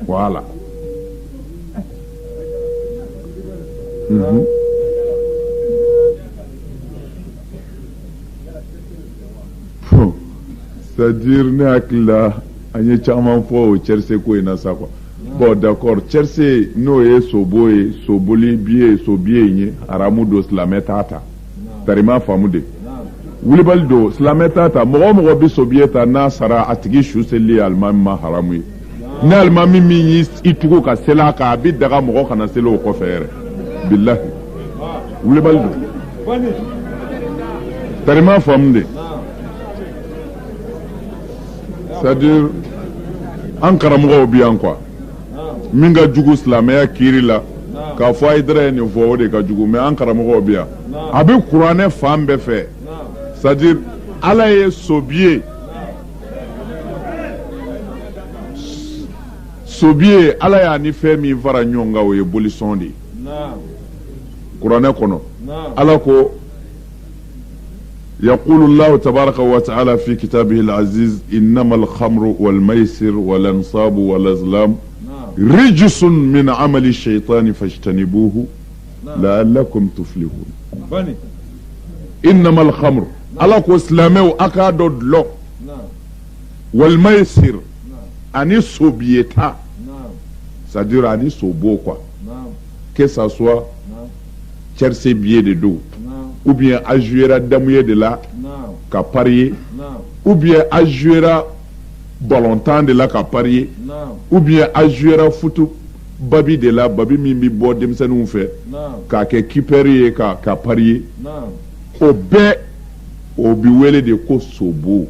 voilà c'est-à-dire ne hakili la an ye caman fɔ o cɛrise ko in na sa quoi bon d'accord cɛrise n'o ye sobo ye soboli biye sobiye ye haramu don silamɛ t'a ta tarima faamu de wulibali don silamɛ t'a ta mɔgɔ o mɔgɔ bɛ sobiye ta n'a sara a tigi su seli ye alimami ma haramu ye ni alimami min y'i tugu ka seli a kan a bɛ daga mɔgɔ kana seli o kɔfɛ yɛrɛ bilahi wulibali don tarima faamu de c'est-à-dire an karamɔgɔw bi yan quoi min ka jugu silamɛya kiiri la k'a fɔ a ye dara ye nin fɔ o de ka jugu mais an karamɔgɔw bi yan a bɛ kuranɛ fan bɛɛ fɛ c'est-à-dire ala ye sobiye ala y'a ni fɛn min fara ɲɔgɔn kan o ye bolisɔn de ye kuranɛ kɔnɔ ala ko يقول الله تبارك وتعالى في كتابه العزيز إنما الخمر والميسر والأنصاب والأزلام رجس من عمل الشيطان فاجتنبوه لعلكم تفلحون إنما الخمر على كسلامه أكاد دلو والميسر أني سوبيتا c'est-à-dire أني سوبوكوا que ça soit chercher billet de dos ou bien a jouer damuye de la ka parier ou bien a jouer ballontan de la ka parier ou bien a jouer foot babi de la babi min bi bo demsanu fe ka ke kiperi ka parier o be o bi wele de ko sobo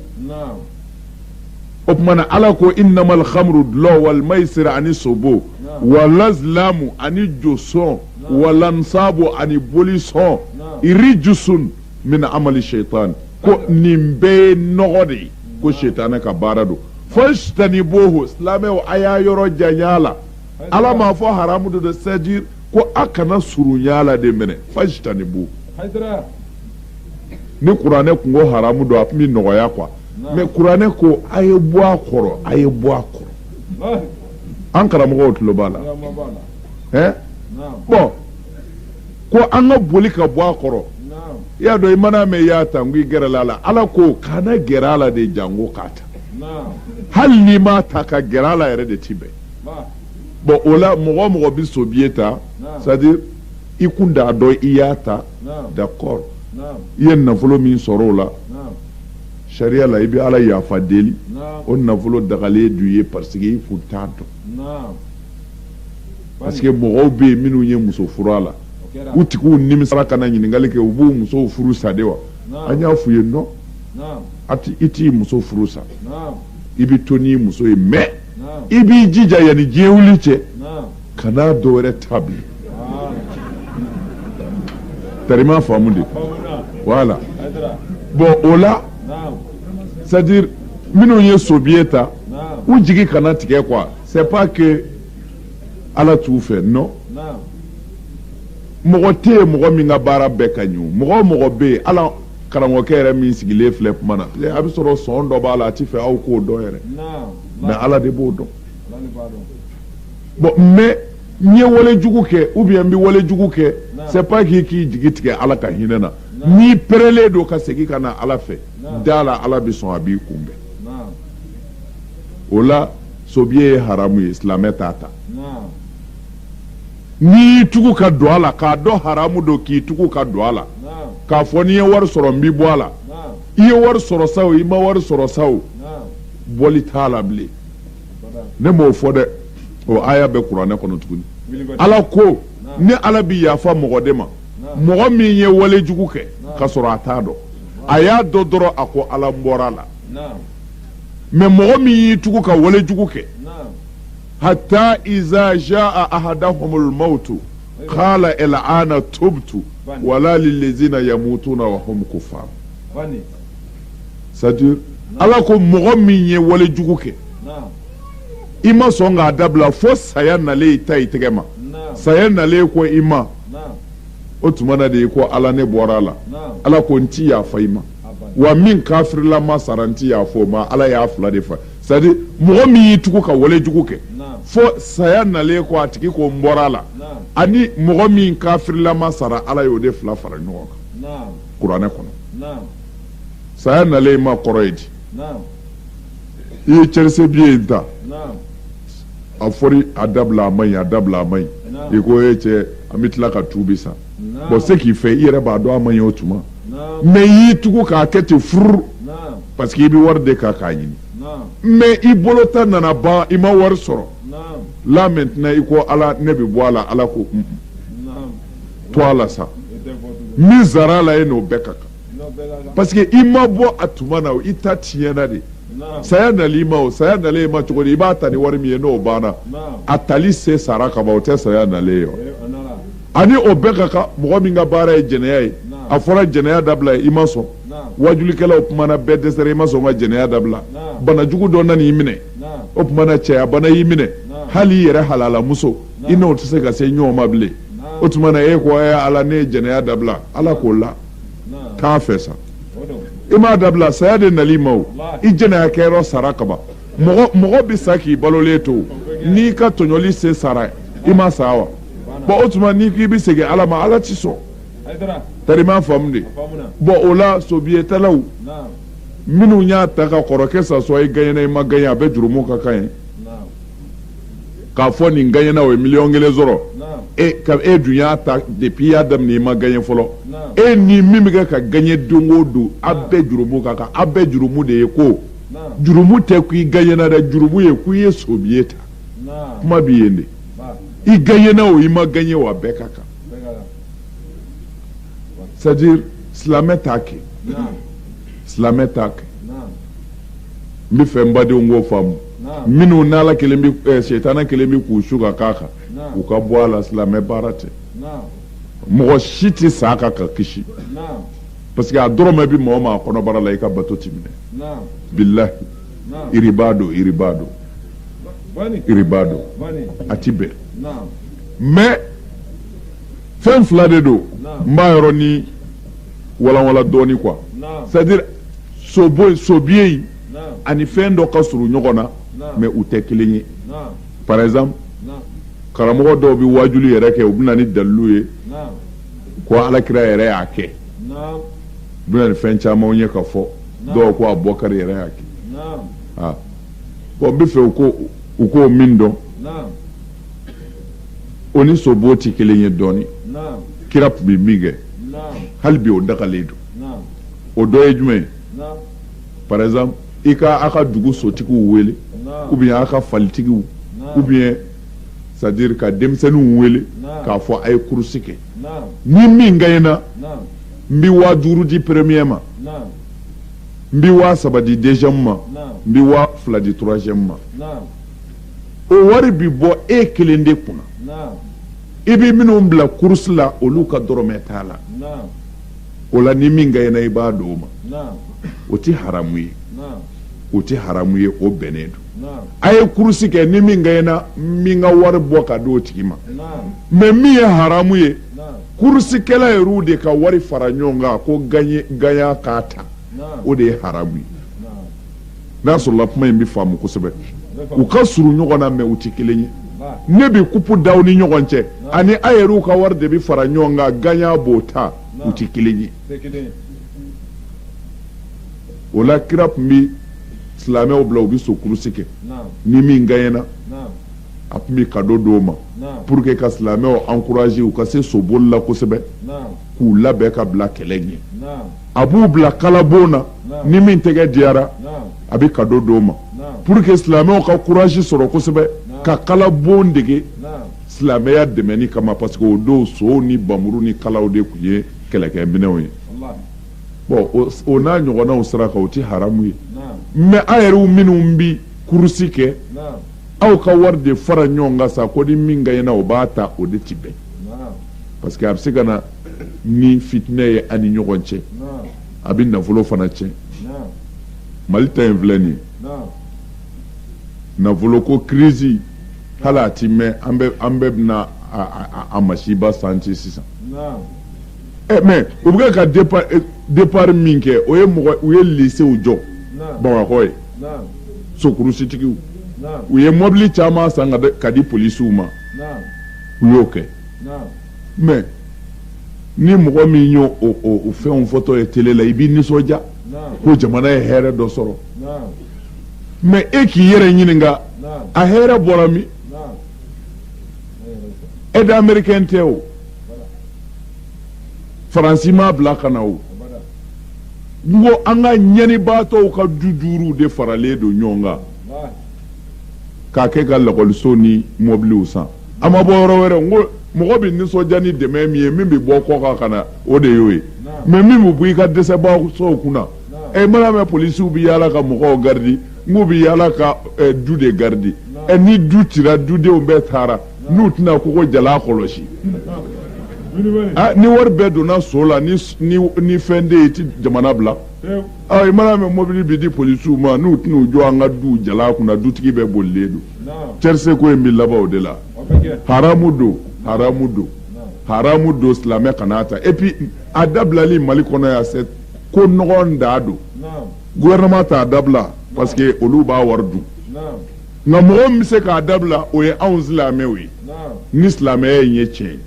opmana ala ko innamal khamru law wal maisir ani sobo wal azlamu ani joson wal ansabu ani bolison irijusun min amali shaitan ko nimbe nogodi ko shaitana ka barado fashtanibuhu islame wa aya yoro janyala ala ma fo haramu do sajir ko akana surunyala de mene fashtanibu ni qur'ane ko ngo haramu do apmi nogoya kwa mais qur'ane ko aye bo akoro an karamo ko bala bon ko an ga boli ka bɔ a kɔrɔ ya dɔ i mana mɛn y'a ta n ko i gɛrɛ la ala ko kana gɛrɛ a la de jango k'a ta hali n'i m'a ta ka gɛrɛ a la yɛrɛ de ti bɛn bon o la mɔgɔ o mɔgɔ bɛ sobiye ta c'est-à-dire i kun t'a dɔn i y'a ta d'accord i ye nafolo min sɔrɔ o la sariya la i bɛ ala yafa deli o nafolo dagalen du ye parce que i kun t'a dɔn parce que mɔgɔw bɛ yen minnu ye muso furu a la u tigiw nimisara ka na ɲininkali kɛ u b'u musow furu sa de wa an y'a f'u ye non i t'i muso furu sa i bɛ to n'i muso ye mais i b'i jija yanni diɲɛ wuli cɛ kana dɔ wɛrɛ ta bilen tarima faamu de voilà bon o la c'est-à-dire minnu ye sobiye ta u jigi kana tigɛ quoi c'est pas que ala t'u fɛ non mɔgɔ tɛ yen mɔgɔ min ka baara bɛɛ ka ɲi mɔgɔ o mɔgɔ bɛ yen ala karamɔgɔkɛ yɛrɛ min sigilen filɛ kuma na a bɛ sɔrɔ sɔn dɔ b'a la a tɛ fɛ aw k'o dɔn yɛrɛ mais ala de b'o dɔn bon mais n ye walejugu kɛ ou bien n bɛ walejugu kɛ c'est pas k'i jigi tigɛ ala ka hinɛ na n'i pɛrɛlen don ka segin ka na ala fɛ da la ala bɛ sɔn a b'i kunbɛn o la sobiye ye haramu ye silamɛ t'a ta n'i y'i tugu ka don a la k'a dɔn haramu don k'i tugu ka don a la k'a fɔ n'i ye wari sɔrɔ n b'i bɔ a la i ye wari sɔrɔ sa o i ma wari sɔrɔ sa o bɔli t'a la bilen ne m'o fɔ dɛ o aya bɛ kuranɛ kɔnɔ tuguni ala ko ni ala bi yafa mɔgɔ de ma mɔgɔ min ye walejugu kɛ ka sɔrɔ a t'a dɔn a y'a dɔn dɔrɔn a ko ala n bɔra a la mais mɔgɔ min y'i tugu ka walejugu kɛ hatta iza jaa ahadahumul mautu qala al'ana tubtu wala lillazina yamutuna wa hum kuffar c'est-à-dire ala ko mɔgɔ min ye walejugu kɛ i ma sɔn k'a dabila fo saya nalen i ta i tɛgɛ ma saya nalen ko i ma o tuma na de ye ko ala ne bɔra a la ala ko n ti yafa i ma wa min kafirila sara n ti yafa o ma ala y'a fila de fa c'est-à-dire mɔgɔ min y'i tugu ka walejugu kɛ fo saya nalen ko a tigi ko n bɔra a la ani mɔgɔ min kafirila sara ala y'o de fila fara ɲɔgɔn kan kuranɛ kɔnɔ saya nalen ma kɔrɔ ye di i ye cɛrisebiye in ta a fɔri a dabila a man ɲi a dabila a man ɲi i ko e cɛ an bɛ tila ka tuubi sa bon se k'i fɛ i yɛrɛ b'a dɔn a man ɲi o tuma mais i y'i tugu k'a kɛ ten furu parce que i bɛ wari de kan k'a ɲini mais i bolo ta nana ban i ma wari sɔrɔ là maintenant i ko ala ne bɛ bɔ a la ala ko to a la sa min zara a la e n'o bɛɛ ka kan parce que i ma bɔ a tuma na i ta tiɲɛna de saya nali ma o saya nalen ma cogo di i b'a ta ni wari min ye n'o banna a tali se sara ka ban o tɛ saya nalen ye ani o bɛɛ ka kan mɔgɔ min ka baara ye jɛnɛya ye a fɔra jɛnɛya dabila i ma sɔn wajulikɛlaw kumana bɛɛ dɛsɛra i ma sɔn ka jɛnɛya dabila banajugu dɔ nana i minɛ o tumana cɛya bana y'i minɛ hali i yɛrɛ halalamuso i n'o tɛ se ka se ɲɔgɔn ma bilen o tumana e ko ala ne ye jɛnɛya dabila ala k'o la k'a fɛ sa i m'a dabila saya de nali ma o i jɛnɛya kɛyɔrɔ sara ka ban mɔgɔ bɛ sa k'i balolen to n'i ka tɔɲɔli se sara i ma sa wa bon o tuma n'i k'i bɛ segin ala ma ala ti sɔn tari m'a faamu de bon o la sobiyetalaw minnu y'a ta ka kɔrɔ kɛ sa sɔn i gagnena i ma gagné a bɛ jurumu ka kan ye k'a fɔ nin gagnena o ye miliyɔn 1 sɔrɔ e dun y'a ta depuis i y'a daminɛ i ma gagné fɔlɔ e ni min bɛ kɛ ka gagné don o don a bɛɛ jurumu ka kan a bɛɛ jurumu de ye ko jurumu tɛ k'i gagnena dɛ jurumu ye k'i ye sobiye ta kuma b'i yen de i gagnena o i ma gagné o a bɛɛ ka kan c'est-à-dire silamɛ t'a kɛ silamɛ t'a kɛ n bɛ fɛ n badenw k'o faamu minnu n'ala kelen bɛ sitana kelen bɛ k'u su ka k'a kan u ka bɔ a la silamɛ baara tɛ mɔgɔ si tɛ sa ka kisi parce que a dɔrɔmɛ bɛ mɔgɔ ma a kɔnɔbara la i ka bato ti minɛ bilahi iribado a ti bɛn mais fɛn fila de don n b'a yɔrɔ ni walanwala dɔɔni quoi c'est-à-dire sobiye yi ani fɛn dɔ ka surun ɲɔgɔn na mais u tɛ kelen ye par exemple karamɔgɔ dɔw bɛ wajuli yɛrɛ kɛ u bɛ na ni dalilu ye ko alakira yɛrɛ y'a kɛ u bɛ na ni fɛn camanw ye ka fɔ dɔw ko Abubakari yɛrɛ y'a kɛ bon n bɛ fɛ u k'o min dɔn o ni sobo tɛ kelen ye dɔɔni kira tun bɛ min kɛ hali bi o dagalen don o dɔ ye jumɛn ye par exemple i ka a ka dugu sotigiw wele ou bien a ka falitigiw ou bien c'est-à-dire ka denmisɛnninw wele k'a fɔ a ye kurusi kɛ ni min gagnena n bɛ 5000 di premier ma n bɛ 3000 di deuxième ma n bɛ 2000 di troisième ma o wari bi bɔ e kelen de kunna i bɛ minnu bila kurusi la olu ka dɔrɔmɛ t'a la o la ni min gagnena i b'a d'o ma o ti haramu ye o ti haramu ye o bɛnnen don a ye kurusi kɛ ni min gagnena min ka wari bɔ ka di o tigi ma mais min ye haramu ye kurusikɛla yɛrɛw de ka wari fara ɲɔgɔn kan ko gagna k'a ta o de ye haramu ye n'a sɔrɔla kuma in bɛ faamu kosɛbɛ u ka surun ɲɔgɔn na mais u ti kelen ye ne bi kupu daw ni ɲɔgɔn cɛ ani a yɛrɛw ka wari de bi fara ɲɔgɔn kan gaɲa b'o ta u ti kelen ye o la kira tun bi silamɛw bila u bi so kurusi kɛ ni min gaɲɛna a tun bi kado d'o ma pour que ka silamɛw encourager u ka se soboli la kosɛbɛ k'u labɛn ka bila kɛlɛ ɲɛ a b'u bila kalabon na ni min tɛgɛ diyara a bi kado d'o ma pour que silamɛw ka courage sɔrɔ kosɛbɛ ka kalabon dege silamɛya dɛmɛni kama parce que o don sow ni bamuru ni kalaw de tun ye kɛlɛkɛminɛw ye bon o n'a ɲɔgɔnnaw sira kan o ti haramu ye mais a yɛrɛw minnu bi kurusi kɛ aw ka wari de fara ɲɔgɔn kan sa ko ni min gaɲɛna o b'a ta o de ti bɛn parce que a bɛ se ka na ni fitinɛ ye ani ɲɔgɔn cɛ a bɛ nafolo fana tiɲɛ mali ta in filɛ nin ye nafolo ko kirisi hali a ti mɛn an bɛɛ bɛna a masiba santi sisan mais u bɛ ka départ min kɛ o ye u ye lycéw jɔ bamakɔ ye sokurusitigiw u ye mobili caman san ka di polisiw ma u y'o kɛ mais ni mɔgɔ min y'o o fɛnw fɔtɔ ye télé la i b'i nisɔndiya ko jamana ye hɛrɛ dɔ sɔrɔ mais e k'i yɛrɛ ɲininka a hɛrɛ bɔra min aide américaine tɛ o faransi m'a bila ka na o n ko an ka ɲɛnibaatɔw ka du duuru de faralen don ɲɔgɔn kan k'a kɛ ka lakɔliso ni mobiliw san a ma bɔ yɔrɔ wɛrɛ n ko mɔgɔ bɛ nisɔndiya ni dɛmɛ min ye min bɛ bɔ kɔ kan ka na o de y'o ye mais min bɛ bɔ i ka dɛsɛbagatɔw kunna mana mɛn polisiw bɛ yaala ka mɔgɔw garidi n k'u bɛ yaala ka du de garidi ni du cira dudenw bɛɛ taara n'u tɛna ko jala kɔlɔsi ni wari bɛɛ donna so la ni fɛn de ye ti jamana bila i mana mɛn mobili bi di polisiw ma n'u tɛna u jɔ an ka du jala kunna dutigi bɛɛ bolilen don cɛriseko in bɛ laban o de la haramu don haramu don silamɛ kan'a ta et puis a dabilali mali kɔnɔ yan c'est ko nɔgɔn da don gouvernement t'a dabila parce que olu b'a wari dun nka mɔgɔ min bɛ se k'a dabila o ye anw silamɛw ye ni silamɛya in ye tiɲɛ ye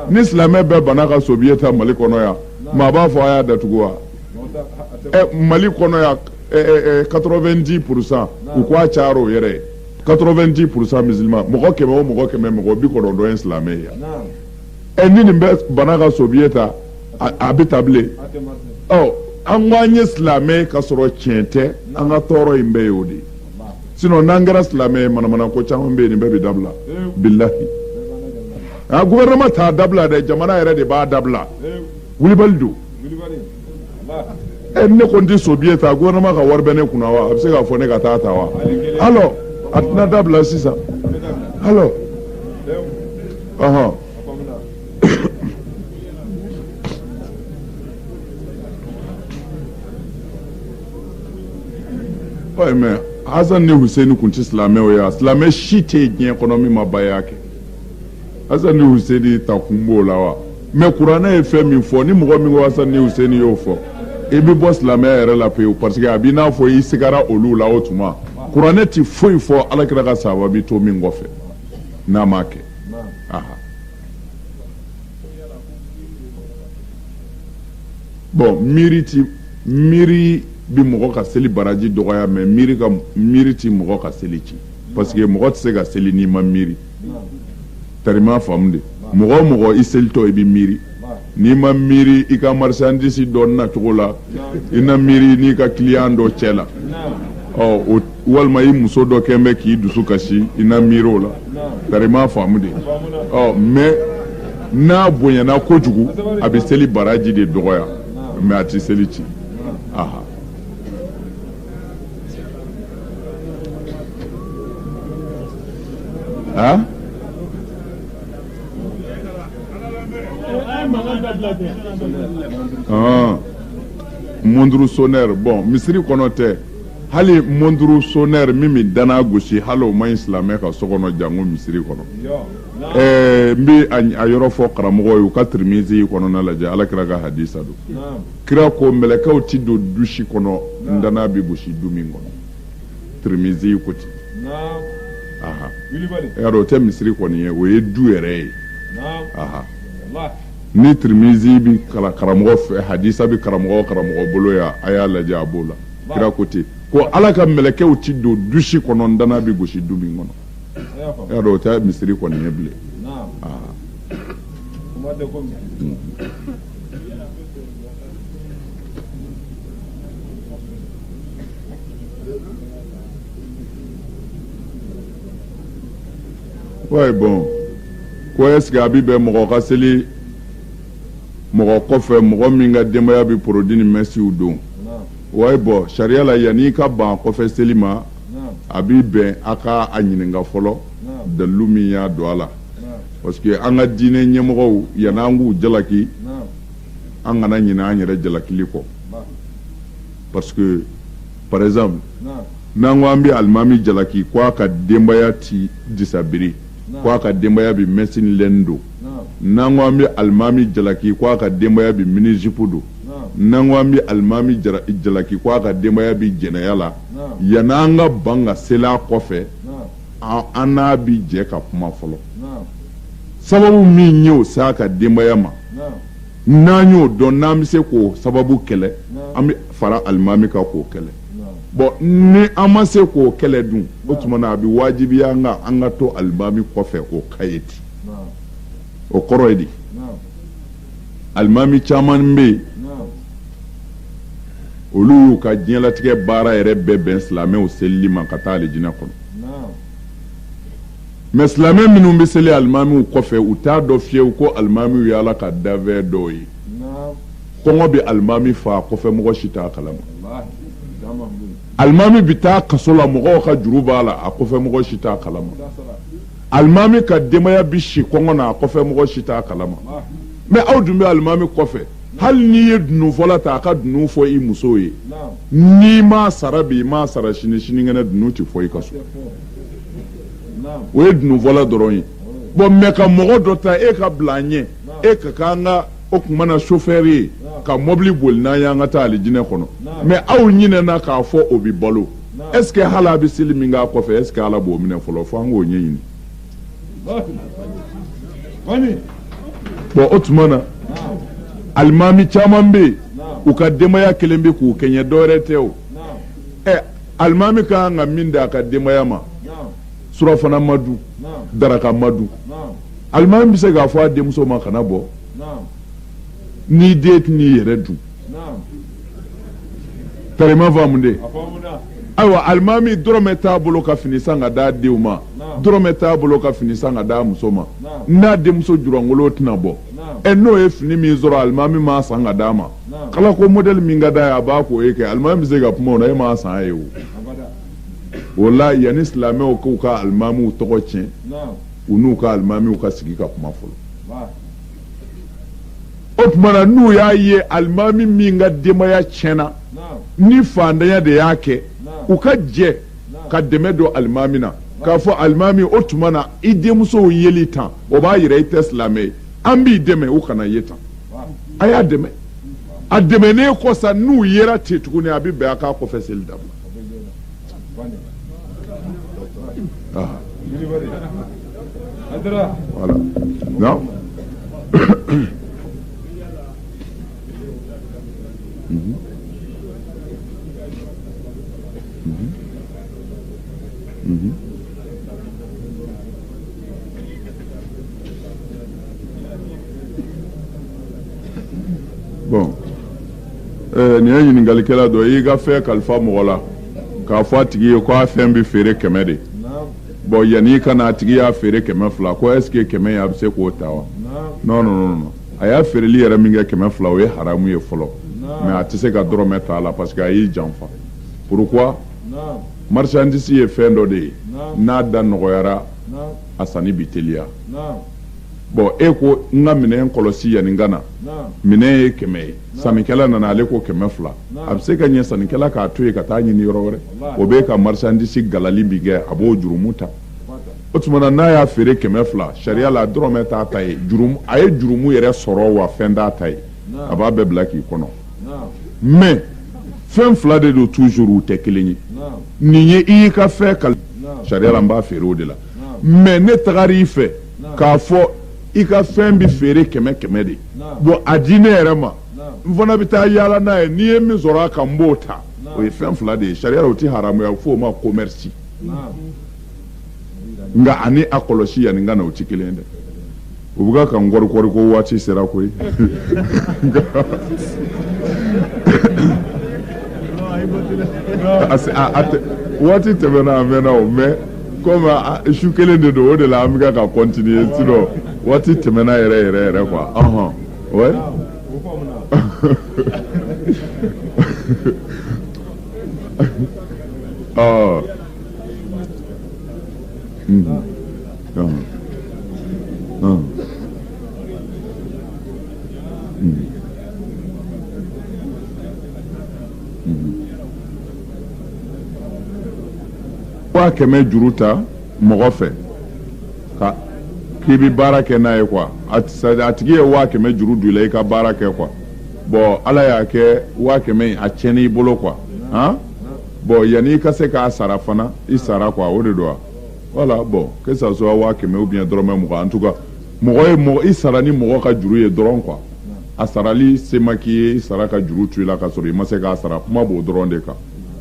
ni silamɛ bɛɛ bana ka sobiye ta mali kɔnɔ yan maa b'a fɔ a y'a datugu wa mali kɔnɔ yan 90% u k'a cayara o yɛrɛ ye 90% musulman mɔgɔ 100 o mɔgɔ 100 mɔgɔ 90 ye silamɛ ye yan ni nin bɛ bana ka sobiye ta a bɛ ta bilen an ko an ye silamɛ ka sɔrɔ tiɲɛ tɛ an ka tɔɔrɔ in bɛɛ ye o de ye sinon n'an kɛra silamɛ ye manamana ko caman bɛ yen nin bɛɛ bɛ dabila bilahi gouvernement t'a dabila dɛ jamana yɛrɛ de b'a dabila wulibali don ne ko n tɛ sobiye ta gouvernement ka wari bɛ ne kunna wa a bɛ se k'a fɔ ne ka taa ta wa alors a tɛna dabila sisan alors ouais mais Hassan ni Hussein kun ti silamɛw ye silamɛ si tɛ diɲɛ kɔnɔ min ma baya kɛ Hassan ni Hussein ta kun b'o la wa mais kuranɛ ye fɛn min fɔ ni mɔgɔ min ko Hassan ni Hussein y'o fɔ i bɛ bɔ silamɛya yɛrɛ la pewu parce que a b'i n'a fɔ i sigara olu la o tuma kuranɛ ti foyi fɔ alakira ka sahaba bi to min kɔfɛ n'a ma kɛ bon miiri bi mɔgɔ ka seli baraji dɔgɔya mais miiri ti mɔgɔ ka seli ci parce que mɔgɔ tɛ se ka seli n'i ma miiri tarima faamu de mɔgɔ o mɔgɔ i selitɔ i bɛ miiri n'i ma miiri i ka marchandise dɔ na cogo la i na miiri n'i ka client dɔ cɛ la walima i muso dɔ kɛn bɛ k'i dusu kasi i na miiri o la tarima faamu de mais n'a bonyana kojugu a bɛ seli baraji de dɔgɔya mais a tɛ seli ci monduru sonɛri bon misiri kɔnɔ tɛ hali monduru sonɛri min bɛ dana gosi hali o ma ɲi silamɛ ka so kɔnɔ jango misiri kɔnɔ n bɛ a yɔrɔ fɔ karamɔgɔw ye u ka tirimizi kɔnɔna lajɛ alakira ka hadisa don kira ko mɛlɛkɛw ti don dusi kɔnɔ n dana bɛ gosi du min kɔnɔ tirimizi ko ten aha yaro te misiri kɔni ye o ye du yɛrɛ ye aha ni Tirmizi bi karamɔgɔ fɛ hadisa bi karamɔgɔ bolo ya a y'a lajɛ a b'o la kira ko ten ko ala ka mɛlɛkɛw ti don dusi kɔnɔ dana bi gosi du min kɔnɔ yaro o tɛ misiri kɔni ye bilen ouais bon ko est-ce que abi bɛ mɔgɔ ka seli mɔgɔ kɔfɛ mɔgɔ min ka denbaya bi produit ni mɛsiw don ouais bon sariya la yanni ka ban kɔfɛ seli ma a bi bɛn a ka a ɲininka fɔlɔ dalilu min y'a don a la parce que an ka diinɛ ɲɛmɔgɔw yanni an k'u jalaki an kana ɲinɛ an yɛrɛ jalakili kɔ parce que par exemple n'an ko an bɛ alimami jalaki ko a ka denbaya ti disabiri ko a ka denbaya bi mɛsini lɛni don n'an ko an bɛ alimami jalaki ko a ka denbaya bi minizipu don n'an ko an bɛ alimami jalaki ko a ka denbaya bi jɛnɛya la yanni an ka ban ka seli a kɔfɛ an n'a bi jɛ ka kuma fɔlɔ sababu min ye o s'a ka denbaya ma n'an y'o dɔn n'an bɛ se k'o sababu kɛlɛ an bɛ fara alimami kan k'o kɛlɛ bon ni an ma se k'o kɛlɛ dun o tuma na a bɛ wajibiya an ka to alimami kɔfɛ o ka ye ten o kɔrɔ ye di alimami caman bɛ yen olu y'u ka diɲɛlatigɛ baara yɛrɛ bɛɛ bɛn silamɛw selili ma ka taa alijinɛ kɔnɔ mais silamɛ minnu bɛ seli alimamiw kɔfɛ u t'a dɔn fiyewu ko alimamiw ye ala ka dafɛ dɔw ye kɔngɔ bɛ alimami fa kɔfɛ mɔgɔ si t'a kalama alimami bi taa kaso la mɔgɔw ka juru b'a la a kɔfɛ mɔgɔ si t'a kalama alimami ka denbaya bi si kɔngɔ na a kɔfɛ mɔgɔ si t'a kalama mais aw dun bɛ alimami kɔfɛ hali n'i ye dunu fɔla ta a ka dunu fɔ i musow ye n'i ma sara bi i ma sara sinikɛnɛ dunu ti fɔ i ka so o ye dunu fɔla dɔrɔn ye bon mais ka mɔgɔ dɔ ta e ka bila an ɲɛ e ka k'an ka o tuma na chauffeur ye ka mobili boli n'an y'an ka taa alijinɛ kɔnɔ mais aw ɲinɛna k'a fɔ o bi balo est ce que hali a bɛ seli min k'a kɔfɛ est ce que ala b'o minɛ fɔlɔ fo an k'o ɲɛɲini bon o tuma na alimami caman bɛ yen u ka denbaya kelen bɛ k'u kɛɲɛ dɔwɛrɛ tɛ o alimami ka kan ka min d'a ka denbaya ma surafana ma dun daraka ma dun alimami bɛ se k'a fɔ a denmuso ma kana bɔ n'i den tɛn'i yɛrɛ dun tarima faamu de ayiwa alimami dɔrɔmɛ t'a bolo ka fini san ka d'a denw ma dɔrɔmɛ t'a bolo ka fini san ka d'a muso ma n'a denmuso jurangolo tɛna bɔ n'o ye fini min sɔrɔ alimami m'a san ka d'a ma kala ko modèle min ka d'a ye a b'a k'o ye kɛ alimami bɛ se ka kuma o la e m'a san a ye o o la yanni silamɛw k'u ka alimamiw tɔgɔ tiɲɛ u n'u ka alimamiw ka sigi ka kuma fɔlɔ o tuma na n'u y'a ye alimami min ka denbaya tiɲɛna ni fantanya de y'a kɛ u ka jɛ ka dɛmɛ don alimami na k'a fɔ alimami o tuma na i denmusow yeli tan o b'a yira i tɛ silamɛ ye an b'i dɛmɛ u kana ye tan a y'a dɛmɛ a dɛmɛnen kɔ sa n'u yera ten tuguni a bɛ bɛn a k'a kɔfɛ seli dabila voilà non bon nin ye ɲininkalikɛla dɔ y'i ka fɛn kalifa mɔgɔ la k'a fɔ a tigi ye ko a fɛn bɛ feere 100 de bon yanni i ka na a tigi y'a feere 200 ko est ce que 100 in a bɛ se k'o ta wa non non non a y'a feereli yɛrɛ min kɛ 200 o ye haramu ye fɔlɔ mais a tɛ se ka dɔrɔmɛ ta a la parce que a y'i janfa pourquoi marchandise ye fɛn dɔ de ye n'a da nɔgɔyara a sanni bi teliya bon e ko n ka minɛn kɔlɔsi yanni n ka na minɛn ye 100 ye sannikɛla nana ale ko 200 a bɛ se ka ɲɛ sannikɛla k'a to yen ka taa ɲini yɔrɔ wɛrɛ o bɛ ka marchandise galali bi kɛ a b'o jurumu ta o tuma na n'a y'a feere 200 sariya la dɔrɔmɛ t'a ta ye a ye jurumu yɛrɛ sɔrɔ wa fɛn t'a ta ye a b'a bɛɛ bila k'i kɔnɔ mais fɛn fila de don toujours u tɛ kelen ye nin ye i y'i ka fɛn sariya la n b'a feere o de la mais ne tagara i fɛ k'a fɔ i ka fɛn bɛ feere 100 de bon a di ne yɛrɛ ma n fana bɛ taa yaala n'a ye n'i ye min sɔrɔ a kan n b'o ta o ye fɛn 2 de ye sariya la o tɛ haramuya fo o ma commerce nka ani a kɔlɔsi yanni n ka na o tɛ kelen ye dɛ o bɛ ka n kɔrikɔri ko waati sera koyi waati tɛmɛna a mɛnna o mais comme su kelen de don o de la an bɛ ka continuer sinon waati tɛmɛna yɛrɛ yɛrɛ quoi ouais wa kɛmɛ juru ta mɔgɔ fɛ k'i bɛ baara kɛ n'a ye quoi a tigi ye wa kɛmɛ juru don i la i ka baara kɛ quoi bon ala y'a kɛ wa kɛmɛ in a tiɲɛn'i i bolo quoi bon yanni i ka se k'a sara fana i sara quoi o de don wa voilà bon que ça soit wa kɛmɛ ou bien dɔrɔmɛ 20 en tout cas mɔgɔ i sara ni mɔgɔ ka juru ye dɔrɔn quoi a sarali se ma k'i ye i sara ka juru to i la ka sɔrɔ i ma se k'a sara kuma b'o dɔrɔn de kan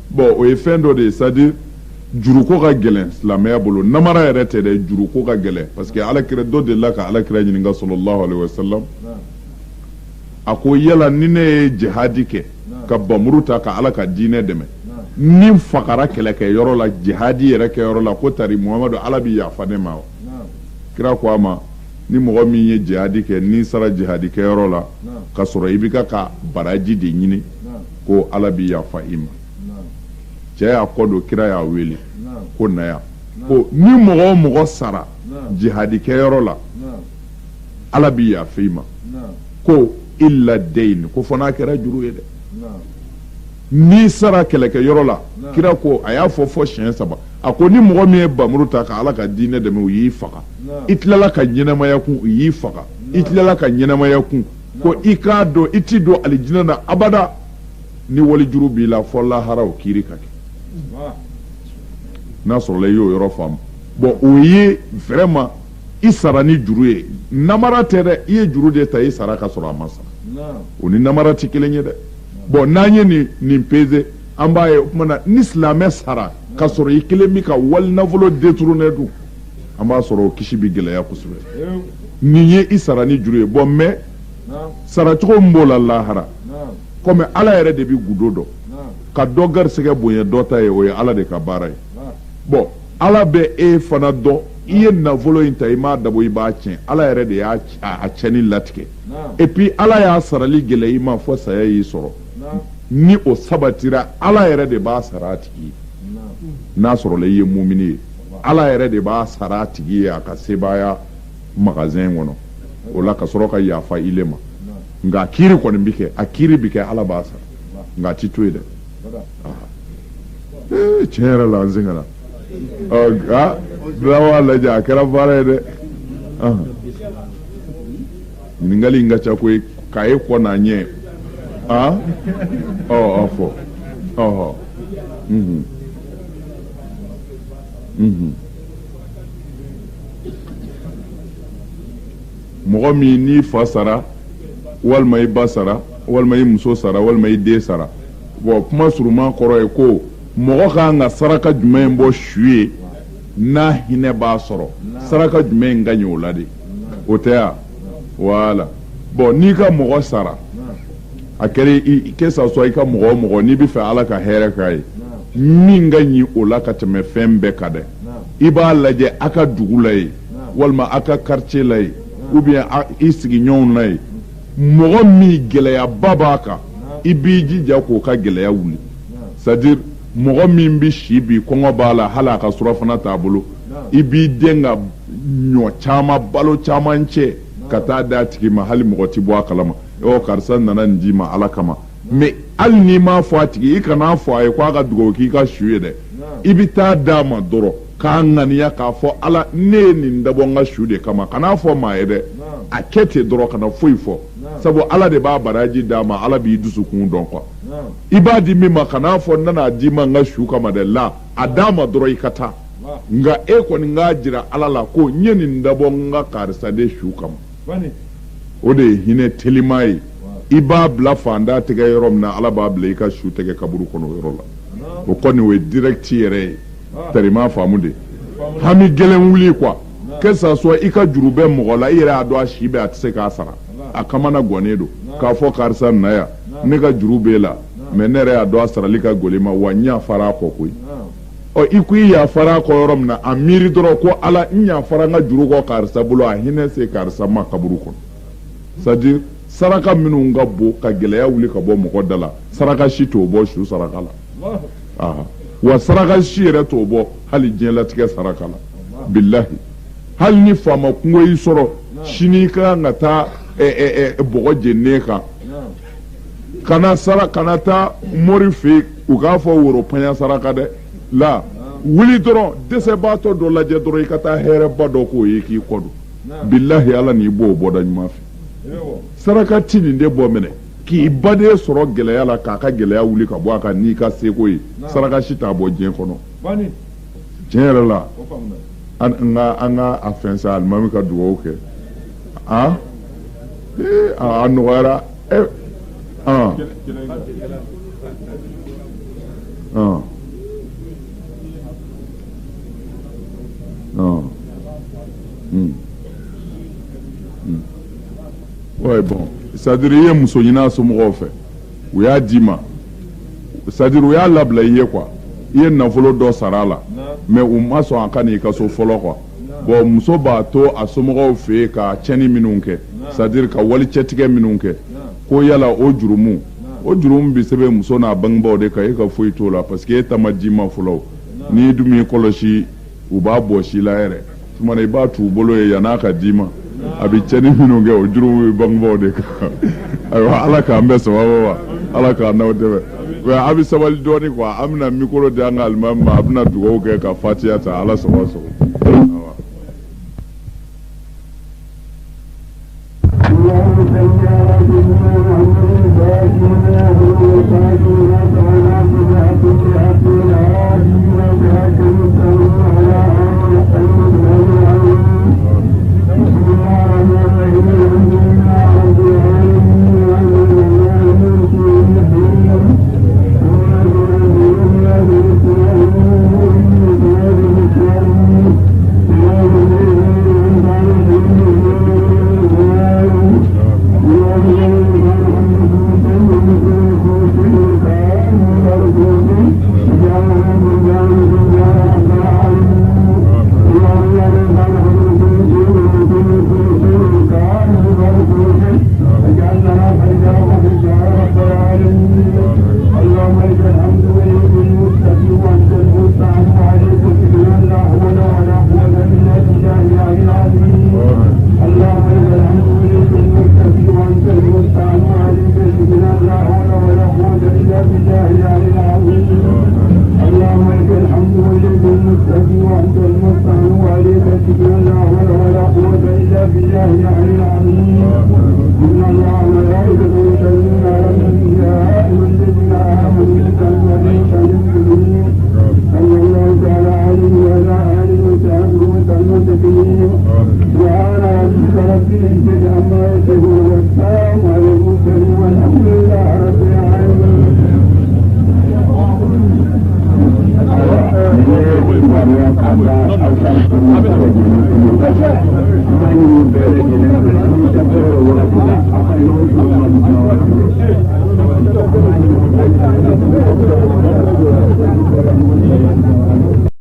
bon o ye fɛn dɔ de ye c'est à dire juruko ka gɛlɛn silamɛya bolo namara yɛrɛ tɛ dɛ juruko ka gɛlɛn parce que alakira dɔ delila ka alakira ɲininka sallallahu alaihi wasallam a ko yala ni ne ye jihadi kɛ ka bamuru ta ka ala ka diinɛ dɛmɛ ni n fagara kɛlɛkɛyɔrɔ la jihadi yɛrɛ kɛyɔrɔ la ko tari muhamadu ala bi yafa ne ma kira ko a ma ni mɔgɔ min ye jihadi kɛ n'i sara jihadi kɛyɔrɔ la ka sɔrɔ i bɛ ka baraji de ɲini ko ala bi yafa i ma cɛ y'a kɔ don kira y'a wele ko na yan ko ni mɔgɔ o mɔgɔ sara jihadi kɛyɔrɔ la ala bi yafa i ma ko illa dayn ko fɔ n'a kɛra juru ye dɛ n'i sara kɛlɛkɛyɔrɔ la kira ko a y'a fɔ siɲɛ 3 a ko ni mɔgɔ min ye bamuru ta ka ala ka diinɛ dɛmɛ u y'i faga i tilala ka ɲɛnamaya kun u y'i faga i tilala ka ɲɛnamaya kun ko i k'a dɔn i t'i don alijinɛ na abada ni wali juru b'i la fɔ lahara o kiiri ka kɛ n'a sɔrɔla i y'o yɔrɔ faamu bon o ye vraiment i sara ni juru ye namara tɛ dɛ i ye juru de ta i sara ka sɔrɔ a ma sara o ni namara tɛ kelen ye dɛ bon n'an ye nin pese an b'a ye o tumana ni silamɛ sara ka sɔrɔ i kelen bɛ ka wali nafolo détourné dun an b'a sɔrɔ o kisi bɛ gɛlɛya kosɛbɛ nin ye i sara ni juru ye bon mais saracogo min b'o la lahara comme ala yɛrɛ de bɛ gudo dɔn ka dɔ garisɛgɛ bonya dɔ ta ye o ye ala de ka baara ye bon ala bɛ e fana dɔn i ye nafolo in ta i m'a dabɔ i b'a tiɲɛ ala yɛrɛ de y'a tiɲɛni latigɛ et puis ala y'a sarali gɛlɛya i ma fɔ saya y'i sɔrɔ ni o sabatira ala yɛrɛ de b'a sara a tigi ye n'a sɔrɔla i ye mumini ye ala yɛrɛ de b'a sara a tigi ye a ka sebaaya magasin kɔnɔ o la ka sɔrɔ ka yafa ile ma nka a kiiri kɔni bi kɛ a kiiri bi kɛ ala b'a sara nka a ti to yen dɛ tiɲɛ yɛrɛ la an sɛgɛnna bilawa lajɛ a kɛra baara ye dɛ ɲininkali in ka ca koyi k'a ye kɔ n'a ɲɛ a fɔ mɔgɔ min n'i fa sara walima i ba sara walima i muso sara walima i den sara bon kuma surunman kɔrɔ ye ko mɔgɔ kan ka saraka jumɛn bɔ su ye n'a hinɛ b'a sɔrɔ saraka jumɛn ka ɲɛ o la de o tɛ ya voilà bon n'i ka mɔgɔ sara a kɛra i que ça soit i ka mɔgɔ o mɔgɔ n'i bɛ fɛ ala ka hɛrɛ k'a ye min ka ɲi o la ka tɛmɛ fɛn bɛɛ ka dɛ i b'a lajɛ a ka dugu la yen walima a ka quartier la yen ou bien i sigiɲɔgɔnw la yen mɔgɔ min gɛlɛyaba b'a kan i b'i jija k'o ka gɛlɛya wuli c'est à dire mɔgɔ min bɛ si bi kɔngɔ b'a la hali a ka surafana t'a bolo i b'i den ka ɲɔ caman balo caman cɛ ka taa d'a tigi ma hali mɔgɔ ti bɔ a kalama karisa nana nin d'i ma ala kama mais hali n'i m'a fɔ a tigi i kana fɔ a ye k'a ka dugawu k'i ka su ye dɛ i bɛ taa d'a ma dɔrɔn k'a ŋaniya k'a fɔ ala ne ye nin dabɔ n ka su de kama kan'a fɔ maa ye dɛ a kɛ ten dɔrɔn kana foyi fɔ sabu ala de b'a baraji d'a ma ala b'i dusukun dɔn quoi i b'a di min ma kan'a fɔ n nana d'i ma n ka su kama dɛ la a d'a ma dɔrɔn i ka taa nga e kɔni nga jira ala la ko n ye nin dabɔ n ka karisa de su kama o de ye hinɛ telima ye i b'a bila fanda tɛgɛ yɔrɔ min na ala b'a bila i ka su tɛgɛ kaburu kɔnɔ o yɔrɔ la o kɔni o ye direct yɛrɛ ye tarima faamu de hami gɛlɛn wuli quoi que ça soit i ka juru bɛ mɔgɔ la i yɛrɛ y'a dɔn a si bɛ a tɛ se k'a sara a kamana gɔnnen don k'a fɔ karisa na yan ne ka juru b'e la mais ne yɛrɛ y'a dɔn a sarali ka gɔlɛ ma wa n y'a fara a kɔ koyi i ko i yafara a kɔ yɔrɔ min na a miiri dɔrɔn ko ala n yafara n ka juru kɔ karisa bolo a hinɛ se karisa ma kaburu kɔnɔ c'est à dire saraka minnu ka bon ka gɛlɛya wuli ka bɔ mɔgɔ da la saraka si t'o bɔ su saraka la wa saraka si yɛrɛ t'o bɔ hali diɲɛlatigɛ saraka la bilahi hali ni faama kungo y'i sɔrɔ sini i ka kan ka taa bɔgɔ jeninen kan kana taa mori fɛ yen u k'a fɔ worobanya saraka dɛ la wuli dɔrɔn dɛsɛbaatɔ dɔ lajɛ dɔrɔn i ka taa hɛrɛba dɔ k'o ye k'i kɔ don bilahi ala n'i b'o bɔda ɲuman fɛ saraka ti nin de bɔ minɛ k'i baden sɔrɔ gɛlɛya la k'a ka gɛlɛya wuli ka bɔ a kan n'i ka seko ye saraka si t'a bɔ diɲɛ kɔnɔ tiɲɛ yɛrɛ la an ka a fɛn sa alimami ka dugawu kɛ a nɔgɔyara ouais bon c'est-à-dire i ye muso ɲini a somɔgɔw fɛ u y'a d'i ma c'est-à-dire u y'a labila i ye quoi i ye nafolo dɔ sara a la mais u ma sɔn a ka n'i ka so fɔlɔ quoi bon muso b'a to a somɔgɔw fɛ yen ka tiɲɛni minnu kɛ c'est-à-dire ka walicɛtigɛ minnu kɛ ko yala o jurumu bɛ sɛbɛn muso n'a bangebaaw de kan e ka foyi t'o la parce que e ta ma d'i ma fɔlɔ n'i dun m'i kɔlɔsi u b'a bɔsi la yɛrɛ tuma i b'a t'u bolo ye yan'a ka d'i ma a bɛ tiɲɛni minnu kɛ o jurumu bɛ bangebaaw de kan ayiwa ala k'an bɛɛ sababa wa ala k'an n'aw dɛmɛ a bɛ sabali dɔɔnin quoi an bɛna mikoro di an ka alimami ma a bɛna dugawu kɛ ka fatiya ta ala sago sago. Thank you.